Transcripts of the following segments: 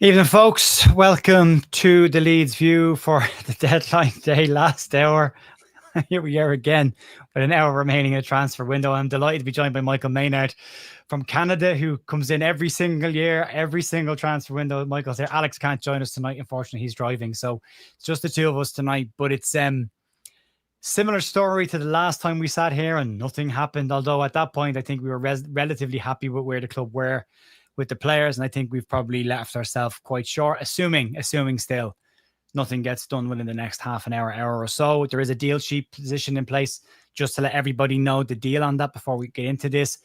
Evening, folks. Welcome to the Leeds View for the deadline day, last hour. Here we are again with an hour remaining in a transfer window. I'm delighted to be joined by Michael Maynard from Canada, who comes in every single year, every single transfer window. Michael's there. Alex can't join us tonight. Unfortunately, he's driving. So it's just the two of us tonight. But it's similar story to the last time we sat here and nothing happened. Although at that point, I think we were relatively happy with where the club were with the players. And I think we've probably left ourselves quite short, assuming still nothing gets done within the next half an hour or so. There is a deal sheet position in place just to let everybody know the deal on that before we get into this.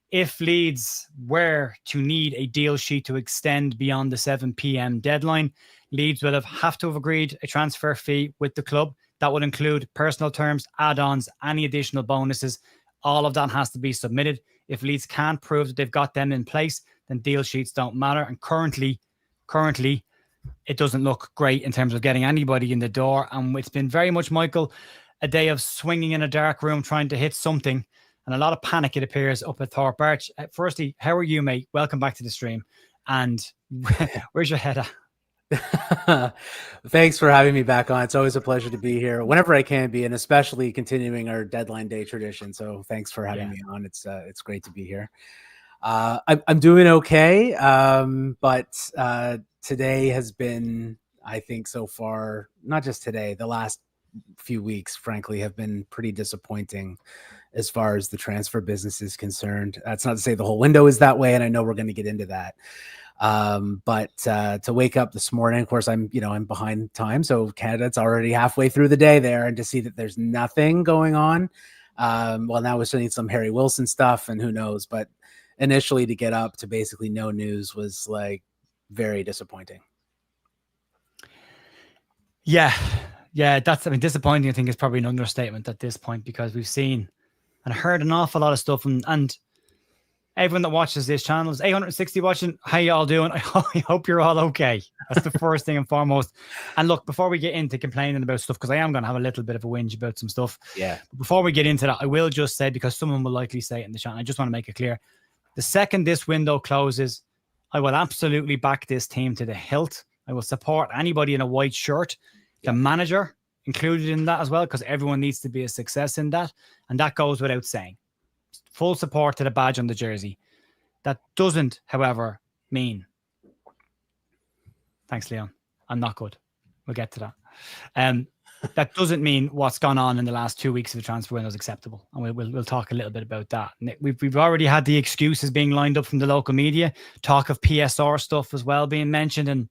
If Leeds were to need a deal sheet to extend beyond the 7 p.m. deadline, Leeds will have to have agreed a transfer fee with the club. That would include personal terms, add-ons, any additional bonuses. All of that has to be submitted. If Leeds can't prove that they've got them in place, then deal sheets don't matter. And currently, it doesn't look great in terms of getting anybody in the door. And it's been very much, Michael, a day of swinging in a dark room, trying to hit something. And a lot of panic, it appears, up at Thorpe Arch. Firstly, how are you, mate? Welcome back to the stream. And where's your head at? Thanks for having me back on. It's always a pleasure to be here whenever I can be, and especially continuing our deadline day tradition. So thanks for having me on. It's great to be here. I'm doing okay, but today has been, I think so far, not just today, the last few weeks, frankly, have been pretty disappointing as far as the transfer business is concerned. That's not to say the whole window is that way, and I know we're going to get into that. But to wake up this morning, of course, I'm behind time. So Canada's already halfway through the day there, and to see that there's nothing going on. Well, now we're seeing some Harry Wilson stuff and who knows, but initially to get up to basically no news was like very disappointing. Yeah. Disappointing, I think, is probably an understatement at this point, because we've seen and heard an awful lot of stuff, and everyone that watches this channel is 860 watching. How you all doing? I hope you're all okay. That's the first thing and foremost. And look, before we get into complaining about stuff, because I am going to have a little bit of a whinge about some stuff. Yeah. Before we get into that, I will just say, because someone will likely say it in the chat, I just want to make it clear. The second this window closes, I will absolutely back this team to the hilt. I will support anybody in a white shirt, the manager included in that as well, because everyone needs to be a success in that. And that goes without saying. Full support to the badge on the jersey. That doesn't, however, mean... Thanks, Leon. I'm not good. We'll get to that. That doesn't mean what's gone on in the last 2 weeks of the transfer window is acceptable. And we'll talk a little bit about that. We've already had the excuses being lined up from the local media. Talk of PSR stuff as well being mentioned. And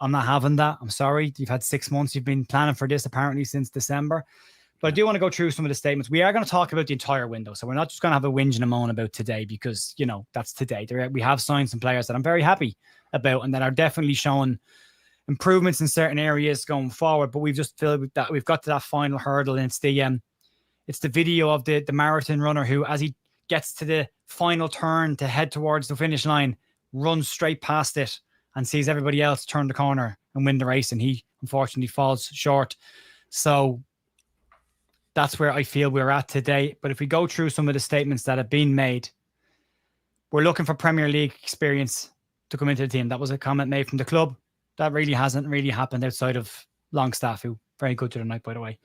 I'm not having that. I'm sorry. You've had 6 months. You've been planning for this apparently since December. But I do want to go through some of the statements. We are going to talk about the entire window. So we're not just going to have a whinge and a moan about today, because, that's today. We have signed some players that I'm very happy about and that are definitely showing improvements in certain areas going forward. But we've just felt that we've got to that final hurdle, and it's the video of the marathon runner who, as he gets to the final turn to head towards the finish line, runs straight past it and sees everybody else turn the corner and win the race, and he unfortunately falls short. So that's where I feel we're at today. But if we go through some of the statements that have been made, we're looking for Premier League experience to come into the team. That was a comment made from the club. That really hasn't really happened outside of Longstaff, who very good to the night, by the way.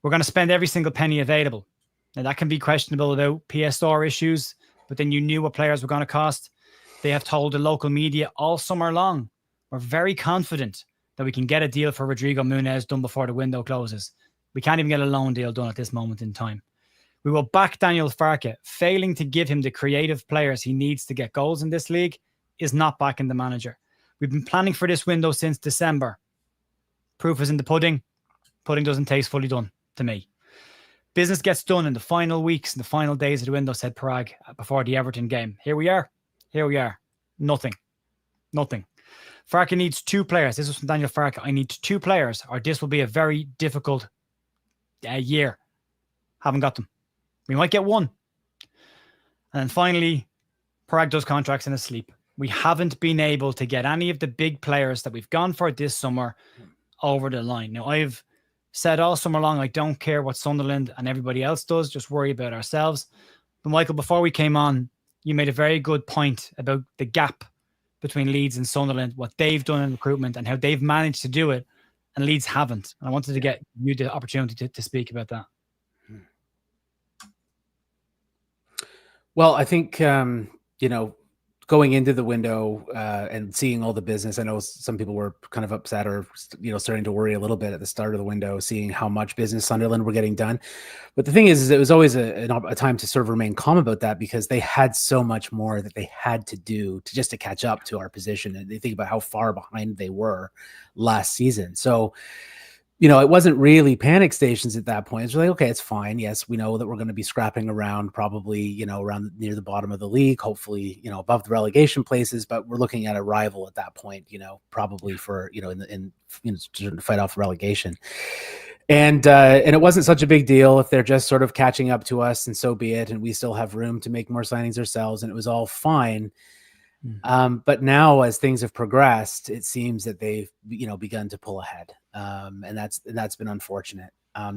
We're going to spend every single penny available. Now, that can be questionable about PSR issues, but then you knew what players were going to cost. They have told the local media all summer long, we're very confident that we can get a deal for Rodrigo Muniz done before the window closes. We can't even get a loan deal done at this moment in time. We will back Daniel Farke. Failing to give him the creative players he needs to get goals in this league is not backing the manager. We've been planning for this window since December. Proof is in the pudding. Pudding doesn't taste fully done to me. Business gets done in the final weeks and the final days of the window, said Parag before the Everton game. Here we are. Nothing. Farke needs 2 players. This was from Daniel Farke. I need 2 players, or this will be a very difficult year. Haven't got them. We might get 1. And then finally, Parag does contracts in his sleep. We haven't been able to get any of the big players that we've gone for this summer over the line. Now, I've said all summer long, I don't care what Sunderland and everybody else does, just worry about ourselves. But Michael, before we came on, you made a very good point about the gap between Leeds and Sunderland, what they've done in recruitment and how they've managed to do it, and Leeds haven't. And I wanted to get you the opportunity to speak about that. Well, I think, going into the window and seeing all the business, I know some people were kind of upset or, starting to worry a little bit at the start of the window, seeing how much business Sunderland were getting done. But the thing is it was always a time to sort of remain calm about that, because they had so much more that they had to do to catch up to our position. And they think about how far behind they were last season. So, it wasn't really panic stations at that point. It's like, okay, it's fine. Yes, we know that we're going to be scrapping around, probably, around near the bottom of the league, hopefully, above the relegation places, but we're looking at a rival at that point, probably for, to fight off relegation. And it wasn't such a big deal if they're just sort of catching up to us, and so be it. And we still have room to make more signings ourselves, and it was all fine. But now, as things have progressed, it seems that they've, begun to pull ahead. And that's been unfortunate.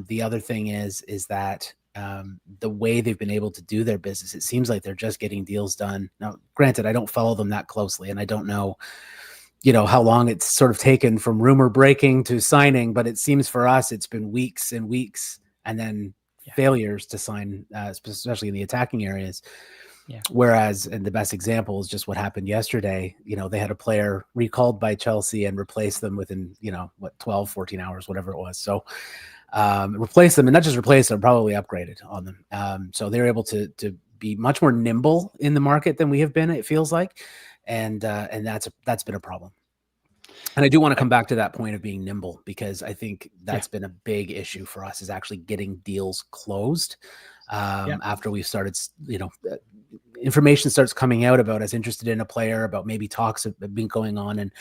The other thing is that the way they've been able to do their business, it seems like they're just getting deals done. Now, granted, I don't follow them that closely, and I don't know, how long it's sort of taken from rumor breaking to signing, but it seems for us, it's been weeks and weeks, and then failures to sign, especially in the attacking areas. Yeah. Whereas, and the best example is just what happened yesterday. They had a player recalled by Chelsea and replaced them within, 12, 14 hours, whatever it was. So replace them, and not just replace them, probably upgraded on them. So they're able to be much more nimble in the market than we have been, it feels like. And that's been a problem. And I do want to come back to that point of being nimble, because I think that's been a big issue for us, is actually getting deals closed. After we've started, information starts coming out about us interested in a player, about maybe talks have been going on. And,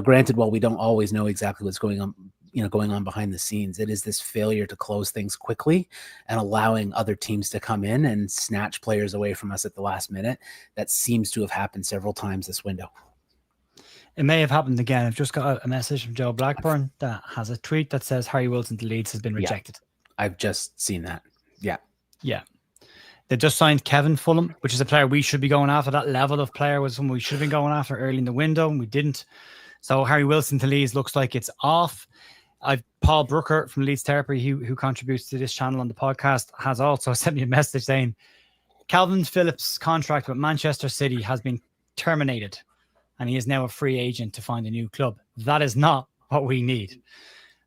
granted, while we don't always know exactly what's going on behind the scenes, it is this failure to close things quickly and allowing other teams to come in and snatch players away from us at the last minute. That seems to have happened several times this window. It may have happened again. I've just got a message from Joe Blackburn that has a tweet that says Harry Wilson to Leeds has been rejected. I've just seen that. Yeah. They just signed Kalvin Phillips, which is a player we should be going after. That level of player was someone we should have been going after early in the window, and we didn't. So Harry Wilson to Leeds looks like it's off. I've Paul Brooker from Leeds Therapy, who contributes to this channel on the podcast, has also sent me a message saying Kalvin Phillips' contract with Manchester City has been terminated, and he is now a free agent to find a new club. That is not what we need.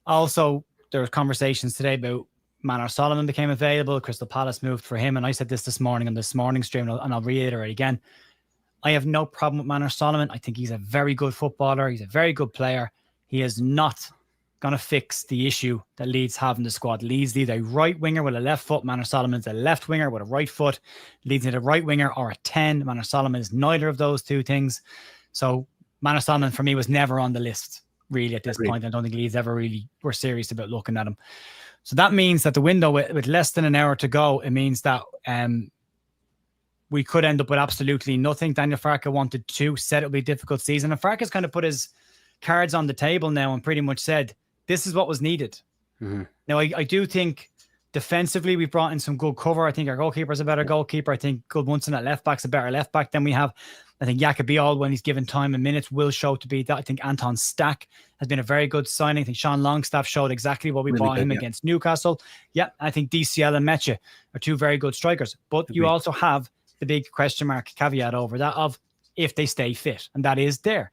Also, there were conversations today about Manor Solomon became available. Crystal Palace moved for him. And I said this morning on this morning stream, and I'll reiterate again. I have no problem with Manor Solomon. I think he's a very good footballer. He's a very good player. He is not going to fix the issue that Leeds have in the squad. Leeds need a right winger with a left foot. Manor Solomon's a left winger with a right foot. Leeds need a right winger or a 10. Manor Solomon is neither of those two things. So Manor Solomon for me was never on the list really at this point. I don't think Leeds ever really were serious about looking at him. So that means that the window with less than an hour to go, it means that we could end up with absolutely nothing. Daniel Farke wanted to, said it would be a difficult season. And Farke's kind of put his cards on the table now and pretty much said, this is what was needed. Mm-hmm. Now, I do think defensively, we've brought in some good cover. I think our goalkeeper's a better goalkeeper. I think Goodmunson at left back's a better left back than we have. I think Jacobiol, when he's given time and minutes, will show to be that. I think Anton Stack has been a very good signing. I think Sean Longstaff showed exactly what we bought him against Newcastle. Yeah, I think DCL and Mecha are two very good strikers. But you also have the big question mark caveat over that of if they stay fit. And that is there.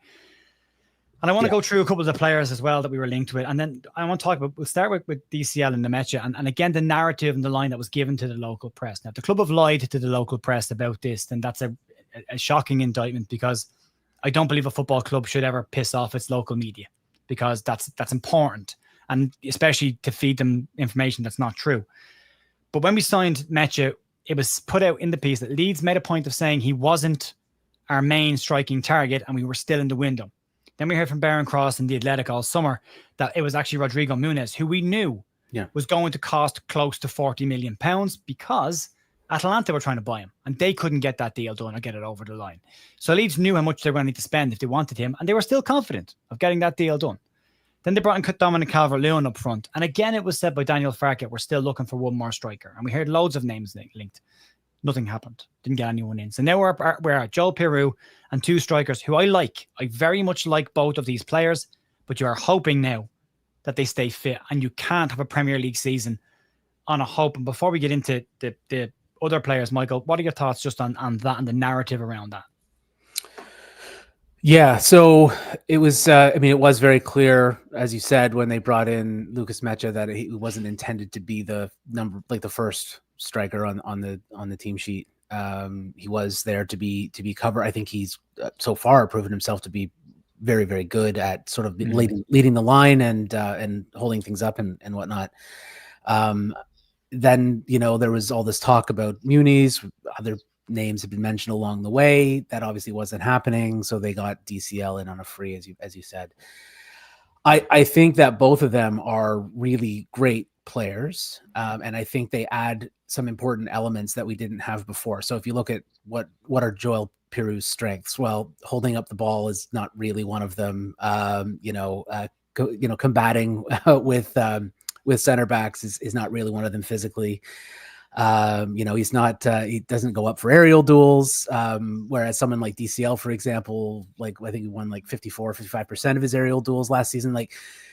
And I want to go through a couple of the players as well that we were linked with. And then I want to talk about, we'll start with DCL and Nemecha. And again, the narrative and the line that was given to the local press. Now, if the club have lied to the local press about this, then that's a shocking indictment, because I don't believe a football club should ever piss off its local media, because that's important, and especially to feed them information that's not true. But when we signed Mecha, it was put out in the piece that Leeds made a point of saying he wasn't our main striking target and we were still in the window. Then we heard from Barron Cross and The Athletic all summer that it was actually Rodrigo Muniz, who we knew was going to cost close to £40 million because Atalanta were trying to buy him and they couldn't get that deal done or get it over the line. So Leeds knew how much they were going to need to spend if they wanted him, and they were still confident of getting that deal done. Then they brought in Dominic Calvert-Lewin up front. And again, it was said by Daniel Farke, we're still looking for one more striker. And we heard loads of names linked. Nothing happened. Didn't get anyone in. So now we're at Joel Piroe and 2 strikers who I like. I very much like both of these players, but you are hoping now that they stay fit, and you can't have a Premier League season on a hope. And before we get into the other players, Michael, what are your thoughts just on that and the narrative around that? Yeah, so it was, it was very clear, as you said, when they brought in Lucas Mecha, that he wasn't intended to be the first striker on the team sheet. He was there to be covered. I think he's so far proven himself to be very, very good at sort of leading the line and holding things up and whatnot. Then, there was all this talk about Muniz. Other names have been mentioned along the way. That obviously wasn't happening. So they got DCL in on a free, as you said. I think that both of them are really great players. And I think they add some important elements that we didn't have before. So if you look at what are Joel Piroe's strengths, well, holding up the ball is not really one of them. Combating with center backs is not really one of them physically. He's not, he doesn't go up for aerial duels. Whereas someone like DCL, for example, I think he won 55% of his aerial duels last season.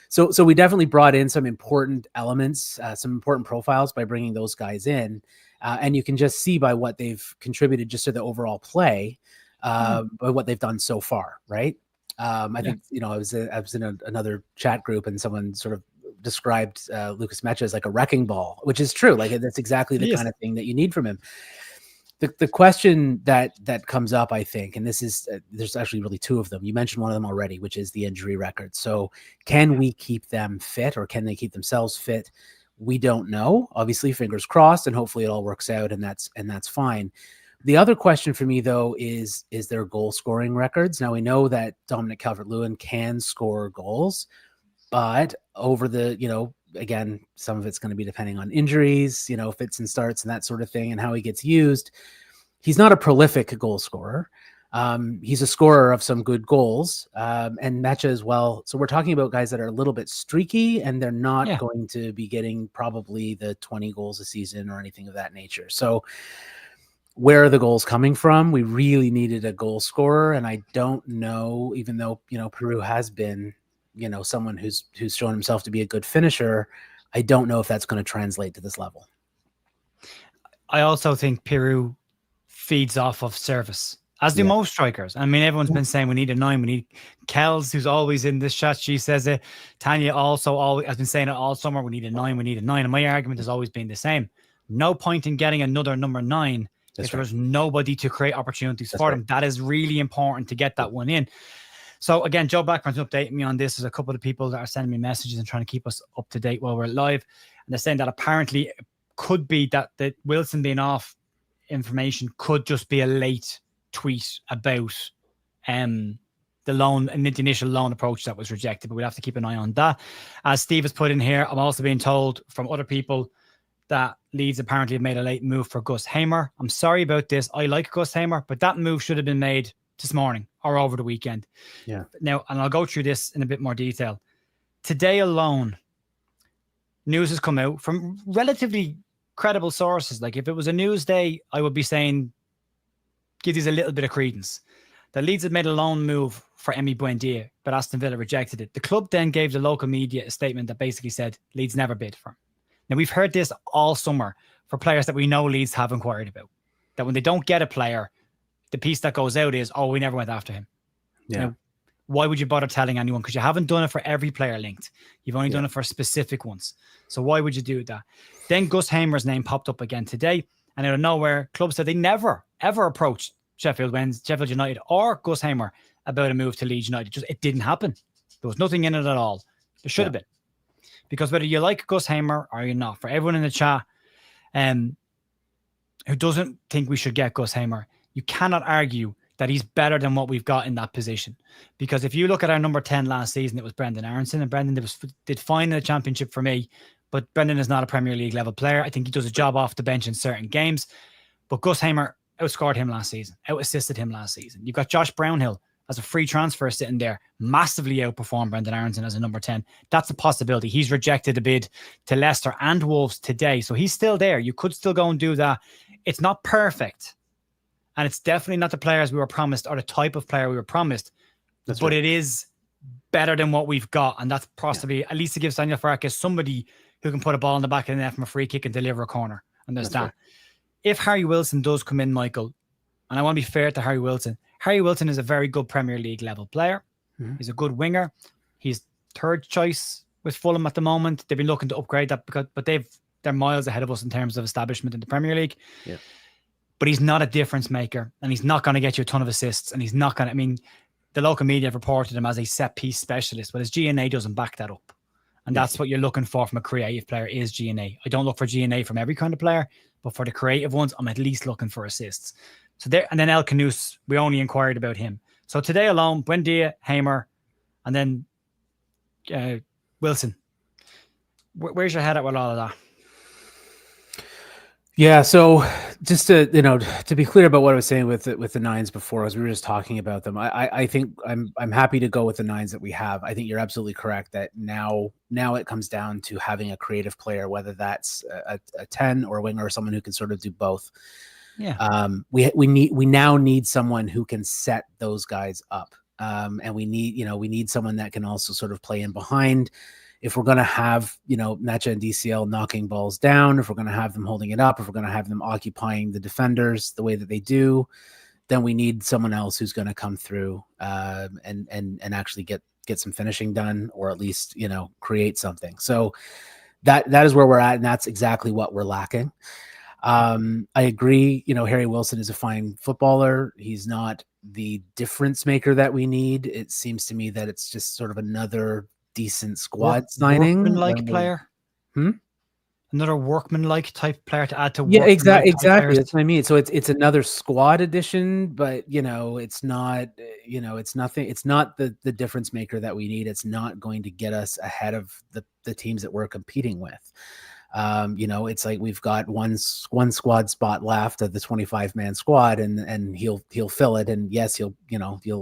So we definitely brought in some important elements, some important profiles by bringing those guys in. And you can just see by what they've contributed just to the overall play, by what they've done so far. Right. I think, I was in another chat group and someone sort of described Lucas Mecha as like a wrecking ball, which is true. That's exactly the kind of thing that you need from him. The question that comes up, I think, and this is, there's actually really 2 of them. You mentioned one of them already, which is the injury record. So can we keep them fit, or can they keep themselves fit? We don't know. Obviously, fingers crossed, and hopefully it all works out, and that's fine. The other question for me, though, is their goal scoring records. Now we know that Dominic Calvert-Lewin can score goals, but over the, again, some of it's going to be depending on injuries, fits and starts and that sort of thing, and how he gets used. He's not a prolific goal scorer. He's a scorer of some good goals, and Mecha as well. So we're talking about guys that are a little bit streaky, and they're not going to be getting probably the 20 goals a season or anything of that nature. So where are the goals coming from? We really needed a goal scorer, and I don't know, even though, Piroe has been, someone who's shown himself to be a good finisher, I don't know if that's going to translate to this level. I also think Piroe feeds off of service, as do most strikers. I mean, everyone's been saying we need a 9. We need Kels, who's always in this chat. She says it. Tanya also always has been saying it all summer. We need a 9. We need a 9. And my argument has always been the same. No point in getting another number 9 if there's nobody to create opportunities for them. That is really important to get that one in. So again, Joe Blackburn's updating me on this. There's a couple of people that are sending me messages and trying to keep us up to date while we're live. And they're saying that apparently it could be that the Wilson being off information could just be a late tweet about the loan and the initial loan approach that was rejected, but we'll have to keep an eye on that. As Steve has put in here, I'm also being told from other people that Leeds apparently have made a late move for Gus Hamer. I'm sorry about this. I like Gus Hamer, but that move should have been made this morning or over the weekend. Yeah. Now, and I'll go through this in a bit more detail. Today alone, news has come out from relatively credible sources. Like if it was a news day, I would be saying, give these a little bit of credence. The Leeds had made a loan move for Emi Buendia, but Aston Villa rejected it. The club then gave the local media a statement that basically said Leeds never bid for him. Now, we've heard this all summer for players that we know Leeds have inquired about, that when they don't get a player, the piece that goes out is, we never went after him. Yeah. Now, why would you bother telling anyone? Because you haven't done it for every player linked. You've only done it for specific ones. So why would you do that? Then Gus Hamer's name popped up again today. And out of nowhere, clubs said they never, ever approached Sheffield United or Gus Hamer about a move to Leeds United. It didn't happen. There was nothing in it at all. There should have been. Because whether you like Gus Hamer or you're not, for everyone in the chat who doesn't think we should get Gus Hamer, you cannot argue that he's better than what we've got in that position. Because if you look at our number 10 last season, it was Brendan Aronson, and Brendan did fine in the championship for me, but Brendan is not a Premier League level player. I think he does a job off the bench in certain games, but Gus Hamer outscored him last season, out-assisted him last season. You've got Josh Brownhill as a free transfer sitting there, massively outperformed Brendan Aronson as a number 10. That's a possibility. He's rejected a bid to Leicester and Wolves today, so he's still there. You could still go and do that It's not perfect. And it's definitely not the players we were promised or the type of player we were promised. That's but right. It is better than what we've got. And that's possibly, at least to give Daniel Farkas somebody who can put a ball in the back of the net from a free kick and deliver a corner. And there's that. Right. If Harry Wilson does come in, Michael, and I want to be fair to Harry Wilson is a very good Premier League level player. Mm-hmm. He's a good winger. He's third choice with Fulham at the moment. They've been looking to upgrade that but they're miles ahead of us in terms of establishment in the Premier League. Yeah. But he's not a difference maker, and he's not going to get you a ton of assists, and he's not going to, I mean, the local media have reported him as a set piece specialist, but his G&A doesn't back that up. And that's what you're looking for from a creative player is G&A. I don't look for G&A from every kind of player, but for the creative ones, I'm at least looking for assists. So there, and then El Canous, we only inquired about him. So today alone, Buendia, Hamer, and then Wilson. Where's your head at with all of that? Yeah, so just to be clear about what I was saying with the nines before, as we were just talking about them, I think I'm happy to go with the nines that we have. I think you're absolutely correct that now it comes down to having a creative player, whether that's a 10 or a winger or someone who can sort of do both. Yeah. We now need someone who can set those guys up, and we need someone that can also sort of play in behind. If we're going to have, Nacha and DCL knocking balls down, if we're going to have them holding it up, if we're going to have them occupying the defenders the way that they do, then we need someone else who's going to come through and actually get some finishing done, or at least, create something. So that is where we're at, and that's exactly what we're lacking. I agree. Harry Wilson is a fine footballer. He's not the difference maker that we need. It seems to me that it's just sort of another decent squad signing, workman-like player. Another workman-like type player to add to. Yeah, exactly. That's what I mean. So it's another squad addition, but it's not. It's nothing. It's not the difference maker that we need. It's not going to get us ahead of the teams that we're competing with. It's like we've got one squad spot left of the 25-man squad, and he'll fill it. And yes, he'll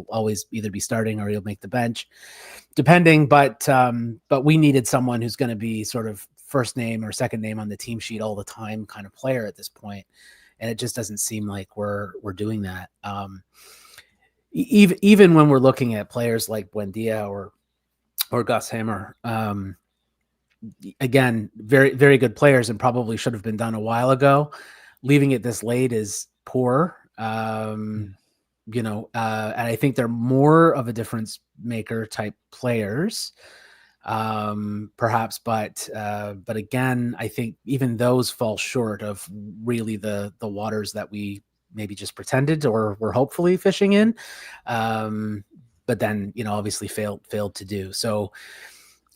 always either be starting or he'll make the bench, depending. But we needed someone who's going to be sort of first name or second name on the team sheet all the time kind of player at this point. And it just doesn't seem like we're doing that. Even when we're looking at players like Buendia or Gus Hamer, again, very, very good players and probably should have been done a while ago. Leaving it this late is poor. And I think they're more of a difference maker type players, perhaps, but again, I think even those fall short of really the waters that we maybe just pretended or were hopefully fishing in, but then obviously failed to do. So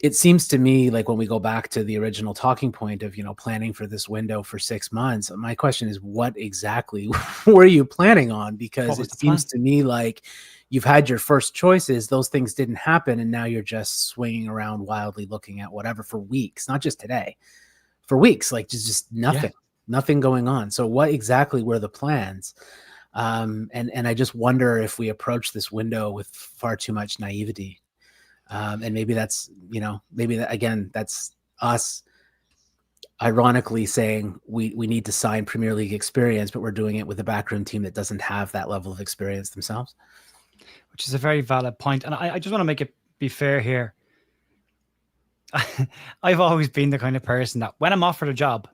it seems to me like when we go back to the original talking point of planning for this window for 6 months, my question is, what exactly were you planning on? Because it seems to me like you've had your first choices, those things didn't happen, and now you're just swinging around wildly looking at whatever for weeks, not just today, for weeks, like just nothing going on. So what exactly were the plans? And I just wonder if we approach this window with far too much naivety. And maybe that's, that's us ironically saying we need to sign Premier League experience, but we're doing it with a backroom team that doesn't have that level of experience themselves. Which is a very valid point. And I just want to make it be fair here. I've always been the kind of person that when I'm offered a job,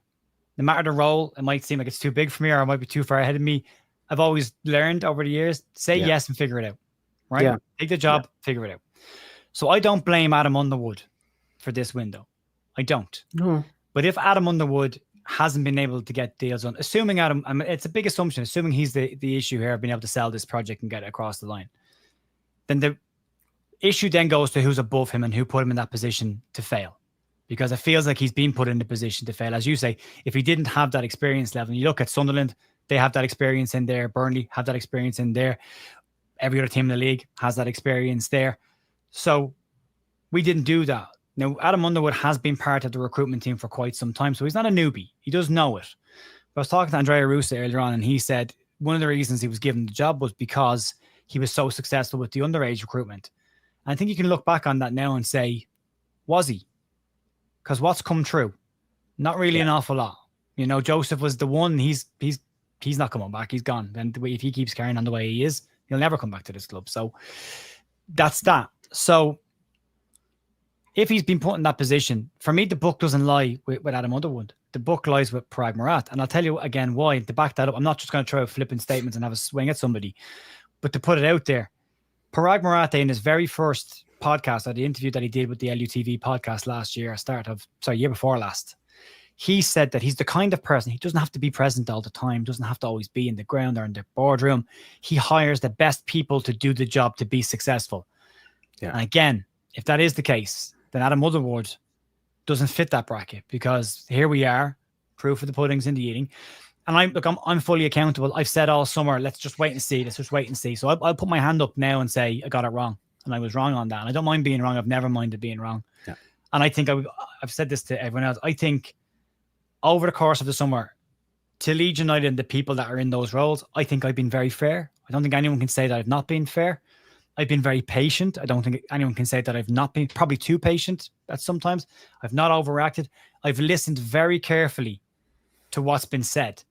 no matter the role, it might seem like it's too big for me or it might be too far ahead of me. I've always learned over the years, say yes and figure it out, right? Yeah. Take the job, figure it out. So I don't blame Adam Underwood for this window. I don't. No. But if Adam Underwood hasn't been able to get deals on, assuming Adam, I mean, it's a big assumption, assuming he's the issue here of being able to sell this project and get it across the line, then the issue then goes to who's above him and who put him in that position to fail. Because it feels like he's been put in the position to fail. As you say, if he didn't have that experience level, and you look at Sunderland, they have that experience in there. Burnley have that experience in there. Every other team in the league has that experience there. So we didn't do that. Now, Adam Underwood has been part of the recruitment team for quite some time, so he's not a newbie. He does know it. But I was talking to Andrea Russa earlier on, and he said one of the reasons he was given the job was because he was so successful with the underage recruitment. And I think you can look back on that now and say, was he? Because what's come true? Not really an awful lot. Joseph was the one. He's he's not coming back. He's gone. And if he keeps carrying on the way he is, he'll never come back to this club. So that's that. So if he's been put in that position, for me, the book doesn't lie with Adam Underwood. The book lies with Parag Murat. And I'll tell you again why. To back that up, I'm not just going to throw out flippant statements and have a swing at somebody, but to put it out there, Parag Murat in his very first podcast, or the interview that he did with the LUTV podcast last year, year before last, he said that he's the kind of person, he doesn't have to be present all the time, doesn't have to always be in the ground or in the boardroom. He hires the best people to do the job to be successful. Yeah. And again, if that is the case, then Adam Underwood doesn't fit that bracket, because here we are, proof of the pudding's in the eating. And I'm fully accountable. I've said all summer, let's just wait and see. Let's just wait and see. So I'll put my hand up now and say I got it wrong, and I was wrong on that. And I don't mind being wrong. I've never minded being wrong. Yeah. And I think I've said this to everyone else. I think over the course of the summer, to Leeds United and the people that are in those roles, I think I've been very fair. I don't think anyone can say that I've not been fair. I've been very patient. I don't think anyone can say that I've not been, probably too patient at sometimes. I've not overreacted. I've listened very carefully to what's been said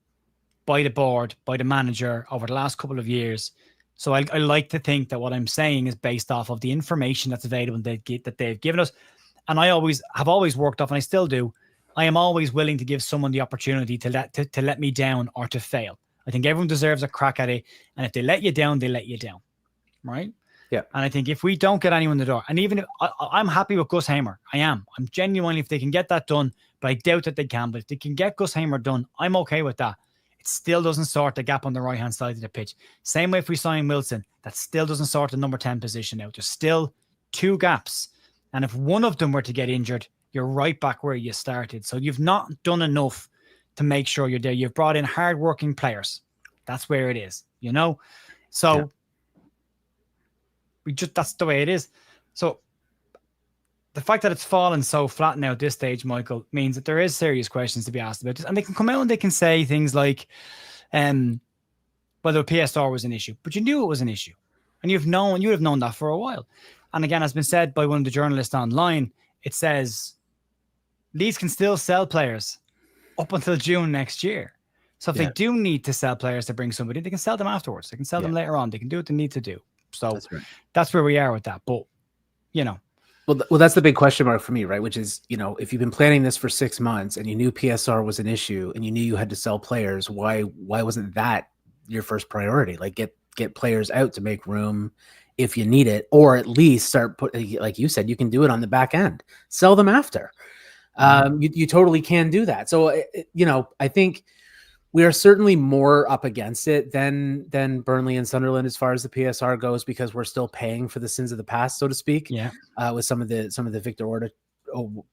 by the board, by the manager over the last couple of years. So I like to think that what I'm saying is based off of the information that's available that they've given us. And I have always worked off, and I still do. I am always willing to give someone the opportunity to let me down or to fail. I think everyone deserves a crack at it. And if they let you down, they let you down. Right? Yeah. And I think if we don't get anyone in the door, and even if I'm happy with Gus Hamer, I'm genuinely, if they can get that done, but I doubt that they can. But if they can get Gus Hamer done, I'm okay with that. It still doesn't sort the gap on the right-hand side of the pitch. Same way if we sign Wilson, that still doesn't sort the number 10 position out. There's still 2 gaps. And if one of them were to get injured, you're right back where you started. So you've not done enough to make sure you're there. You've brought in hard-working players. That's where it is, you know? So that's the way it is. So the fact that it's fallen so flat now at this stage, Michael, means that there is serious questions to be asked about this. And they can come out and they can say things like, whether PSR was an issue, but you knew it was an issue. And you would have known that for a while. And again, as been said by one of the journalists online, it says Leeds can still sell players up until June next year. So if they do need to sell players to bring somebody, they can sell them afterwards. They can sell them later on. They can do what they need to do. So that's where we are with that. But, you know. Well, that's the big question mark for me, right? Which is, you know, if you've been planning this for 6 months and you knew PSR was an issue and you knew you had to sell players, why wasn't that your first priority? Like get players out to make room if you need it, or at least start like you said, you can do it on the back end, sell them after. You totally can do that. So, you know, I think we are certainly more up against it than Burnley and Sunderland as far as the PSR goes, because we're still paying for the sins of the past, so to speak. Yeah. With some of the Victor Orta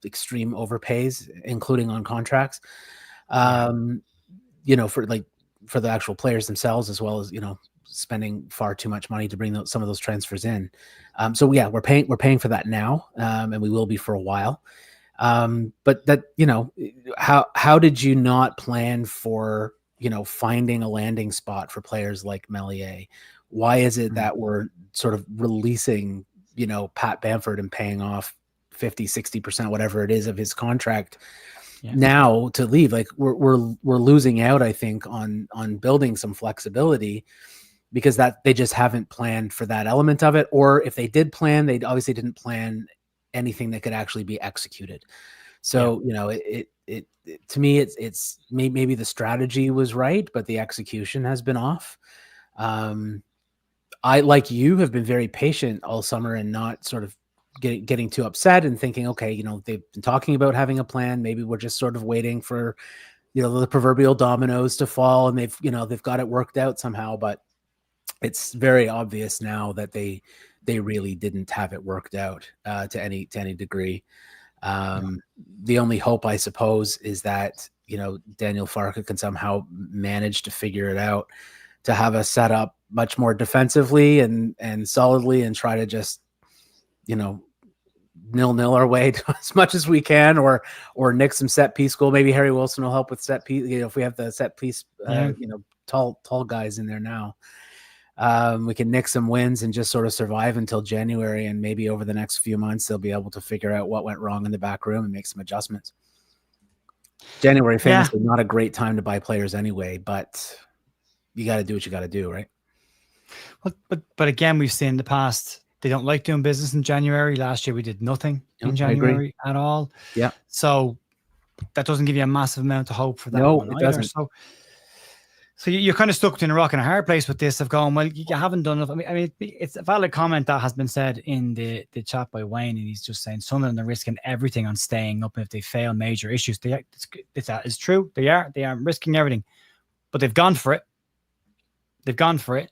extreme overpays, including on contracts. You know, for the actual players themselves, as well as, you know, spending far too much money to bring some of those transfers in. So yeah, we're paying for that now, and we will be for a while. But that, you know, how did you not plan for, you know, finding a landing spot for players like Melier? Why is it that we're sort of releasing, you know, Pat Bamford and paying off 50-60%, whatever it is, of his contract now to leave? Like we're losing out, I think, on building some flexibility, because that they just haven't planned for that element of it. Or if they did plan, they obviously didn't plan anything that could actually be executed. So, you know, it to me, it's maybe the strategy was right, but the execution has been off. I, like you, have been very patient all summer and not sort of getting too upset and thinking, okay, you know, they've been talking about having a plan. Maybe we're just sort of waiting for, you know, the proverbial dominoes to fall, and they've got it worked out somehow. But it's very obvious now that they really didn't have it worked out to any degree. The only hope, I suppose, is that, you know, Daniel Farke can somehow manage to figure it out, to have us set up much more defensively and solidly, and try to just, you know, 0-0 our way to as much as we can, or nick some set piece goal. Maybe Harry Wilson will help with set piece. You know, if we have the set piece, you know, tall guys in there now. We can nick some wins and just sort of survive until January, and maybe over the next few months they'll be able to figure out what went wrong in the back room and make some adjustments. January famously not a great time to buy players anyway, but you got to do what you got to do, right? But again, we've seen in the past they don't like doing business in January. Last year we did nothing in January at all. Yeah. So that doesn't give you a massive amount of hope for that one it either. doesn't. So you're kind of stuck between a rock and a hard place with this of going, well, you haven't done enough. I mean, it's a valid comment that has been said in the chat by Wayne, and he's just saying some of them are risking everything on staying up. And if they fail major issues, that is true. They are risking everything, but they've gone for it.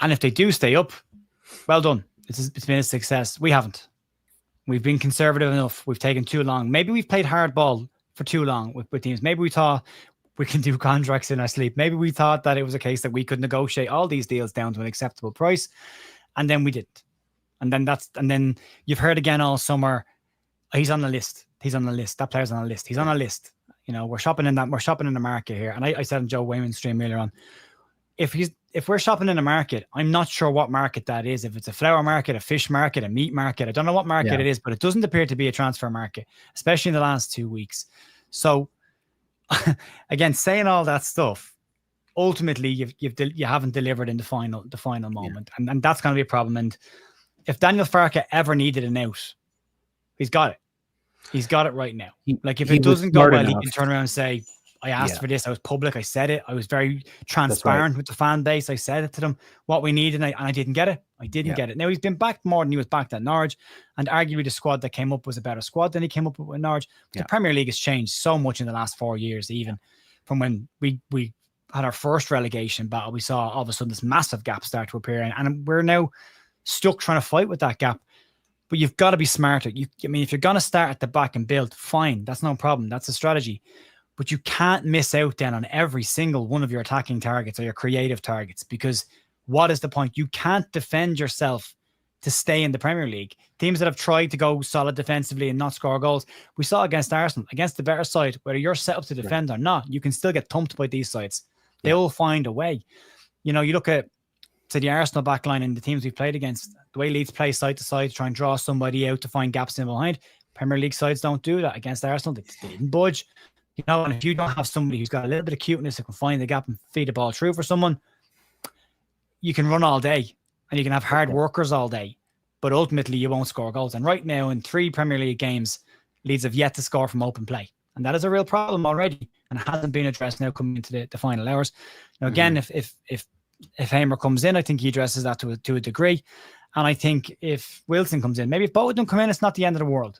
And if they do stay up, well done. It's been a success. We haven't. We've been conservative enough. We've taken too long. Maybe we've played hardball for too long with teams. Maybe we thought we can do contracts in our sleep. Maybe we thought that it was a case that we could negotiate all these deals down to an acceptable price, and then we didn't. And then you've heard again all summer, he's on the list. He's on the list. That player's on the list. He's on a list. You know, we're shopping in the market here. And I said on Joe Wayman's stream earlier on, if we're shopping in a market, I'm not sure what market that is. If it's a flower market, a fish market, a meat market, I don't know what market it is, but it doesn't appear to be a transfer market, especially in the last 2 weeks. So again, saying all that stuff, ultimately you haven't delivered in the final moment, and that's going to be a problem. And if Daniel Farke ever needed an out, he's got it. He's got it right now. Like if it doesn't go well, he can turn around and say, I asked for this. I was public. I said it. I was very transparent with the fan base. I said it to them, what we need, and I didn't get it. I didn't get it. Now, he's been backed more than he was backed at Norwich, and arguably the squad that came up was a better squad than he came up with Norwich. The Premier League has changed so much in the last 4 years, even from when we had our first relegation battle. We saw all of a sudden this massive gap start to appear, and we're now stuck trying to fight with that gap. But you've got to be smarter. I mean, if you're going to start at the back and build, fine. That's no problem. That's a strategy. But you can't miss out then on every single one of your attacking targets or your creative targets, because what is the point? You can't defend yourself to stay in the Premier League. Teams that have tried to go solid defensively and not score goals, we saw against Arsenal, against the better side, whether you're set up to defend or not, you can still get thumped by these sides. They will find a way. You know, you look at the Arsenal backline and the teams we've played against, the way Leeds play side to side, try and draw somebody out to find gaps in behind. Premier League sides don't do that. Against Arsenal, they didn't budge. You know, and if you don't have somebody who's got a little bit of cuteness who can find the gap and feed the ball through for someone, you can run all day and you can have hard workers all day, but ultimately you won't score goals. And right now in 3 Premier League games, Leeds have yet to score from open play. And that is a real problem already and hasn't been addressed now coming into the final hours. Now, again, if Hamer comes in, I think he addresses that to a degree. And I think if Wilson comes in, maybe if both of them come in, it's not the end of the world.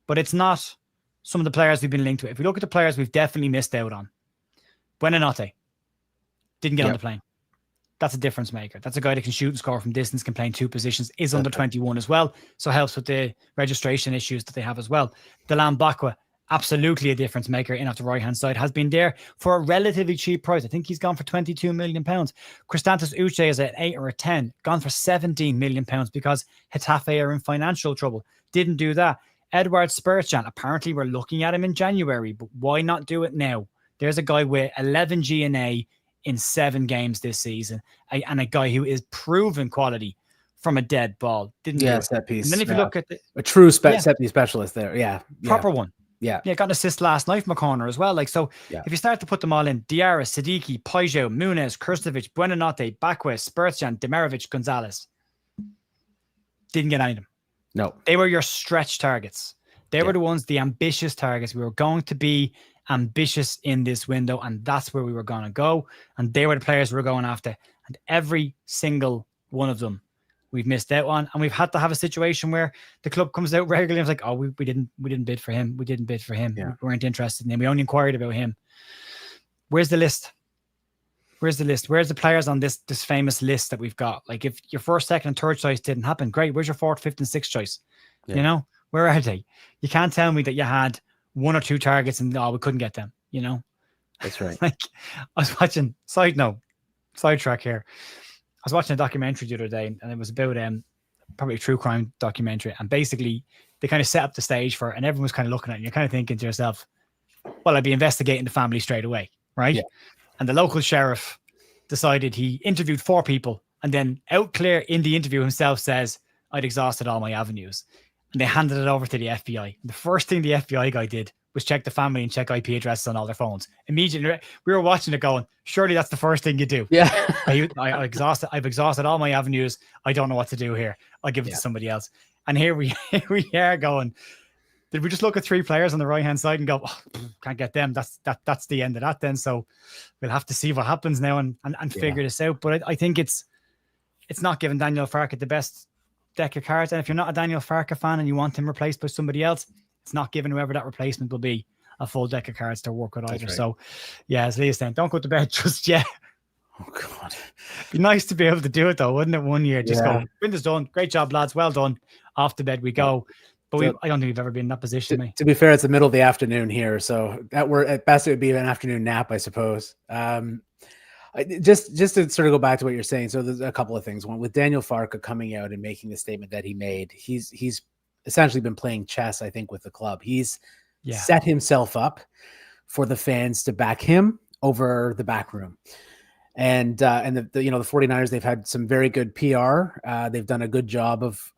But it's not some of the players we've been linked to. If we look at the players we've definitely missed out on, Buonanotte didn't get on the plane. That's a difference maker. That's a guy that can shoot and score from distance, can play in 2 positions, is under 21 as well. So helps with the registration issues that they have as well. Delan Bakwa, absolutely a difference maker in off the right-hand side, has been there for a relatively cheap price. I think he's gone for £22 million. Christantis Uche is at 8 or a 10, gone for £17 million because Getafe are in financial trouble. Didn't do that. Edward Spurgeon, apparently we're looking at him in January, but why not do it now? There's a guy with 11 GNA in 7 games this season, and a guy who is proven quality from a dead ball. Set piece. And then if you look at a true set piece specialist there, proper one. Yeah, got an assist last night from a corner as well. Like, so if you start to put them all in, Diarra, Siddiqui, Pajot, Muniz, Krstovic, Buonanotte, Bakwa, Spurgeon, Demirovic, Gonzalez. Didn't get any of them. No. They were your stretch targets. They were the ones, the ambitious targets. We were going to be ambitious in this window, and that's where we were going to go. And they were the players we were going after. And every single one of them we've missed out on. And we've had to have a situation where the club comes out regularly and it's like, oh, we didn't bid for him. We didn't bid for him. We weren't interested in him. We only inquired about him. Where's the list? Where's the list? Where's the players on this famous list that we've got? Like, if your first, second, and third choice didn't happen, great. Where's your fourth, fifth, and sixth choice? You know, where are they? You can't tell me that you had 1 or 2 targets and we couldn't get them. You know, that's right. Like, I was watching. Sidetrack here. I was watching a documentary the other day, and it was about probably a true crime documentary. And basically, they kind of set up the stage for it, and everyone was kind of looking at it. And you're kind of thinking to yourself, well, I'd be investigating the family straight away, right? Yeah. And the local sheriff decided he interviewed 4 people, and then out clear in the interview himself says, I'd exhausted all my avenues. And they handed it over to the FBI. The first thing the FBI guy did was check the family and check IP addresses on all their phones. Immediately, we were watching it going, surely that's the first thing you do. Yeah. I've exhausted all my avenues. I don't know what to do here. I'll give it to somebody else. And here we are going, did we just look at 3 players on the right-hand side and go, oh, can't get them. That's the end of that then. So we'll have to see what happens now and figure this out. But I think it's not giving Daniel Farke the best deck of cards. And if you're not a Daniel Farke fan and you want him replaced by somebody else, it's not giving whoever that replacement will be a full deck of cards to work with either. Right. So, yeah, as Leah's saying, don't go to bed just yet. Oh, God. Be nice to be able to do it, though, wouldn't it? One year, just go, window's done. Great job, lads. Well done. Off to bed we go. But I don't think we've ever been in that position. To be fair, it's the middle of the afternoon here. So at best, it would be an afternoon nap, I suppose. Just to sort of go back to what you're saying. So there's a couple of things. One, with Daniel Farke coming out and making the statement that he made, he's essentially been playing chess, I think, with the club. He's set himself up for the fans to back him over the back room. And the 49ers, they've had some very good PR. They've done a good job of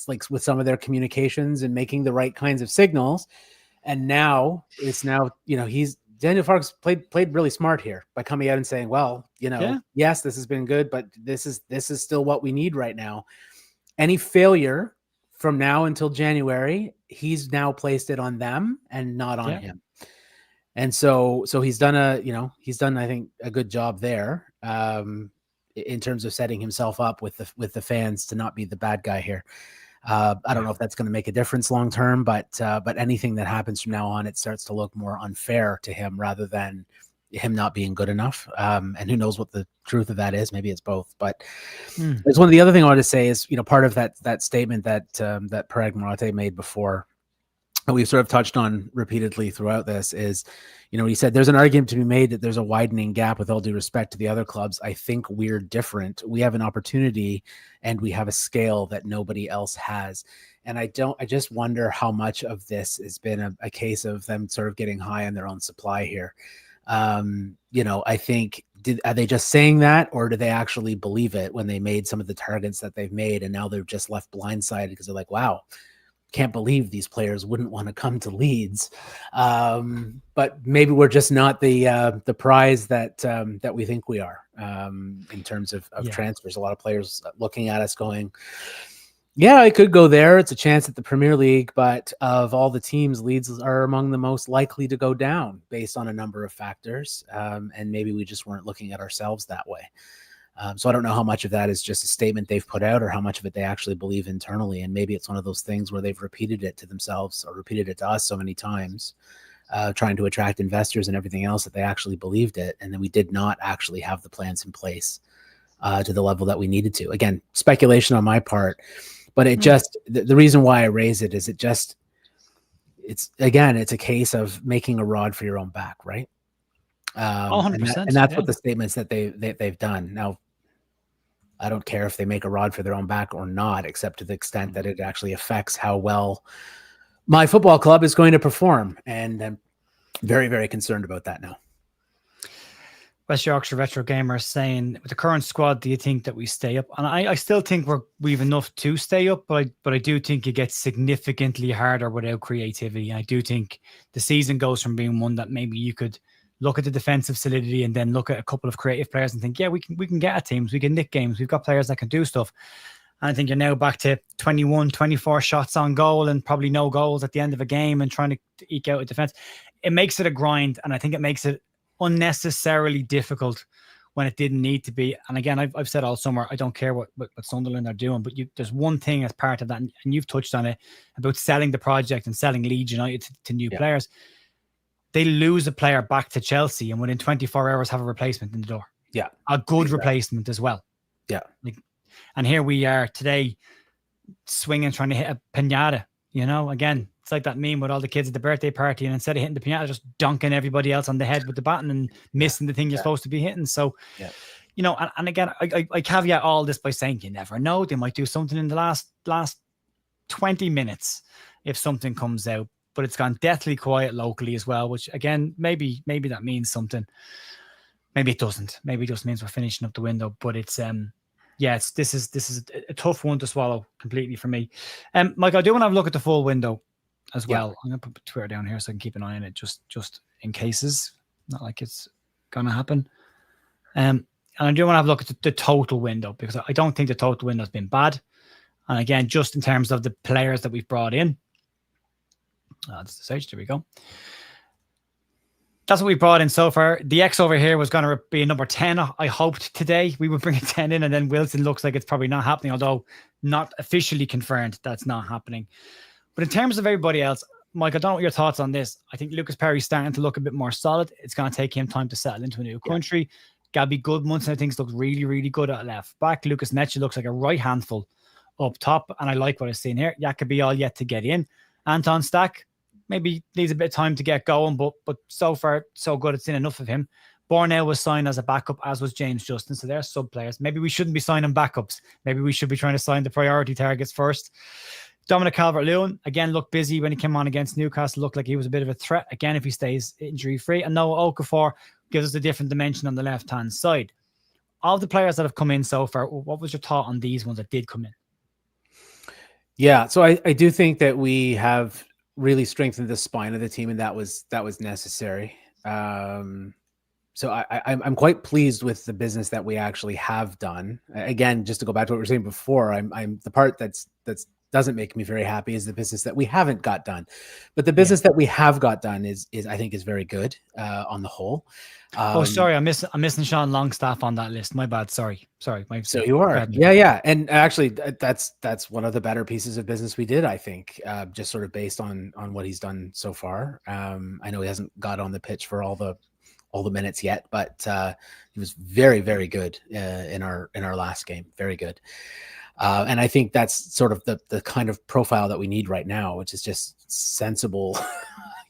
like with some of their communications and making the right kinds of signals. And now Daniel Farke's played really smart here by coming out and saying, well, yes, this has been good, but this is still what we need right now. Any failure from now until January, he's now placed it on them and not on him. And so he's done I think a good job there in terms of setting himself up with the fans to not be the bad guy here. I don't know if that's going to make a difference long term, but anything that happens from now on, it starts to look more unfair to him rather than him not being good enough. And who knows what the truth of that is? Maybe it's both. But there's one of the other thing I want to say is, part of that statement that Parag Marate made before, and we've sort of touched on repeatedly throughout this, is, he said there's an argument to be made that there's a widening gap with all due respect to the other clubs. I think we're different. We have an opportunity and we have a scale that nobody else has. And I just wonder how much of this has been a case of them sort of getting high on their own supply here. I think, are they just saying that, or do they actually believe it when they made some of the targets that they've made, and now they're just left blindsided because they're like, wow, can't believe these players wouldn't want to come to Leeds. But maybe we're just not the prize that we think we are in terms of transfers. A lot of players looking at us going, yeah, I could go there. It's a chance at the Premier League, but of all the teams, Leeds are among the most likely to go down based on a number of factors. And maybe we just weren't looking at ourselves that way. So I don't know how much of that is just a statement they've put out or how much of it they actually believe internally. And maybe it's one of those things where they've repeated it to themselves or repeated it to us so many times, trying to attract investors and everything else, that they actually believed it. And then we did not actually have the plans in place to the level that we needed to. Again, speculation on my part. But it just, the reason why I raise it is it's a case of making a rod for your own back, right? 100%. And that's what the statements that they've done. Now, I don't care if they make a rod for their own back or not, except to the extent that it actually affects how well my football club is going to perform. And I'm very, very concerned about that now. West Yorkshire Retro Gamer saying, with the current squad, do you think that we stay up? And I still think we've enough to stay up, but I do think it gets significantly harder without creativity. And I do think the season goes from being one that maybe you could look at the defensive solidity and then look at a couple of creative players and think, yeah, we can get at teams, we can nick games, we've got players that can do stuff. And I think you're now back to 21, 24 shots on goal and probably no goals at the end of a game and trying to eke out a defense. It makes it a grind, and I think it makes it unnecessarily difficult when it didn't need to be. And again, I've said all summer, I don't care what Sunderland are doing, but there's one thing as part of that, and you've touched on it, about selling the project and selling Leeds United to new players. They lose a player back to Chelsea and within 24 hours have a replacement in the door. Yeah. A good replacement as well. Yeah. And here we are today swinging, trying to hit a pinata, again, it's like that meme with all the kids at the birthday party, and instead of hitting the pinata, just dunking everybody else on the head with the baton and missing the thing you're supposed to be hitting. So, and again, I caveat all this by saying you never know. They might do something in the last 20 minutes if something comes out, but it's gone deathly quiet locally as well, which again, maybe that means something. Maybe it doesn't. Maybe it just means we're finishing up the window, but it's, this is a tough one to swallow completely for me. Mike, I do want to have a look at the full window. as well. I'm going to put Twitter down here so I can keep an eye on it just in cases. Not like it's going to happen. And I do want to have a look at the total window, because I don't think the total window has been bad. And again, just in terms of the players that we've brought in. That's the stage. There we go. That's what we brought in so far. The X over here was going to be a number 10. I hoped today we would bring a 10 in, and then Wilson looks like it's probably not happening, although not officially confirmed that's not happening. But in terms of everybody else, Mike, I don't know what your thoughts on this. I think Lucas Perry's starting to look a bit more solid. It's going to take him time to settle into a new country. Gabby Goodmunson, I think, looks really, really good at left back. Lucas Mecha looks like a right handful up top, and I like what I've seen here. Jacoby all yet to get in. Anton Stack maybe needs a bit of time to get going, but so far, so good. It's in enough of him. Bornell was signed as a backup, as was James Justin. So they're sub players. Maybe we shouldn't be signing backups. Maybe we should be trying to sign the priority targets first. Dominic Calvert-Lewin, again, looked busy when he came on against Newcastle. Looked like he was a bit of a threat, again, if he stays injury-free. And Noah Okafor gives us a different dimension on the left-hand side. All the players that have come in so far, what was your thought on these ones that did come in? Yeah, so I do think that we have really strengthened the spine of the team, and that was necessary. So I'm quite pleased with the business that we actually have done. Again, just to go back to what we were saying before, I'm the part that's doesn't make me very happy is the business that we haven't got done, but the business that we have got done is I think is very good on the whole. Sorry, I'm missing Sean Longstaff on that list. My bad. Sorry. So you are, yeah, and actually that's one of the better pieces of business we did. I think just sort of based on what he's done so far. I know he hasn't got on the pitch for all the minutes yet, but he was very, very good in our last game. Very good. And I think that's sort of the kind of profile that we need right now, which is just sensible.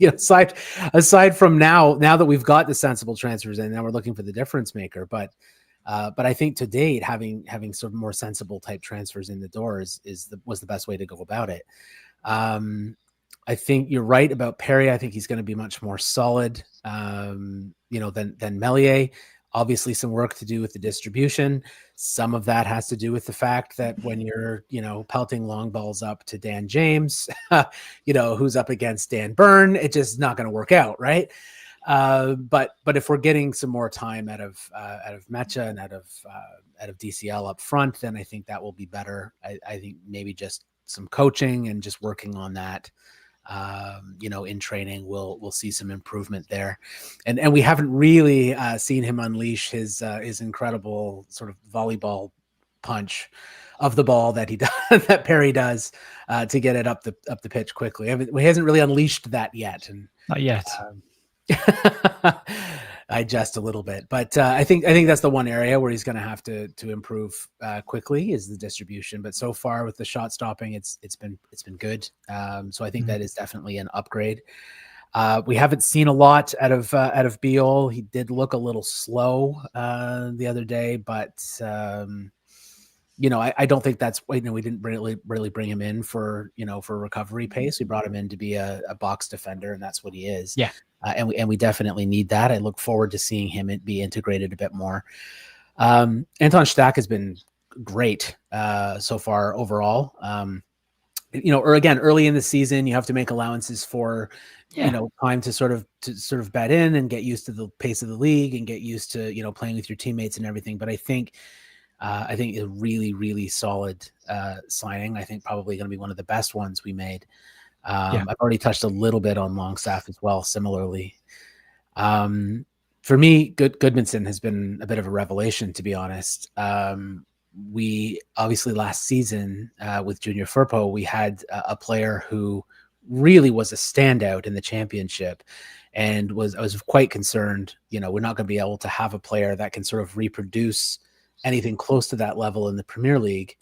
Aside from now that we've got the sensible transfers in, now we're looking for the difference maker. But I think to date, having sort of more sensible type transfers in the door was the best way to go about it. I think you're right about Perry. I think he's going to be much more solid, than Melier. Obviously, some work to do with the distribution. Some of that has to do with the fact that when you're, pelting long balls up to Dan James, who's up against Dan Byrne, it's just not going to work out, right? But if we're getting some more time out of Mecha and out of DCL up front, then I think that will be better. I think maybe just some coaching and just working on that. In training, we'll see some improvement there, and we haven't really seen him unleash his incredible sort of volleyball punch of the ball that he does, that Perry does to get it up the pitch quickly. He hasn't really unleashed that yet, and not yet. I jest a little bit, but I think that's the one area where he's going to have to improve quickly is the distribution. But so far with the shot stopping, it's been good. So I think that is definitely an upgrade. We haven't seen a lot out of Beal. He did look a little slow the other day, but I don't think that's we didn't really bring him in for recovery pace. We brought him in to be a box defender, and that's what he is. Yeah. And we definitely need that. I look forward to seeing him be integrated a bit more. Anton Stack has been great so far overall. Or again, early in the season, you have to make allowances for time to sort of bed in and get used to the pace of the league and get used to playing with your teammates and everything. But I think a really, really solid signing. I think probably going to be one of the best ones we made. I've already touched a little bit on Longstaff as well. Similarly, for me, Goodmanson has been a bit of a revelation, to be honest. We obviously last season with Junior Firpo, we had a player who really was a standout in the championship, and I was quite concerned. We're not going to be able to have a player that can sort of reproduce anything close to that level in the Premier League.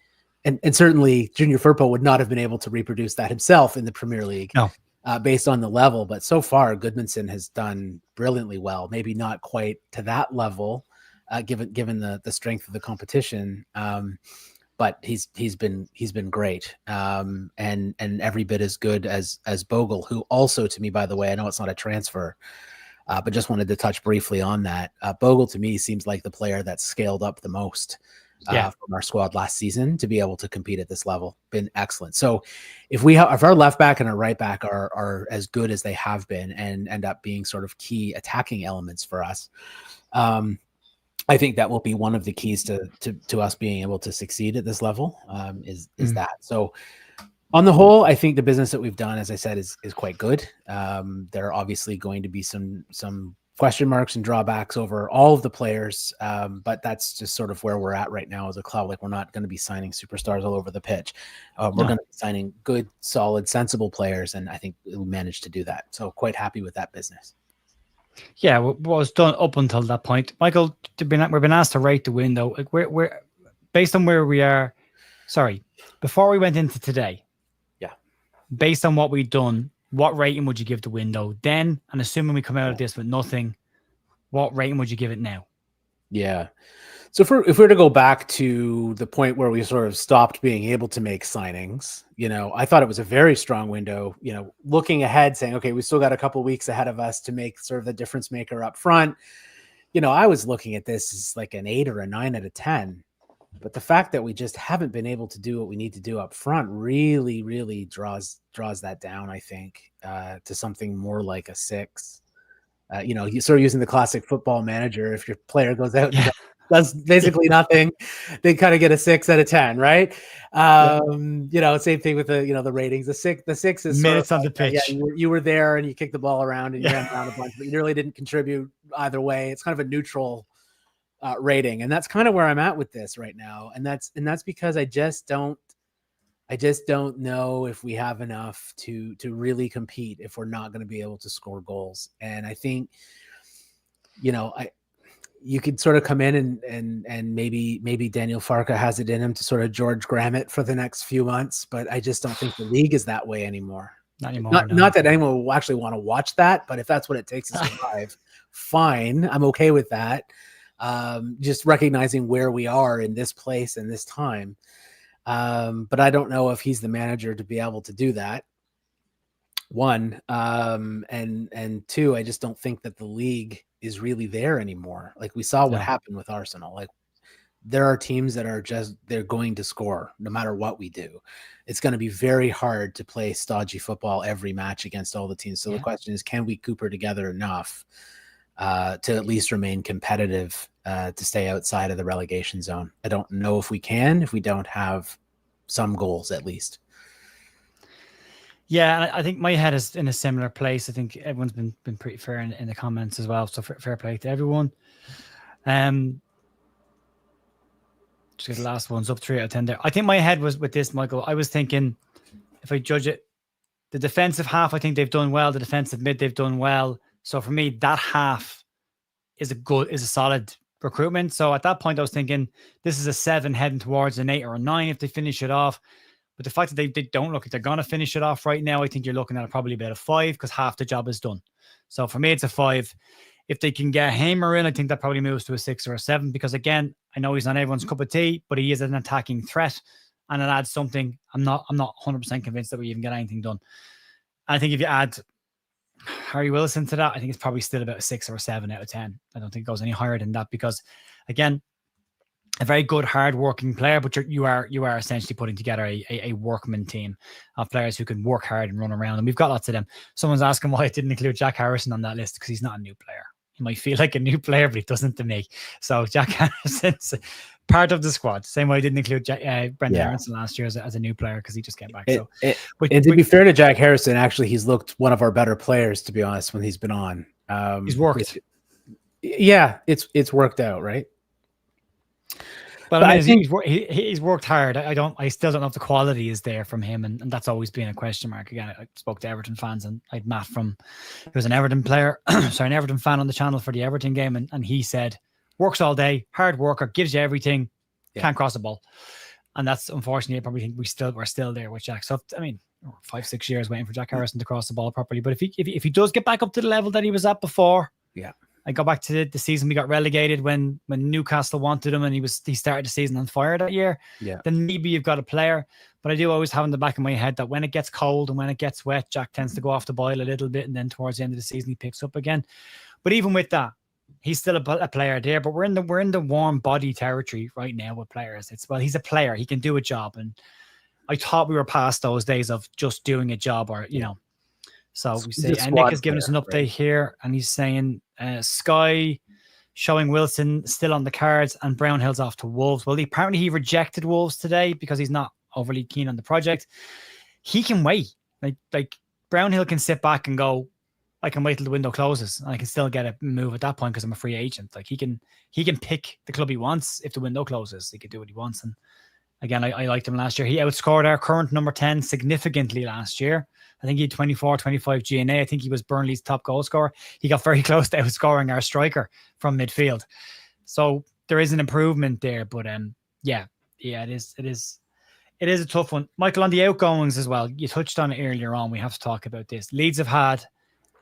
And certainly Junior Firpo would not have been able to reproduce that himself in the Premier League based on the level. But so far, Goodmanson has done brilliantly well. Maybe not quite to that level, given the strength of the competition. But he's been great, and every bit as good as Bogle, who also, to me, by the way, I know it's not a transfer, but just wanted to touch briefly on that. Bogle to me seems like the player that's scaled up the most. from our squad last season to be able to compete at this level. Been excellent. So if our left back and our right back are as good as they have been and end up being sort of key attacking elements for us, I think that will be one of the keys to us being able to succeed at this level, is that. So on the whole, I think the business that we've done, as I said, is quite good. There are obviously going to be some question marks and drawbacks over all of the players, but that's just sort of where we're at right now as a club. Like, we're not going to be signing superstars all over the pitch. We're going to be signing good, solid, sensible players, and I think we'll manage to do that. So quite happy with that business. Yeah, what was done up until that point, Michael, we've been asked to rate the window. Like, we're based on where we are. Sorry, before we went into today, based on what we've done, what rating would you give the window then? And assuming we come out of this with nothing, what rating would you give it now? Yeah. So if we were to go back to the point where we sort of stopped being able to make signings, I thought it was a very strong window, looking ahead saying, okay, we still got a couple of weeks ahead of us to make sort of the difference maker up front. I was looking at this as like an 8 or a 9 out of 10. But the fact that we just haven't been able to do what we need to do up front really, really draws that down, I think, to something more like a 6. You sort of using the classic Football Manager. If your player goes out and does basically nothing, they kind of get a 6 out of 10, right? Same thing with the ratings. The six is minutes sort of on the pitch. You were there and you kicked the ball around and you ran around a bunch, but you really didn't contribute either way. It's kind of a neutral rating, and that's kind of where I'm at with this right now, and that's because I just don't know if we have enough to really compete if we're not going to be able to score goals. And I think you could sort of come in and maybe Daniel Farka has it in him to sort of George Graham it for the next few months, but I just don't think the league is that way anymore. Not anymore. Not that anyone will actually want to watch that, but if that's what it takes to survive, fine, I'm okay with that. Just recognizing where we are in this place and this time. But I don't know if he's the manager to be able to do that. One, and two, I just don't think that the league is really there anymore. Like, we saw what happened with Arsenal. Like, there are teams that are they're going to score no matter what we do. It's going to be very hard to play stodgy football every match against all the teams. So the question is, can we cooper together enough to at least remain competitive, to stay outside of the relegation zone? I don't know if we can, if we don't have some goals at least. Yeah, I think my head is in a similar place. I think everyone's been pretty fair in the comments as well. So fair play to everyone. Just get the last ones up 3 out of 10 there. I think my head was with this, Michael. I was thinking, if I judge it, the defensive half, I think they've done well. The defensive mid, they've done well. So for me, that half is a solid recruitment. So at that point, I was thinking this is a 7 heading towards an 8 or a 9 if they finish it off. But the fact that they don't look like they're going to finish it off right now, I think you're looking at probably about a 5 because half the job is done. So for me, it's a 5. If they can get Hamer in, I think that probably moves to a 6 or a 7 because, again, I know he's not everyone's cup of tea, but he is an attacking threat and it adds something. I'm not 100% convinced that we even get anything done. And I think if you add Harry Wilson to that, I think it's probably still about a 6 or a 7 out of 10. I don't think it goes any higher than that because, again, a very good, hard-working player, but you are essentially putting together a workman team of players who can work hard and run around, and we've got lots of them. Someone's asking why I didn't include Jack Harrison on that list because he's not a new player. He might feel like a new player, but he doesn't to me. So Jack Harrison's part of the squad. Same way I didn't include Brendan Aronson last year as a new player because he just came back. And to be fair to Jack Harrison, actually, he's looked one of our better players, to be honest, when he's been on. He's worked. It's worked out, right? But I mean, he's worked hard. I still don't know if the quality is there from him, and that's always been a question mark. Again, I spoke to Everton fans, and I had Matt who was an Everton player, an Everton fan on the channel for the Everton game, and he said, works all day, hard worker, gives you everything, can't cross the ball. And that's, unfortunately, I probably think we're still there with Jack. So, I mean, 5-6 years waiting for Jack Harrison to cross the ball properly. But if he does get back up to the level that he was at before, I go back to the season we got relegated when Newcastle wanted him and he started the season on fire that year. Then maybe you've got a player. But I do always have in the back of my head that when it gets cold and when it gets wet, Jack tends to go off the boil a little bit, and then towards the end of the season he picks up again. But even with that, he's still a player there, but we're in the warm body territory right now with players. He's a player. He can do a job, and I thought we were past those days of just doing a job, or you know. So we say, and Nick has given us an update here, and he's saying Sky showing Wilson still on the cards, and Brownhill's off to Wolves. Well, apparently he rejected Wolves today because he's not overly keen on the project. He can wait. Like Brownhill can sit back and go, I can wait till the window closes, and I can still get a move at that point because I'm a free agent. Like he can pick the club he wants if the window closes. He could do what he wants. And again, I liked him last year. He outscored our current number 10 significantly last year. I think he had 24, 25 GNA. I think he was Burnley's top goal scorer. He got very close to outscoring our striker from midfield. So there is an improvement there. But it is a tough one. Michael, on the outgoings as well, you touched on it earlier on. We have to talk about this. Leeds have had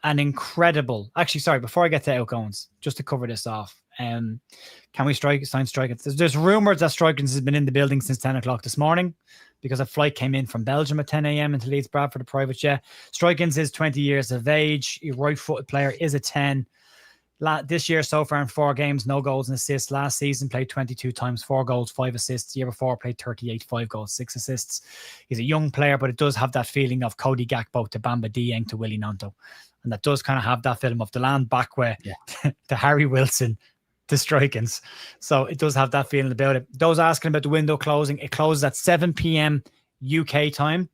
an incredible... Actually, sorry, before I get to outgoings, just to cover this off, can we sign Strikens? There's rumours that Strikens has been in the building since 10 o'clock this morning because a flight came in from Belgium at 10 a.m. into Leeds Bradford, a private jet. Strikens is 20 years of age. A right-footed player, is a 10. This year so far in 4 games, no goals and assists. Last season played 22 times, 4 goals, 5 assists. The year before played 38, 5 goals, 6 assists. He's a young player, but it does have that feeling of Cody Gakpo to Bamba Dieng to Willie Nanto. And that does kind of have that film of the land back way to Harry Wilson to Strikens. So it does have that feeling about it. Those asking about the window closing, it closes at 7 p.m. UK time.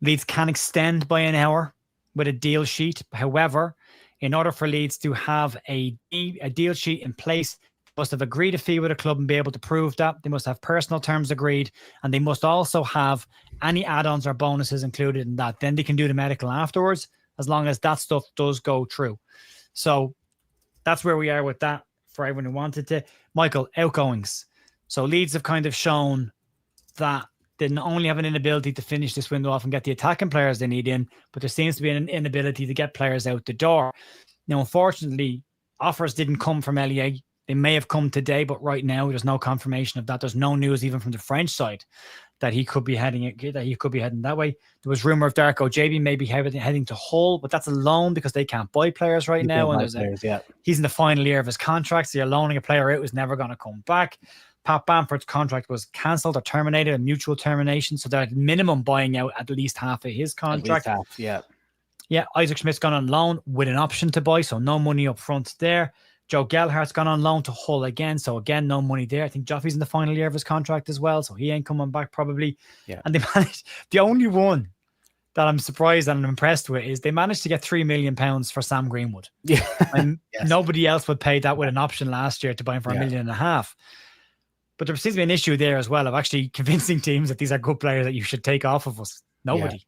Leeds can extend by an hour with a deal sheet. However, in order for Leeds to have a deal sheet in place, they must have agreed a fee with a club and be able to prove that. They must have personal terms agreed, and they must also have any add-ons or bonuses included in that. Then they can do the medical afterwards, as long as that stuff does go through. So that's where we are with that for everyone who wanted to. Michael, outgoings. So Leeds have kind of shown that they not only have an inability to finish this window off and get the attacking players they need in, but there seems to be an inability to get players out the door. Now, unfortunately, offers didn't come from LEA. They may have come today, but right now there's no confirmation of that. There's no news even from the French side that he could be heading that way. There was rumor of Darko JB maybe heading to Hull, but that's a loan because they can't buy players right now. And he's in the final year of his contract, so you're loaning a player out who's never going to come back. Pat Bamford's contract was cancelled or terminated, a mutual termination, so they're at minimum buying out at least half of his contract. At least half, yeah. Isaac Schmidt's gone on loan with an option to buy, so no money up front there. Joe Gelhardt's gone on loan to Hull again, so again, no money there. I think Joffrey's in the final year of his contract as well, so he ain't coming back probably. Yeah. And they managed, the only one that I'm surprised and I'm impressed with is they managed to get £3 million for Sam Greenwood. Yeah. And nobody else would pay that with an option last year to buy him for $1.5 million. But there seems to be an issue there as well of actually convincing teams that these are good players that you should take off of us. Nobody.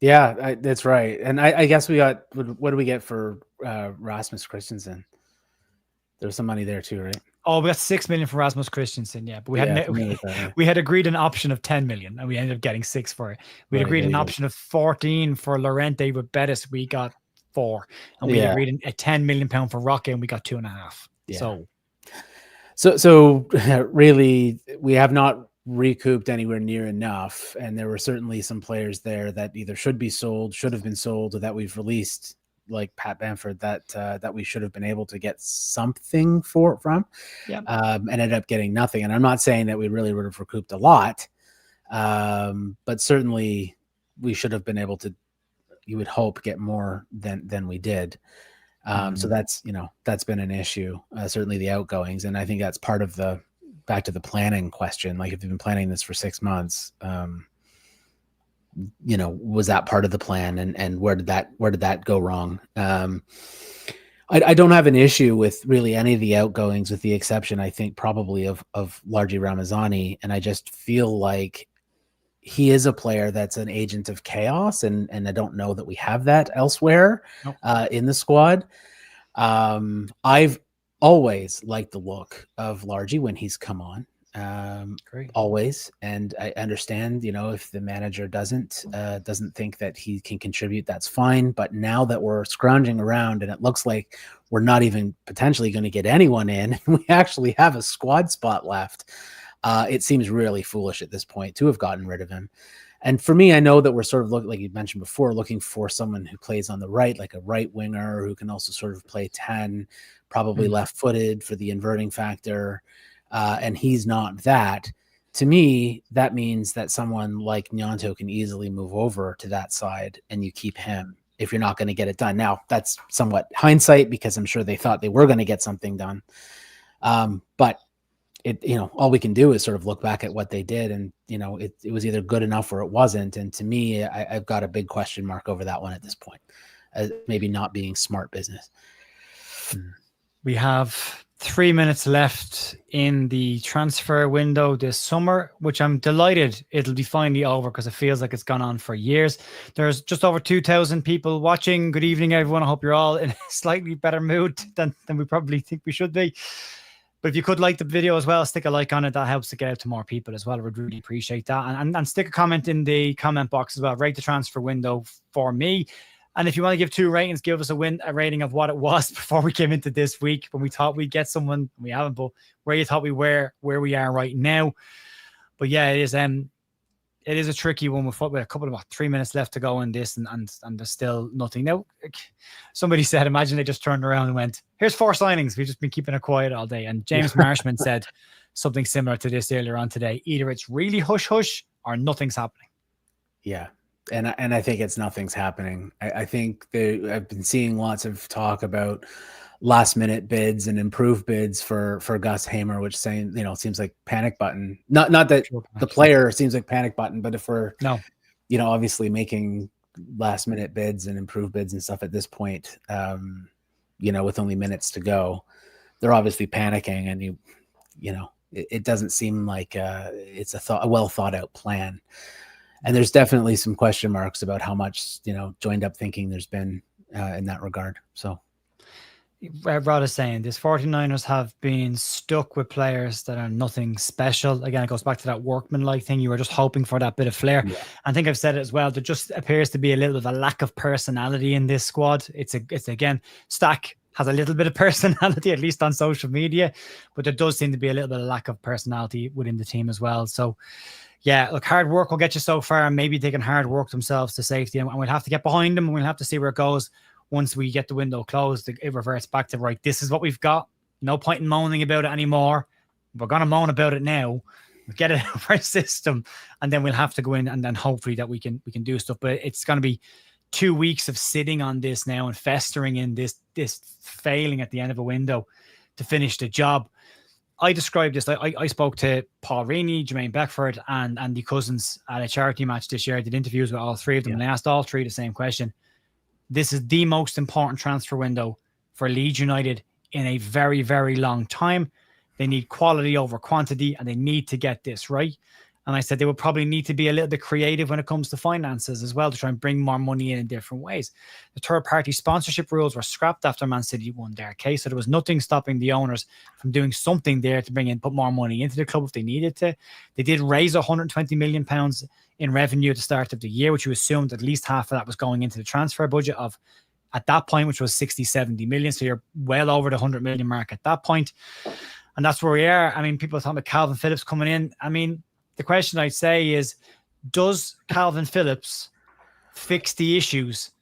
Yeah, that's right. And I guess we got, what do we get for Rasmus Christensen? There's some money there too, right? Oh, we got $6 million for Rasmus Christensen, but we had agreed an option of 10 million, and we ended up getting 6 for it. We had agreed an option of 14 for Lorente with Betis. We got 4, and we agreed a £10 million for Roque, and we got 2.5. Yeah. So really, we have not recouped anywhere near enough, and there were certainly some players there that either should have been sold, or that we've released, like Pat Bamford, that we should have been able to get something from, and ended up getting nothing. And I'm not saying that we really would have recouped a lot, but certainly we should have been able to, you would hope, get more than we did. So that's been an issue, certainly the outgoings. And I think that's part of back to the planning question. Like, if you've been planning this for 6 months, was that part of the plan, and where did that go wrong? I don't have an issue with really any of the outgoings, with the exception, I think, probably of Largi Ramazani. And I just feel like he is a player that's an agent of chaos, and I don't know that we have that elsewhere in the squad. I've always liked the look of Largi when he's come on. Great. Always. And I understand, if the manager doesn't think that he can contribute, that's fine. But now that we're scrounging around and it looks like we're not even potentially going to get anyone in, and we actually have a squad spot left, it seems really foolish at this point to have gotten rid of him. And for me, I know that we're sort of looking, like you mentioned before, looking for someone who plays on the right, like a right winger who can also sort of play 10, probably left-footed for the inverting factor. And he's not that. To me, that means that someone like Gnonto can easily move over to that side and you keep him if you're not going to get it done. Now, that's somewhat hindsight because I'm sure they thought they were going to get something done. But it, all we can do is sort of look back at what they did, and it was either good enough or it wasn't. And to me, I've got a big question mark over that one at this point, maybe not being smart business. We have 3 minutes left in the transfer window this summer, which I'm delighted it'll be finally over because it feels like it's gone on for years. There's just over 2,000 people watching. Good evening, everyone. I hope you're all in a slightly better mood than we probably think we should be. But if you could like the video as well, stick a like on it. That helps to get out to more people as well. I would really appreciate that. And stick a comment in the comment box as well. Rate the transfer window for me. And if you want to give 2 ratings, give us a rating of what it was before we came into this week when we thought we'd get someone. We haven't, but where you thought we were, where we are right now. But yeah, it is a tricky one with a couple of 3 minutes left to go in this, and there's still nothing. Now, somebody said, imagine they just turned around and went, here's 4 signings. We've just been keeping it quiet all day. And James Marshman said something similar to this earlier on today. Either it's really hush-hush or nothing's happening. Yeah. And I think it's nothing's happening. I think I've been seeing lots of talk about last minute bids and improved bids for Gus Hamer, which saying, it seems like panic button. Not that the player seems like panic button, but if we're obviously making last minute bids and improved bids and stuff at this point, with only minutes to go, they're obviously panicking, and it doesn't seem like it's a well thought out plan. And there's definitely some question marks about how much, joined up thinking there's been in that regard. So Rod is saying this 49ers have been stuck with players that are nothing special. Again, it goes back to that workman-like thing. You were just hoping for that bit of flair. Yeah. I think I've said it as well. There just appears to be a little bit of a lack of personality in this squad. It's again, Stack has a little bit of personality, at least on social media, but there does seem to be a little bit of lack of personality within the team as well. So yeah, look, hard work will get you so far, and maybe they can hard work themselves to safety, and we'll have to get behind them, and we'll have to see where it goes. Once we get the window closed, it reverts back to, right, this is what we've got. No point in moaning about it anymore. We're going to moan about it now. We'll get it out of our system, and then we'll have to go in and then hopefully that we can do stuff. But it's going to be 2 weeks of sitting on this now and festering in this failing at the end of a window to finish the job. I described this. I spoke to Paul Reaney, Jermaine Beckford, and Andy Cousins at a charity match this year. I did interviews with all 3 of them, and I asked all 3 the same question. This is the most important transfer window for Leeds United in a very, very long time. They need quality over quantity, and they need to get this right. And I said they would probably need to be a little bit creative when it comes to finances as well, to try and bring more money in different ways. The third-party sponsorship rules were scrapped after Man City won their case, so there was nothing stopping the owners from doing something there to put more money into the club if they needed to. They did raise £120 million in revenue at the start of the year, which you assumed at least half of that was going into the transfer budget of, at that point, which was 60-70 million. So you're well over the 100 million mark at that point. And that's where we are. I mean, people are talking about Kalvin Phillips coming in. I mean, the question I'd say is, does Kalvin Phillips fix the issues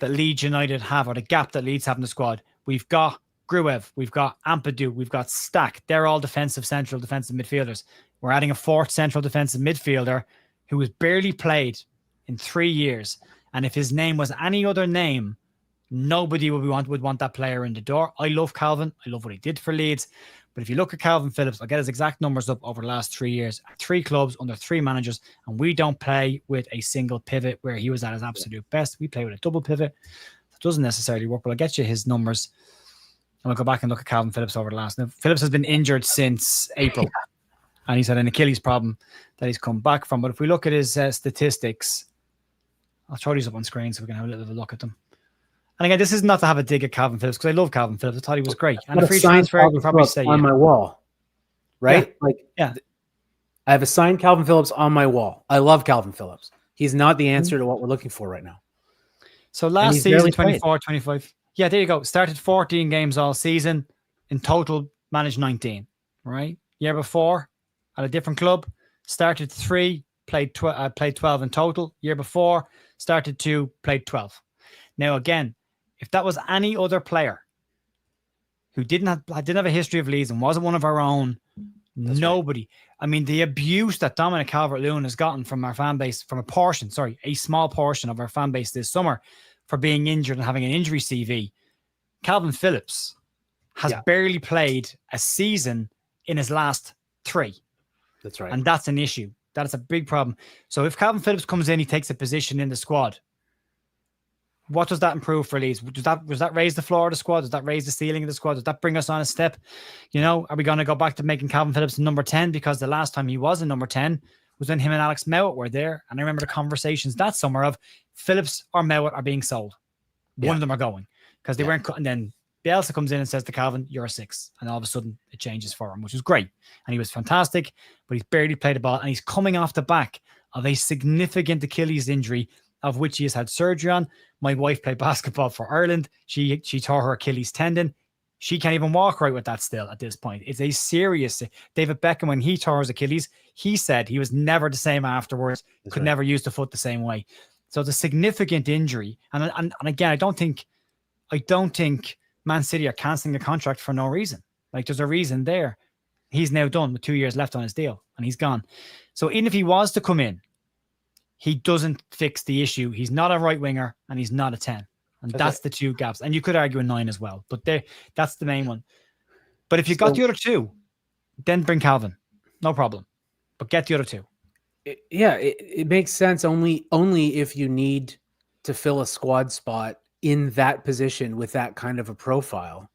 that Leeds United have, or the gap that Leeds have in the squad? We've got Gruev, we've got Ampadu, we've got Stack. They're all central defensive midfielders. We're adding a 4th central defensive midfielder who has barely played in 3 years. And if his name was any other name, nobody would want that player in the door. I love Kalvin. I love what he did for Leeds. But if you look at Kalvin Phillips, I'll get his exact numbers up over the last 3 years. 3 clubs under 3 managers, and we don't play with a single pivot where he was at his absolute best. We play with a double pivot. It doesn't necessarily work, but I'll get you his numbers. And we'll go back and look at Kalvin Phillips over the last. Now, Phillips has been injured since April, and he's had an Achilles problem that he's come back from. But if we look at his statistics, I'll throw these up on screen so we can have a little bit of a look at them. And again, this is not to have a dig at Kalvin Phillips, because I love Kalvin Phillips. I thought he was great. And a free transfer, I would probably say on my wall, right? I have a signed Kalvin Phillips on my wall. I love Kalvin Phillips. He's not the answer to what we're looking for right now. So last season, 24-25. Yeah, there you go. Started 14 games all season. In total, managed 19. Right? Year before, at a different club, started 3, played 12 in total. Year before, started 2, played 12. Now, again, if that was any other player who didn't have a history of Leeds and wasn't one of our own, nobody. Right. I mean, the abuse that Dominic Calvert-Lewin has gotten from our fan base, from a small portion of our fan base this summer for being injured and having an injury CV. Kalvin Phillips has barely played a season in his last 3. That's right. And that's an issue. That's a big problem. So if Kalvin Phillips comes in, he takes a position in the squad. What does that improve for Leeds? Does that raise the floor of the squad? Does that raise the ceiling of the squad? Does that bring us on a step? Are we going to go back to making Kalvin Phillips number 10? Because the last time he was in number 10 was when him and Alex Mowat were there. And I remember the conversations that summer of Phillips or Mowat are being sold. One of them are going because they weren't cut. And then Bielsa comes in and says to Kalvin, you're a 6. And all of a sudden it changes for him, which was great. And he was fantastic, but he's barely played the ball. And he's coming off the back of a significant Achilles injury, of which he has had surgery on. My wife played basketball for Ireland. She tore her Achilles tendon. She can't even walk right with that still at this point. It's a serious... David Beckham, when he tore his Achilles, he said he was never the same afterwards, could never use the foot the same way. So it's a significant injury. And again, I don't think Man City are cancelling the contract for no reason. Like, there's a reason there. He's now done with 2 years left on his deal, and he's gone. So even if he was to come in, he doesn't fix the issue. He's not a right winger and he's not a 10. And that's the 2 gaps. And you could argue a 9 as well, but that's the main one. But if you got the other 2, then bring Kalvin. No problem. But get the other 2. It makes sense only if you need to fill a squad spot in that position with that kind of a profile.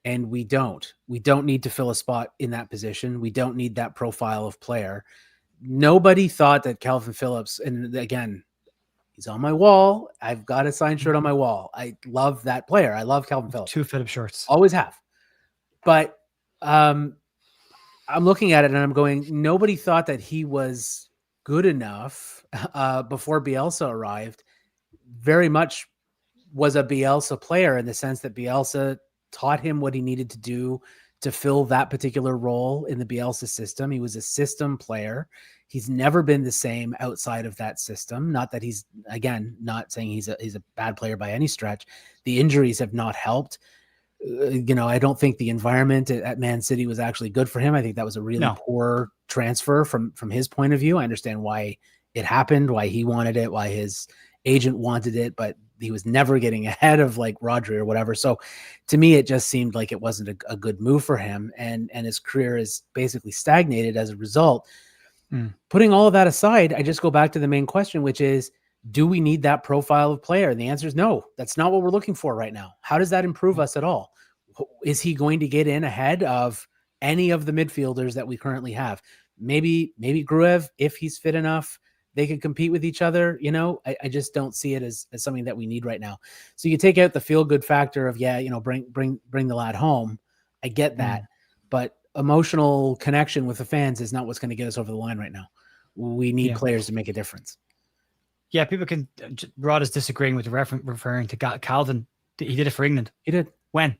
And we don't need to fill a spot in that position. We don't need that profile of player. Nobody thought that Kalvin Phillips, and again, he's on my wall. I've got a signed shirt on my wall. I love that player. I love Kalvin Phillips. 2 Phillips shirts. Always have. But I'm looking at it and I'm going, nobody thought that he was good enough before Bielsa arrived. Very much was a Bielsa player in the sense that Bielsa taught him what he needed to do to fill that particular role in the Bielsa system. He was a system player. He's never been the same outside of that system. Not that he's, again, not saying he's a bad player by any stretch. The injuries have not helped. I don't think the environment at Man City was actually good for him. I think that was a really poor transfer from his point of view. I understand why it happened, why he wanted it, why his agent wanted it, but he was never getting ahead of like Rodri or whatever. So to me, it just seemed like it wasn't a good move for him. And his career is basically stagnated as a result. Putting all of that aside, I just go back to the main question, which is, do we need that profile of player? And the answer is no, that's not what we're looking for right now. How does that improve us at all? Is he going to get in ahead of any of the midfielders that we currently have? Maybe Gruev, if he's fit enough, they could compete with each other. I just don't see it as something that we need right now. So you take out the feel good factor of, bring the lad home. I get that, but emotional connection with the fans is not what's going to get us over the line right now. We need players to make a difference. Yeah. People can, Rod is disagreeing with referring to Kalvin. He did it for England. He did. When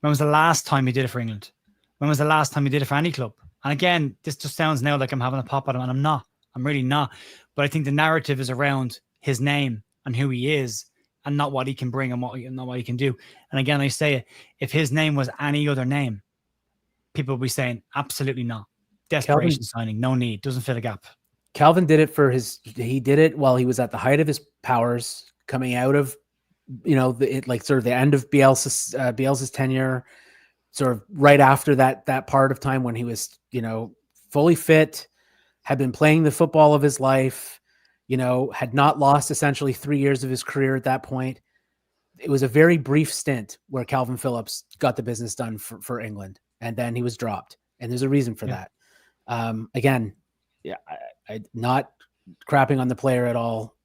was the last time he did it for England? When was the last time he did it for any club? And again, this just sounds now like I'm having a pop at him, and I'm not. I'm really not. But I think the narrative is around his name and who he is, and not what he can bring and not what he can do. And again, I say it, if his name was any other name, people would be saying, absolutely not. Desperation signing, no need, doesn't fill a gap. Kalvin did it he did it while he was at the height of his powers, coming out of, sort of the end of Bielsa's tenure, sort of right after that part of time when he was, fully fit, had been playing the football of his life, had not lost essentially 3 years of his career at that point. It was a very brief stint where Kalvin Phillips got the business done for England, and then he was dropped. And there's a reason for that. Again, I not crapping on the player at all.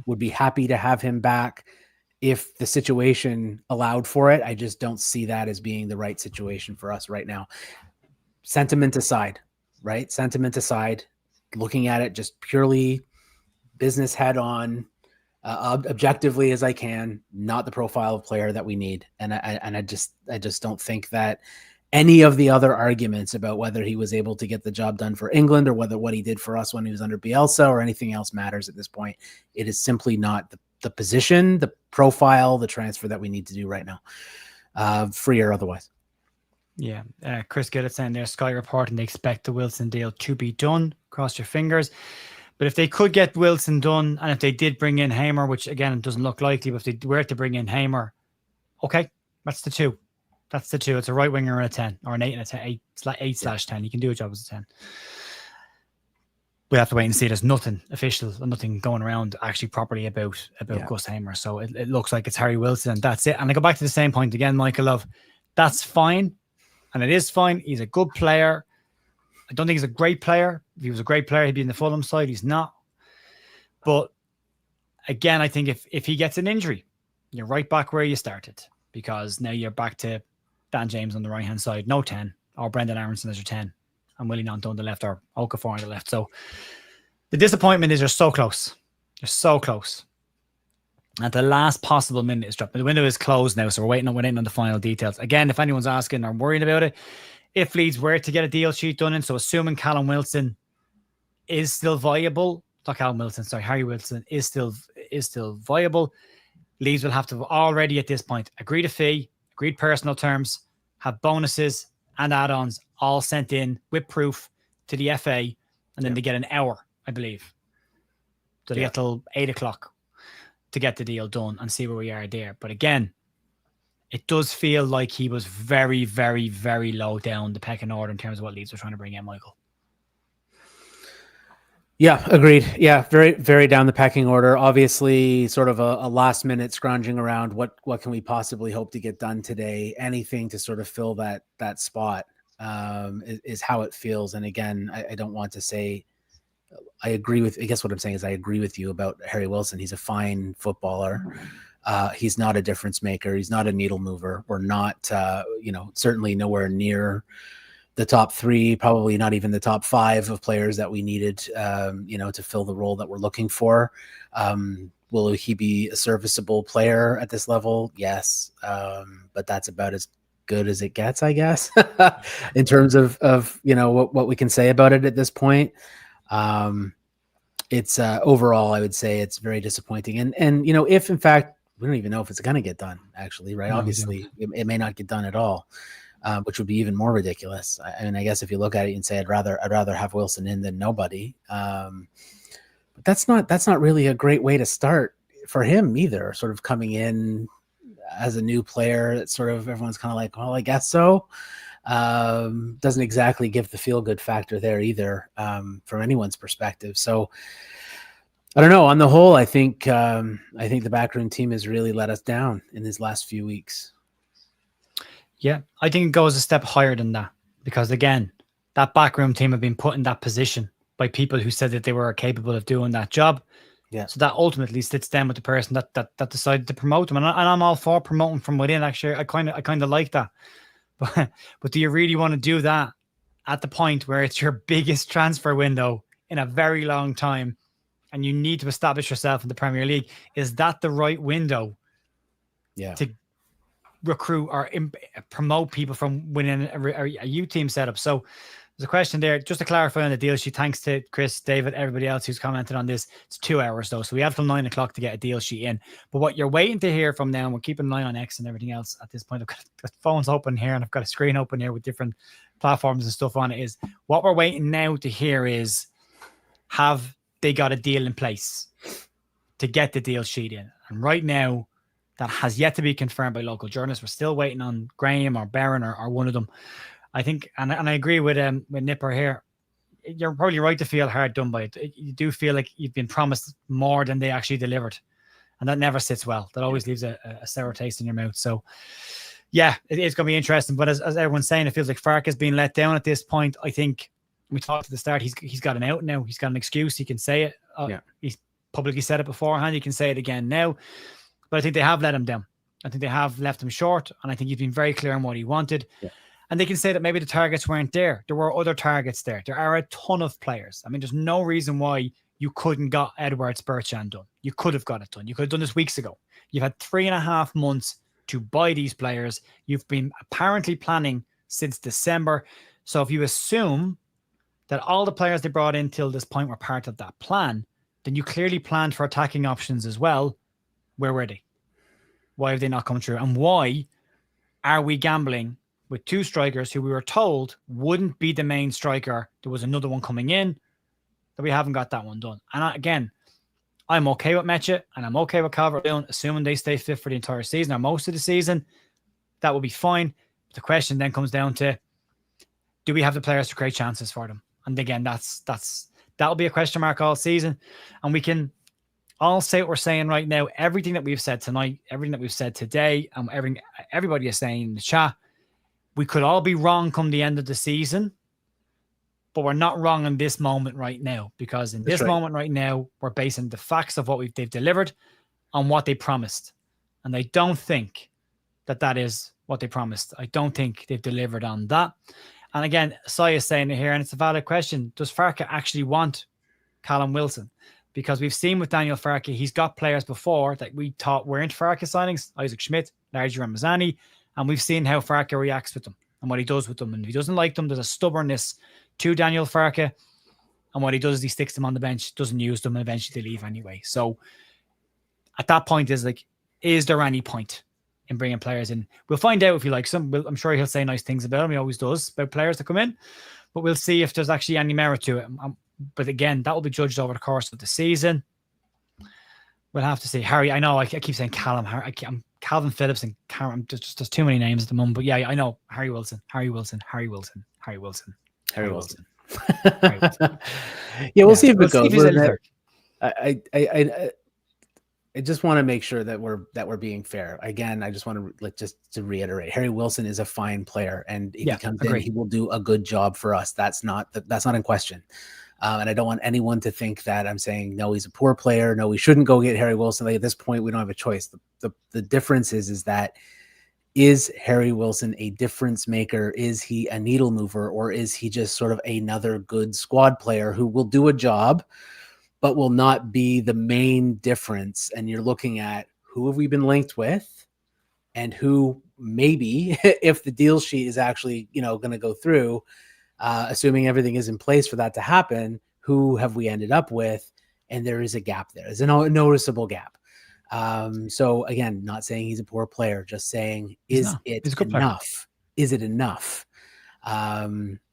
Would be happy to have him back if the situation allowed for it. I just don't see that as being the right situation for us right now. Sentiment aside, right? Sentiment aside, looking at it just purely business head on, objectively as I can, not the profile of player that we need. And I just don't think that any of the other arguments about whether he was able to get the job done for England or whether what he did for us when he was under Bielsa or anything else matters at this point. It is simply not the position, the profile, the transfer that we need to do right now, free or otherwise. Yeah. Chris Gillett saying there, Sky reporting they expect the Wilson deal to be done. Cross your fingers. But if they could get Wilson done, and if they did bring in Hamer, which again, it doesn't look likely, but if they were to bring in Hamer, okay, that's the two. That's the two. It's a right winger and a 10, or an 8 and a 10. 8/10. You can do a job as a 10. We'll have to wait and see. There's nothing official, nothing going around actually properly about Gus Hamer. So it looks like it's Harry Wilson, and that's it. And I go back to the same point again, Michael Love. That's fine. And it is fine. He's a good player. I don't think he's a great player. If he was a great player, he'd be in the Fulham side. He's not. But again, I think if he gets an injury, you're right back where you started, because now you're back to Dan James on the right-hand side, no 10, or Brendan Aronson as your 10, and Willie Gnonto on the left, or Okafor on the left. So the disappointment is you're so close. You're so close. At the last possible minute is dropped. The window is closed now, so we're waiting on the final details. Again, if anyone's asking or worried about it, if Leeds were to get a deal sheet done in, so assuming Callum Wilson is still viable, Harry Wilson is still viable, Leeds will have to already at this point agreed a fee, agreed personal terms, have bonuses and add-ons all sent in with proof to the FA, and then they get an hour, I believe. So they get till 8 o'clock to get the deal done and see where we are there. But again, it does feel like he was very, very, very low down the pecking order in terms of what Leeds were trying to bring in, Michael. Yeah, agreed. Yeah, very, very down the pecking order. Obviously, sort of a last minute scrounging around what can we possibly hope to get done today. Anything to sort of fill that spot is how it feels. And again, I don't want to say I agree with. I guess what I'm saying is I agree with you about Harry Wilson. He's a fine footballer. He's not a difference maker. He's not a needle mover. We're not, certainly nowhere near the top 3, probably not even the top 5 of players that we needed, to fill the role that we're looking for. Will he be a serviceable player at this level? Yes. But that's about as good as it gets, I guess, in terms of what we can say about it at this point. It's overall, I would say it's very disappointing. And if in fact, we don't even know if it's going to get done, actually, right? No, obviously, it may not get done at all. Which would be even more ridiculous. I guess if you look at it and say I'd rather have Wilson in than nobody, but that's not really a great way to start for him either. Sort of coming in as a new player, that sort of everyone's kind of like, well, I guess so. Doesn't exactly give the feel good factor there either, from anyone's perspective. So I don't know. On the whole, I think the backroom team has really let us down in these last few weeks. Yeah, I think it goes a step higher than that, because again, that backroom team have been put in that position by people who said that they were capable of doing that job. Yeah. So that ultimately sits down with the person that decided to promote them, and I'm all for promoting from within. Actually, I kind of like that. But do you really want to do that at the point where it's your biggest transfer window in a very long time, and you need to establish yourself in the Premier League? Is that the right window? Yeah. To recruit or promote people from within a youth team setup. So there's a question there, just to clarify on the deal sheet. Thanks to Chris, David, everybody else who's commented on this. It's 2 hours though, so we have till 9 o'clock to get a deal sheet in. But what you're waiting to hear from now, and we're keeping an eye on X and everything else at this point. I've got phones open here, and I've got a screen open here with different platforms and stuff on it. Is what we're waiting now to hear is, have they got a deal in place to get the deal sheet in? And right now, that has yet to be confirmed by local journalists. We're still waiting on Graham or Barron or one of them. I think, and I agree with Nipper here. You're probably right to feel hard done by it. You do feel like you've been promised more than they actually delivered, and that never sits well. That always leaves a sour taste in your mouth. So, yeah, it's going to be interesting. But as everyone's saying, it feels like Farke has been let down at this point. I think we talked at the start. He's got an out now. He's got an excuse. He can say it. He's publicly said it beforehand. He can say it again now. But I think they have let him down. I think they have left him short. And I think he's been very clear on what he wanted. Yeah. And they can say that maybe the targets weren't there. There were other targets there. There are a ton of players. I mean, there's no reason why you couldn't got Edwards Bertrand done. You could have got it done. You could have done this weeks ago. You've had 3.5 months to buy these players. You've been apparently planning since December. So if you assume that all the players they brought in till this point were part of that plan, then you clearly planned for attacking options as well. Where were they? Why have they not come true? And why are we gambling with 2 strikers who we were told wouldn't be the main striker? There was another one coming in that we haven't got that one done. And again, I'm okay with Mecha and I'm okay with Calvert-Lewin, assuming they stay fit for the entire season or most of the season. That will be fine. The question then comes down to, do we have the players to create chances for them? And again, that'll be a question mark all season. And we can all say what we're saying right now. Everything that we've said tonight, everything that we've said today, and everybody is saying in the chat, we could all be wrong come the end of the season, but we're not wrong in this moment right now, because in this moment right now, we're basing the facts of what they've delivered on what they promised. And I don't think that is what they promised. I don't think they've delivered on that. And again, Sai is saying it here, and it's a valid question. Does Farke actually want Callum Wilson? Because we've seen with Daniel Farke, he's got players before that we thought weren't Farke signings, Isaac Schmidt, Larger and Mazzani, and we've seen how Farke reacts with them and what he does with them. And if he doesn't like them, there's a stubbornness to Daniel Farke. And what he does is he sticks them on the bench, doesn't use them, and eventually they leave anyway. So at that point, is there any point in bringing players in? We'll find out if he likes them. I'm sure he'll say nice things about them. He always does about players that come in, but we'll see if there's actually any merit to it. But again, that will be judged over the course of the season. We'll have to see. Harry, I know I keep saying Callum. I'm Kalvin Phillips and Karen. There's too many names at the moment. But yeah, I know Harry Wilson. Yeah, we'll see if it goes. I just want to make sure that we're being fair. Again, I just want to reiterate, Harry Wilson is a fine player, and if he comes in, he will do a good job for us. That's not in question. And I don't want anyone to think that I'm saying, no, he's a poor player. No, we shouldn't go get Harry Wilson. At this point, we don't have a choice. The difference is that, is Harry Wilson a difference maker? Is he a needle mover, or is he just sort of another good squad player who will do a job, but will not be the main difference? And you're looking at, who have we been linked with, and who maybe, if the deal sheet is actually, going to go through, assuming everything is in place for that to happen, who have we ended up with? And there is a gap there. There's a noticeable gap. So again, not saying he's a poor player, just saying, is it enough? Is it enough?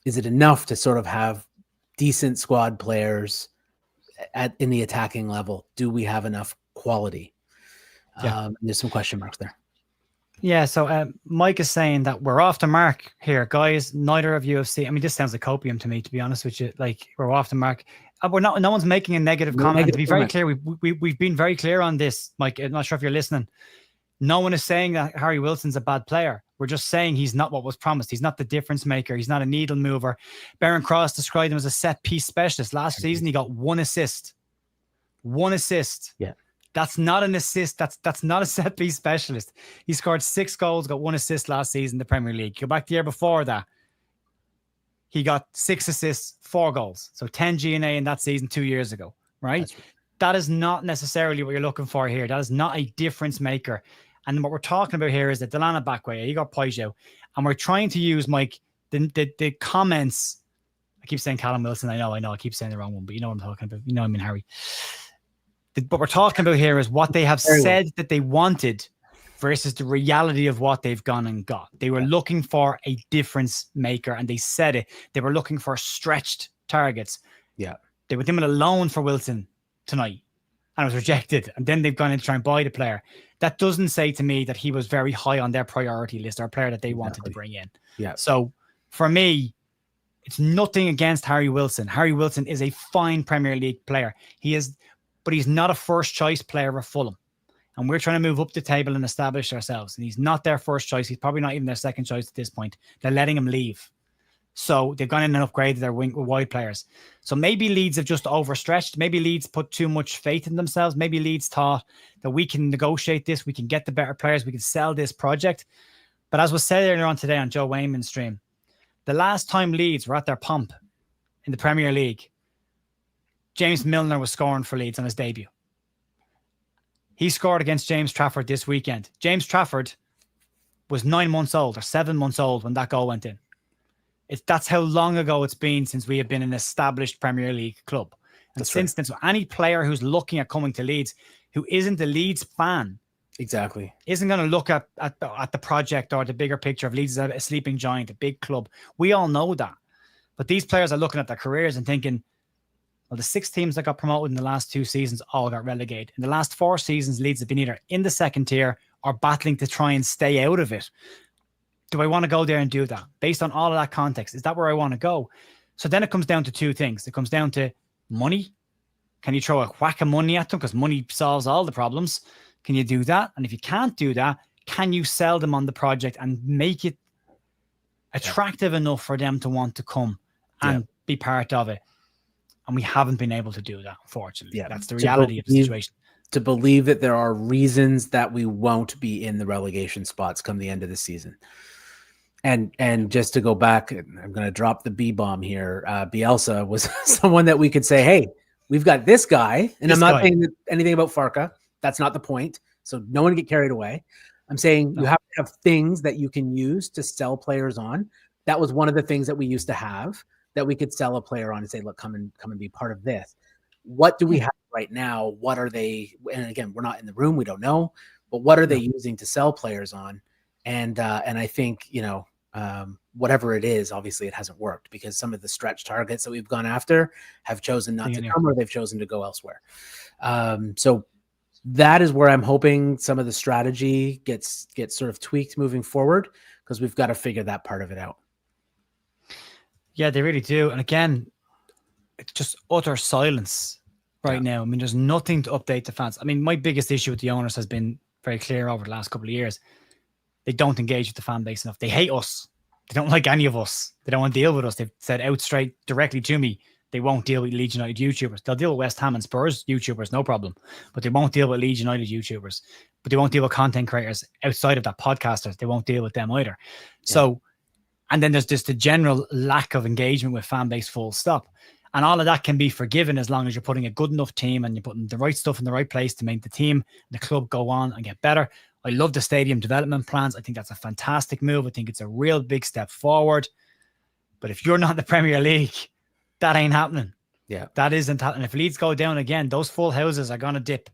Is it enough to sort of have decent squad players in the attacking level? Do we have enough quality? There's some question marks there. Yeah, so Mike is saying that we're off the mark here, guys. Neither of you have seen. I mean, this sounds like copium to me, to be honest with you. Like, we're off the mark. We're not. No one's making a negative comment. To be very clear, we've been very clear on this, Mike. I'm not sure if you're listening. No one is saying that Harry Wilson's a bad player. We're just saying he's not what was promised. He's not the difference maker. He's not a needle mover. Baron Cross described him as a set piece specialist. Last season, he got 1 assist. 1 assist. Yeah. That's not an assist. That's not a set piece specialist. He scored 6 goals, got 1 assist last season in the Premier League. Go back the year before that, he got 6 assists, 4 goals. So 10 GNA in that season 2 years ago, right? That is not necessarily what you're looking for here. That is not a difference maker. And what we're talking about here is that Delana Backway, he got Pajot, and we're trying to use, Mike, the comments. I keep saying Callum Wilson. I know. I keep saying the wrong one, but you know what I'm talking about. You know what I mean, Harry. What we're talking about here is what they have said that they wanted versus the reality of what they've gone and got. They were looking for a difference maker, and they said it. They were looking for stretched targets. Yeah. They went in with a loan for Wilson tonight, and it was rejected. And then they've gone in to try and buy the player. That doesn't say to me that he was very high on their priority list, or a player that they wanted to bring in. Yeah. So for me, it's nothing against Harry Wilson. Harry Wilson is a fine Premier League player. But he's not a first choice player of Fulham. And we're trying to move up the table and establish ourselves. And he's not their first choice. He's probably not even their second choice at this point. They're letting him leave. So they've gone in and upgraded their wide players. So maybe Leeds have just overstretched. Maybe Leeds put too much faith in themselves. Maybe Leeds thought that we can negotiate this. We can get the better players. We can sell this project. But as was said earlier on today on Joe Wayman's stream, the last time Leeds were at their pomp in the Premier League, James Milner was scoring for Leeds on his debut. He scored against James Trafford this weekend. James Trafford was 9 months old or 7 months old when that goal went in. That's how long ago it's been since we have been an established Premier League club. And That's since right. then, so any player who's looking at coming to Leeds who isn't a Leeds fan Exactly. isn't going to look at the project or the bigger picture of Leeds as a sleeping giant, a big club. We all know that. But these players are looking at their careers and thinking, well, the 6 teams that got promoted in the last 2 seasons all got relegated. In the last 4 seasons, Leeds have been either in the second tier or battling to try and stay out of it. Do I want to go there and do that? Based on all of that context, is that where I want to go? So then it comes down to 2 things. It comes down to money. Can you throw a whack of money at them? Because money solves all the problems. Can you do that? And if you can't do that, can you sell them on the project and make it attractive enough for them to want to come and be part of it? And we haven't been able to do that, unfortunately. Yeah. That's the reality of the situation. To believe that there are reasons that we won't be in the relegation spots come the end of the season. And just to go back, I'm going to drop the B bomb here. Bielsa was someone that we could say, hey, we've got this guy. And I'm not saying anything about Farka. That's not the point. So no one get carried away. I'm saying you have to have things that you can use to sell players on. That was one of the things that we used to have, that we could sell a player on and say, look, come and be part of this. What do we have right now? What are they? And again, we're not in the room. We don't know. But what are they using to sell players on? And I think, whatever it is, obviously it hasn't worked because some of the stretch targets that we've gone after have chosen not to come, or they've chosen to go elsewhere. So that is where I'm hoping some of the strategy gets sort of tweaked moving forward, because we've got to figure that part of it out. Yeah, they really do. And again, it's just utter silence right now. I mean, there's nothing to update the fans. I mean, my biggest issue with the owners has been very clear over the last couple of years. They don't engage with the fan base enough. They hate us. They don't like any of us. They don't want to deal with us. They've said out straight directly to me, they won't deal with Leeds United YouTubers. They'll deal with West Ham and Spurs YouTubers, no problem. But they won't deal with Leeds United YouTubers. But they won't deal with content creators outside of that, podcasters. They won't deal with them either. Yeah. So, and then there's just a general lack of engagement with fan base, full stop. And all of that can be forgiven as long as you're putting a good enough team and you're putting the right stuff in the right place to make the team, the club go on and get better. I love the stadium development plans. I think that's a fantastic move. I think it's a real big step forward. But if you're not in the Premier League, that ain't happening. Yeah. That isn't happening. If Leeds go down again, those full houses are going to dip.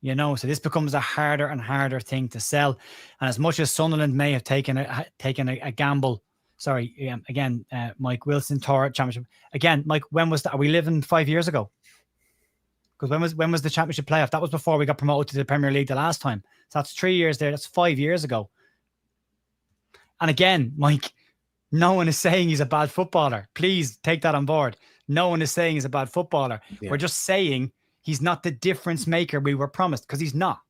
So this becomes a harder and harder thing to sell. And as much as Sunderland may have taken a gamble, Mike Wilson tore championship. Again, Mike, when was that? Are we living 5 years ago? Because when was the championship playoff? That was before we got promoted to the Premier League the last time. So that's 3 years there. That's 5 years ago. And again, Mike, no one is saying he's a bad footballer. Please take that on board. No one is saying he's a bad footballer. Yeah. We're just saying he's not the difference maker we were promised, because he's not.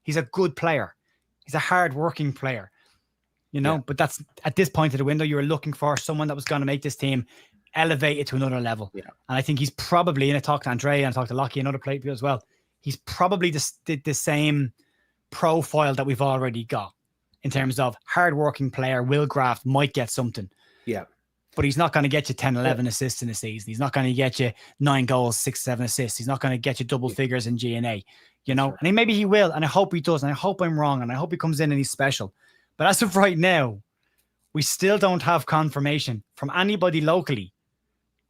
He's a good player. He's a hard-working player. But that's at this point of the window, you were looking for someone that was going to make this team elevate it to another level. Yeah. And I think he's probably, and I talked to Andre and I talked to Lockie and other people as well, he's probably the same profile that we've already got in terms of hard-working player, will graft, might get something. Yeah. But he's not going to get you 10, 11 assists in a season. He's not going to get you 9 goals, 6, 7 assists. He's not going to get you double figures in G&A, Sure. And maybe he will, and I hope he does, and I hope I'm wrong, and I hope he comes in and he's special. But as of right now, we still don't have confirmation from anybody locally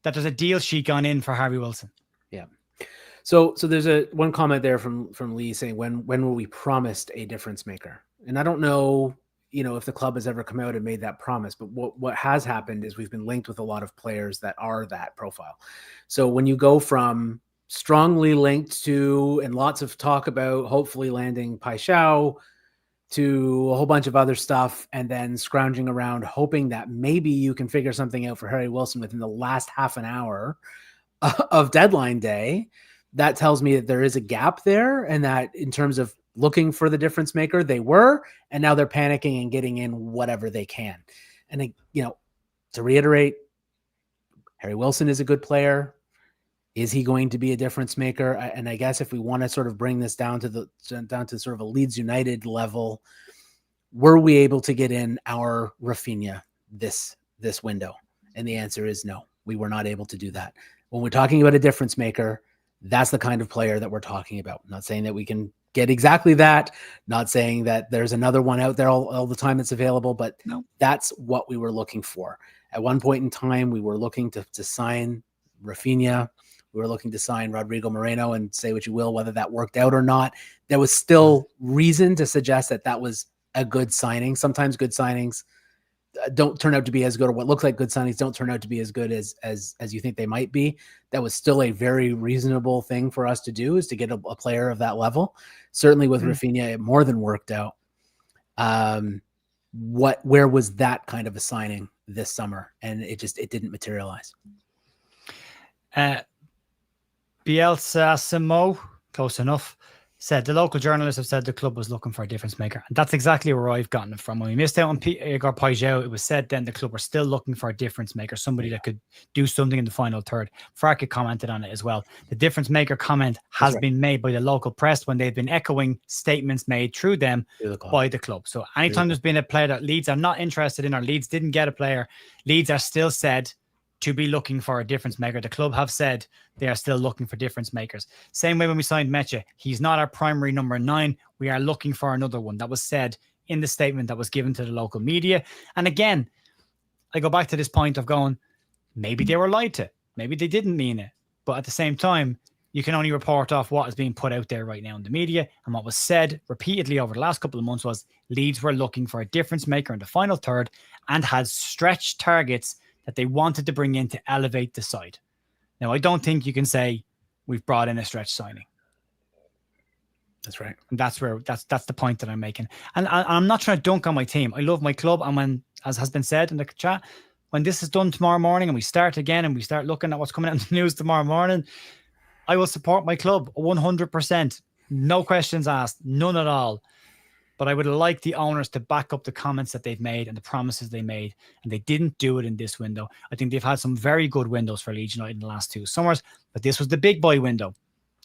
that there's a deal sheet gone in for Harvey Wilson. Yeah. So there's one comment there from Lee saying, when were we promised a difference maker? And I don't know, if the club has ever come out and made that promise, but what has happened is we've been linked with a lot of players that are that profile. So when you go from strongly linked to, and lots of talk about hopefully landing Paixão, to a whole bunch of other stuff, and then scrounging around hoping that maybe you can figure something out for Harry Wilson within the last half an hour of deadline day, that tells me that there is a gap there, and that in terms of looking for the difference maker, they were, and now they're panicking and getting in whatever they can. And to reiterate, Harry Wilson is a good player. Is he going to be a difference maker? And I guess if we want to sort of bring this down to sort of a Leeds United level, were we able to get in our Rafinha this window? And the answer is no, we were not able to do that. When we're talking about a difference maker, that's the kind of player that we're talking about. I'm not saying that we can get exactly that, not saying that there's another one out there all the time that's available, but no, that's what we were looking for. At one point in time, we were looking to sign Rafinha. We were looking to sign Rodrigo Moreno, and say what you will, whether that worked out or not. There was still reason to suggest that that was a good signing. Sometimes good signings don't turn out to be as good, or what looks like good signings don't turn out to be as good as you think they might be. That was still a very reasonable thing for us to do, is to get a player of that level. Certainly with Rafinha, it more than worked out. Where was that kind of a signing this summer? And it didn't materialize. Bielsa Simo, close enough, said the local journalists have said the club was looking for a difference maker. And that's exactly where I've gotten it from. When we missed out on Igor Pajau, it was said then the club were still looking for a difference maker, somebody that could do something in the final third. Farke commented on it as well. The difference maker comment has been made by the local press when they've been echoing statements made through them by the club. So anytime there's been a player that Leeds are not interested in, or Leeds didn't get a player, Leeds are still said to be looking for a difference maker. The club have said they are still looking for difference makers. Same way when we signed Meche. He's not our primary number 9. We are looking for another one. That was said in the statement that was given to the local media. And again, I go back to this point of going, maybe they were lied to. Maybe they didn't mean it. But at the same time, you can only report off what is being put out there right now in the media. And what was said repeatedly over the last couple of months was Leeds were looking for a difference maker in the final third and had stretched targets that they wanted to bring in to elevate the side. Now, I don't think you can say we've brought in a stretch signing. That's right. And that's the point that I'm making. And I'm not trying to dunk on my team. I love my club. And when, as has been said in the chat, when this is done tomorrow morning and we start again and we start looking at what's coming out in the news tomorrow morning, I will support my club 100%. No questions asked. None at all. But I would like the owners to back up the comments that they've made and the promises they made. And they didn't do it in this window. I think they've had some very good windows for Leeds United in the last 2 summers, but this was the big boy window.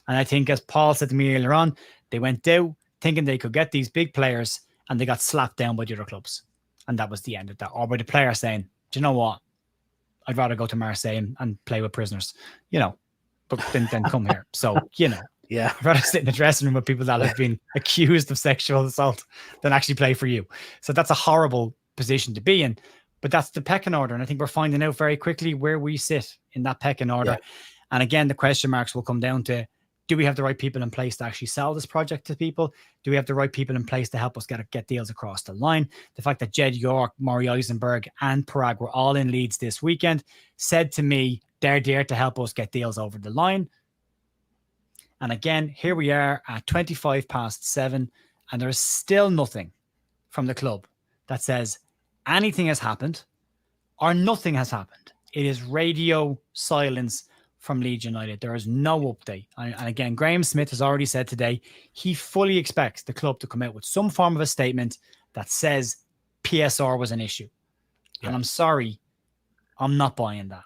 And I think, as Paul said to me earlier on, they went out thinking they could get these big players and they got slapped down by the other clubs. And that was the end of that. Or by the player saying, do you know what? I'd rather go to Marseille and play with prisoners, but then come here. So, yeah, I'd rather sit in the dressing room with people that have been accused of sexual assault than actually play for you. So that's a horrible position to be in, but that's the pecking order. And I think we're finding out very quickly where we sit in that pecking order. Yeah. And again, the question marks will come down to, do we have the right people in place to actually sell this project to people? Do we have the right people in place to help us get deals across the line? The fact that Jed York, Maury Eisenberg, and Parag were all in Leeds this weekend said to me, they're there to help us get deals over the line. And again, here we are at 7:25, and there's still nothing from the club that says anything has happened or nothing has happened. It is radio silence from Leeds United. There is no update. And again, Graham Smith has already said today he fully expects the club to come out with some form of a statement that says PSR was an issue. Yeah. And I'm sorry, I'm not buying that.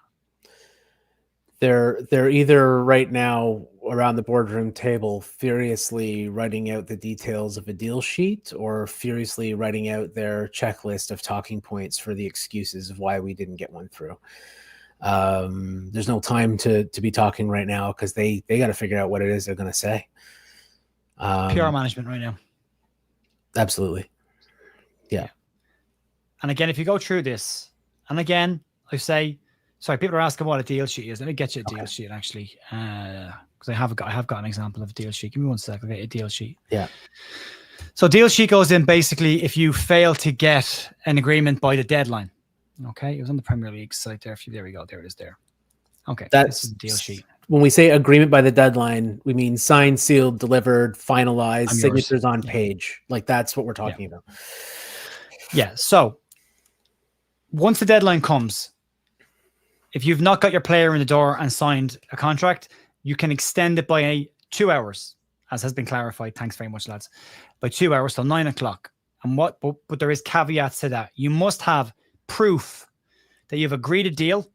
They're either right now around the boardroom table furiously writing out the details of a deal sheet, or furiously writing out their checklist of talking points for the excuses of why we didn't get one through. There's no time to be talking right now, because they got to figure out what it is they're going to say. PR management right now. Absolutely. Yeah. And again, if you go through this, and again, I say, sorry, people are asking what a deal sheet is. Let me get you a deal sheet, actually, because I have got an example of a deal sheet. Give me 1 sec. I'll get a deal sheet. Yeah. So deal sheet goes in basically if you fail to get an agreement by the deadline. Okay, it was on the Premier League site there. There we go. There it is there. Okay, that's the deal sheet. When we say agreement by the deadline, we mean signed, sealed, delivered, finalized, signatures on page. Like, that's what we're talking about. Yeah, so once the deadline comes, if you've not got your player in the door and signed a contract, you can extend it by 2 hours, as has been clarified. Thanks very much, lads. By 2 hours till 9 o'clock. And but there is caveats to that. You must have proof that you've agreed a deal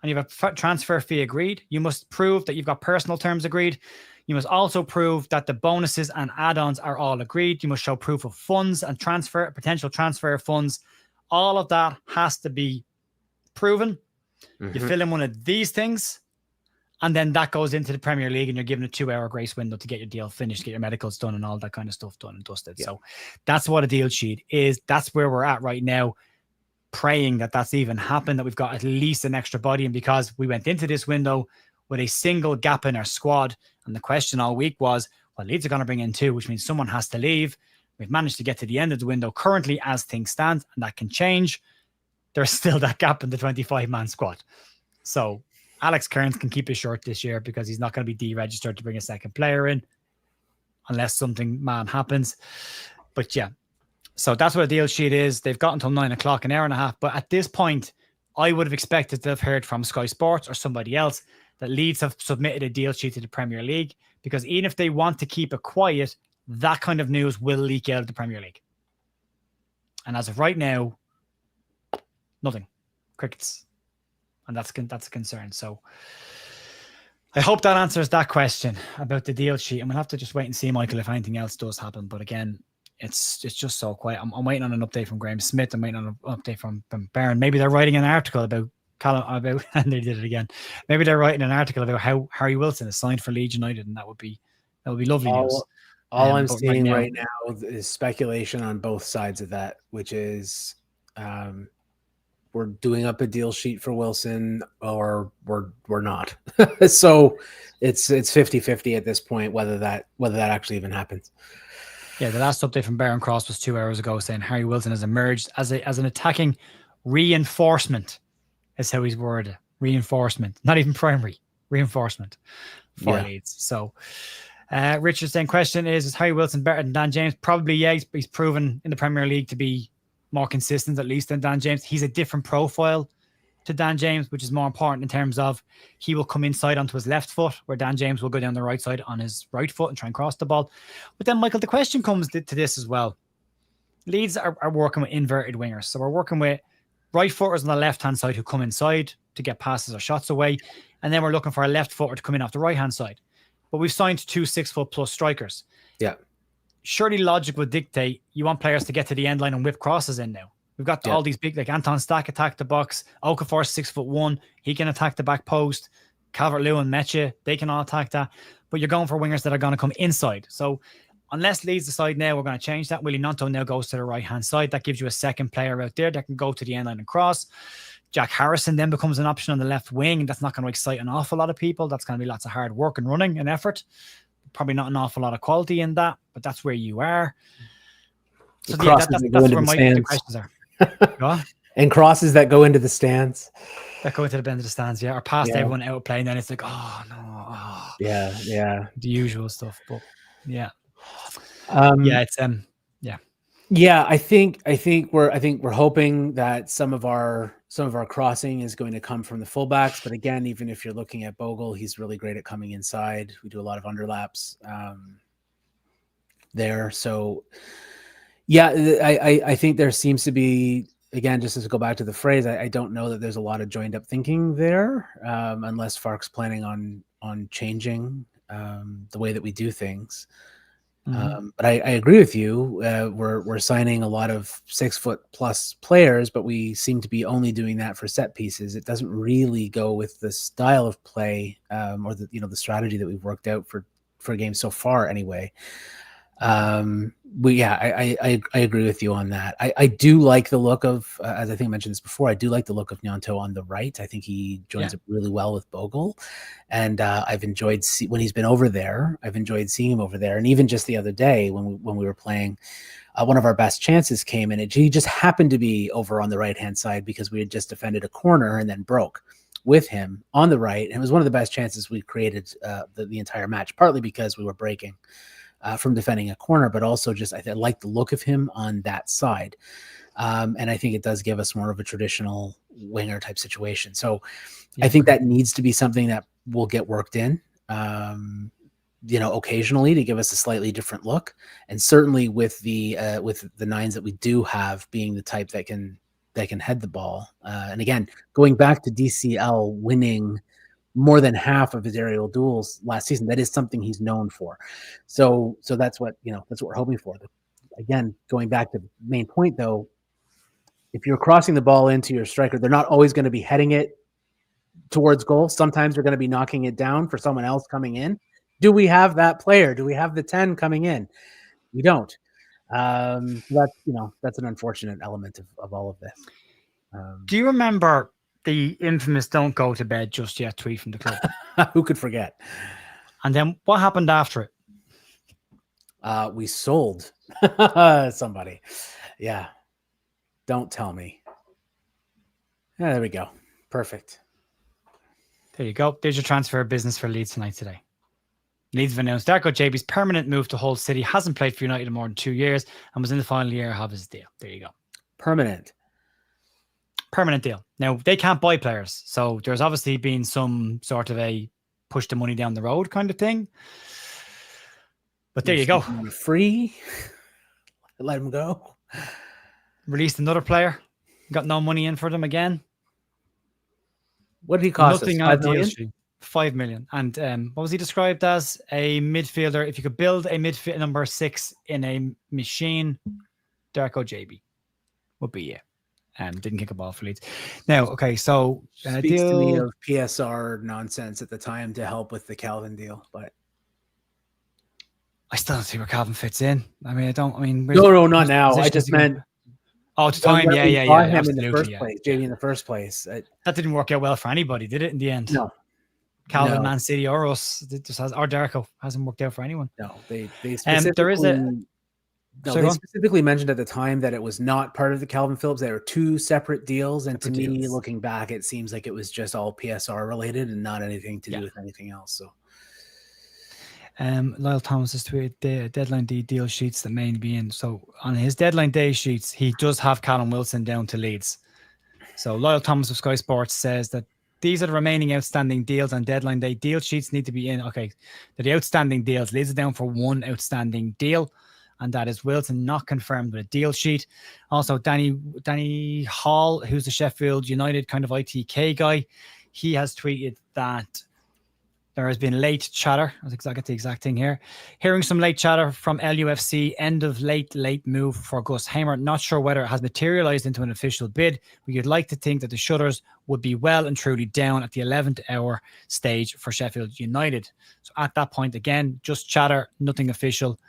and you have a transfer fee agreed. You must prove that you've got personal terms agreed. You must also prove that the bonuses and add-ons are all agreed. You must show proof of funds and potential transfer of funds. All of that has to be proven. Mm-hmm. You fill in one of these things, and then that goes into the Premier League, and you're given a 2 hour grace window to get your deal finished, get your medicals done, and all that kind of stuff done and dusted. Yeah. So that's what a deal sheet is. That's where we're at right now. praying that that's even happened, that we've got at least an extra body. And because we went into this window with a single gap in our squad, and the question all week was, well, Leeds are going to bring in 2, which means someone has to leave. We've managed to get to the end of the window currently as things stand, and that can change. There's still that gap in the 25-man squad. So Alex Kearns can keep his shirt this year because he's not going to be deregistered to bring a second player in unless something mad happens. But yeah, so that's what a deal sheet is. They've got until 9 o'clock, an hour and a half. But at this point, I would have expected to have heard from Sky Sports or somebody else that Leeds have submitted a deal sheet to the Premier League, because even if they want to keep it quiet, that kind of news will leak out of the Premier League. And as of right now, nothing. Crickets. And that's a concern. So I hope that answers that question about the deal sheet. And we'll have to just wait and see, Michael, if anything else does happen. But again, it's just so quiet. I'm waiting on an update from Graham Smith. I'm waiting on an update from Baron. Maybe they're writing an article about Callum, and they did it again. Maybe they're writing an article about how Harry Wilson is signed for Leeds United, and that would be lovely news. All I'm seeing right now is speculation on both sides of that, which is we're doing up a deal sheet for Wilson, or we're not. So it's 50-50 at this point whether that actually even happens. Yeah, the last update from Baron Cross was 2 hours ago, saying Harry Wilson has emerged as an attacking reinforcement. Is how he's worded. Reinforcement, not even primary reinforcement for Leeds. So Richard's saying, question is Harry Wilson better than Dan James? Probably, yeah. He's proven in the Premier League to be more consistent, at least, than Dan James. He's a different profile to Dan James, which is more important in terms of he will come inside onto his left foot, where Dan James will go down the right side on his right foot and try and cross the ball. But then, Michael, the question comes to this as well. Leeds are working with inverted wingers. So we're working with right footers on the left-hand side who come inside to get passes or shots away. And then we're looking for a left footer to come in off the right-hand sside. But we've signed 2 6-foot-plus strikers. Yeah. Surely logic would dictate you want players to get to the end line and whip crosses in now. We've got all these big, like Anton Stack attack the box. Okafor 6'1". He can attack the back post. Calvert-Lewin, Meche, they can all attack that. But you're going for wingers that are going to come inside. So unless Leeds decide now we're going to change that, Willie Gnonto now goes to the right-hand side. That gives you a second player out there that can go to the end line and cross. Jack Harrison then becomes an option on the left wing. That's not going to excite an awful lot of people. That's going to be lots of hard work and running and effort. Probably not an awful lot of quality in that, but that's where you are. So yeah, that's where the questions are. And crosses that go into the stands. That go into the bend of the stands, yeah. Or past everyone out playing, then it's like, oh no. Oh. Yeah. The usual stuff. But yeah. Yeah, I think we're hoping that some of our crossing is going to come from the fullbacks. But again, even if you're looking at Bogle, he's really great at coming inside. We do a lot of underlaps there. So yeah, I think there seems to be, again, just to go back to the phrase, I don't know that there's a lot of joined up thinking there, unless Fark's planning on changing the way that we do things. But I agree with you. We're signing a lot of 6-foot-plus players, but we seem to be only doing that for set pieces. It doesn't really go with the style of play or the strategy that we've worked out for games so far. Anyway, I agree with you on that. I do like the look of, as I think I mentioned this before, I do like the look of Gnonto on the right. I think he joins up really well with Bogle, and I've enjoyed when he's been over there. I've enjoyed seeing him over there, and even just the other day when we were playing, one of our best chances came in. He just happened to be over on the right hand side because we had just defended a corner and then broke with him on the right. And it was one of the best chances we created the entire match, partly because we were breaking from defending a corner, but also just I like the look of him on that side. And I think it does give us more of a traditional winger type situation. So I think that needs to be something that will get worked in, occasionally to give us a slightly different look. And certainly with the nines that we do have being the type that can head the ball. And again, going back to DCL winning more than half of his aerial duels last season, that is something he's known for. So that's what we're hoping for. Again, going back to the main point though, if you're crossing the ball into your striker, they're not always going to be heading it towards goal. Sometimes they're going to be knocking it down for someone else coming in. Do we have that player? Do we have the 10 coming in? We don't. That's an unfortunate element of all of this. Do you remember the infamous "Don't go to bed just yet" tweet from the club? Who could forget? And then what happened after it? We sold somebody. Yeah. Don't tell me. Yeah, there we go. Perfect. There you go. There's your transfer business for Leeds tonight today. Leeds have announced Darko JB's permanent move to Hull City. Hasn't played for United in more than 2 years and was in the final year of his deal. There you go. Permanent deal. Now, they can't buy players. So there's obviously been some sort of a push the money down the road kind of thing. But there you go. Free. Let him go. Released another player. Got no money in for them again. What did he cost? Nothing on a deal sheet. 5 million. And what was he described as? A midfielder. If you could build a midfield number 6 in a machine, Darko JB would be it. Didn't kick a ball for Leeds. Now, okay, so speaks to me of PSR nonsense at the time to help with the Kalvin deal, but I still don't see where Kalvin fits in. I mean, no, not now. I just meant at the time, yeah. Him in the first place, JB in the first place. That didn't work out well for anybody, did it? In the end, no. Kalvin, Man City, or us, or Darko hasn't worked out for anyone. No, they specifically. There is they specifically mentioned at the time that it was not part of the Kalvin Phillips. There were 2 separate deals, and to me, looking back, it seems like it was just all PSR related and not anything to do with anything else. So. Lyle Thomas has tweeted the deadline day deal sheets that may be in. So on his deadline day sheets, he does have Callum Wilson down to Leeds. So Lyle Thomas of Sky Sports says that these are the remaining outstanding deals on deadline day. Deal sheets need to be in. Okay, they're the outstanding deals. Leeds are down for 1 outstanding deal, and that is Wilson not confirmed with a deal sheet. Also, Danny Hall, who's the Sheffield United kind of ITK guy, he has tweeted that there has been late chatter. I get the exact thing here. Hearing some late chatter from LUFC, end of late move for Gus Hamer. Not sure whether it has materialized into an official bid. We would like to think that the shutters would be well and truly down at the 11th hour stage for Sheffield United. So at that point, again, just chatter, nothing official.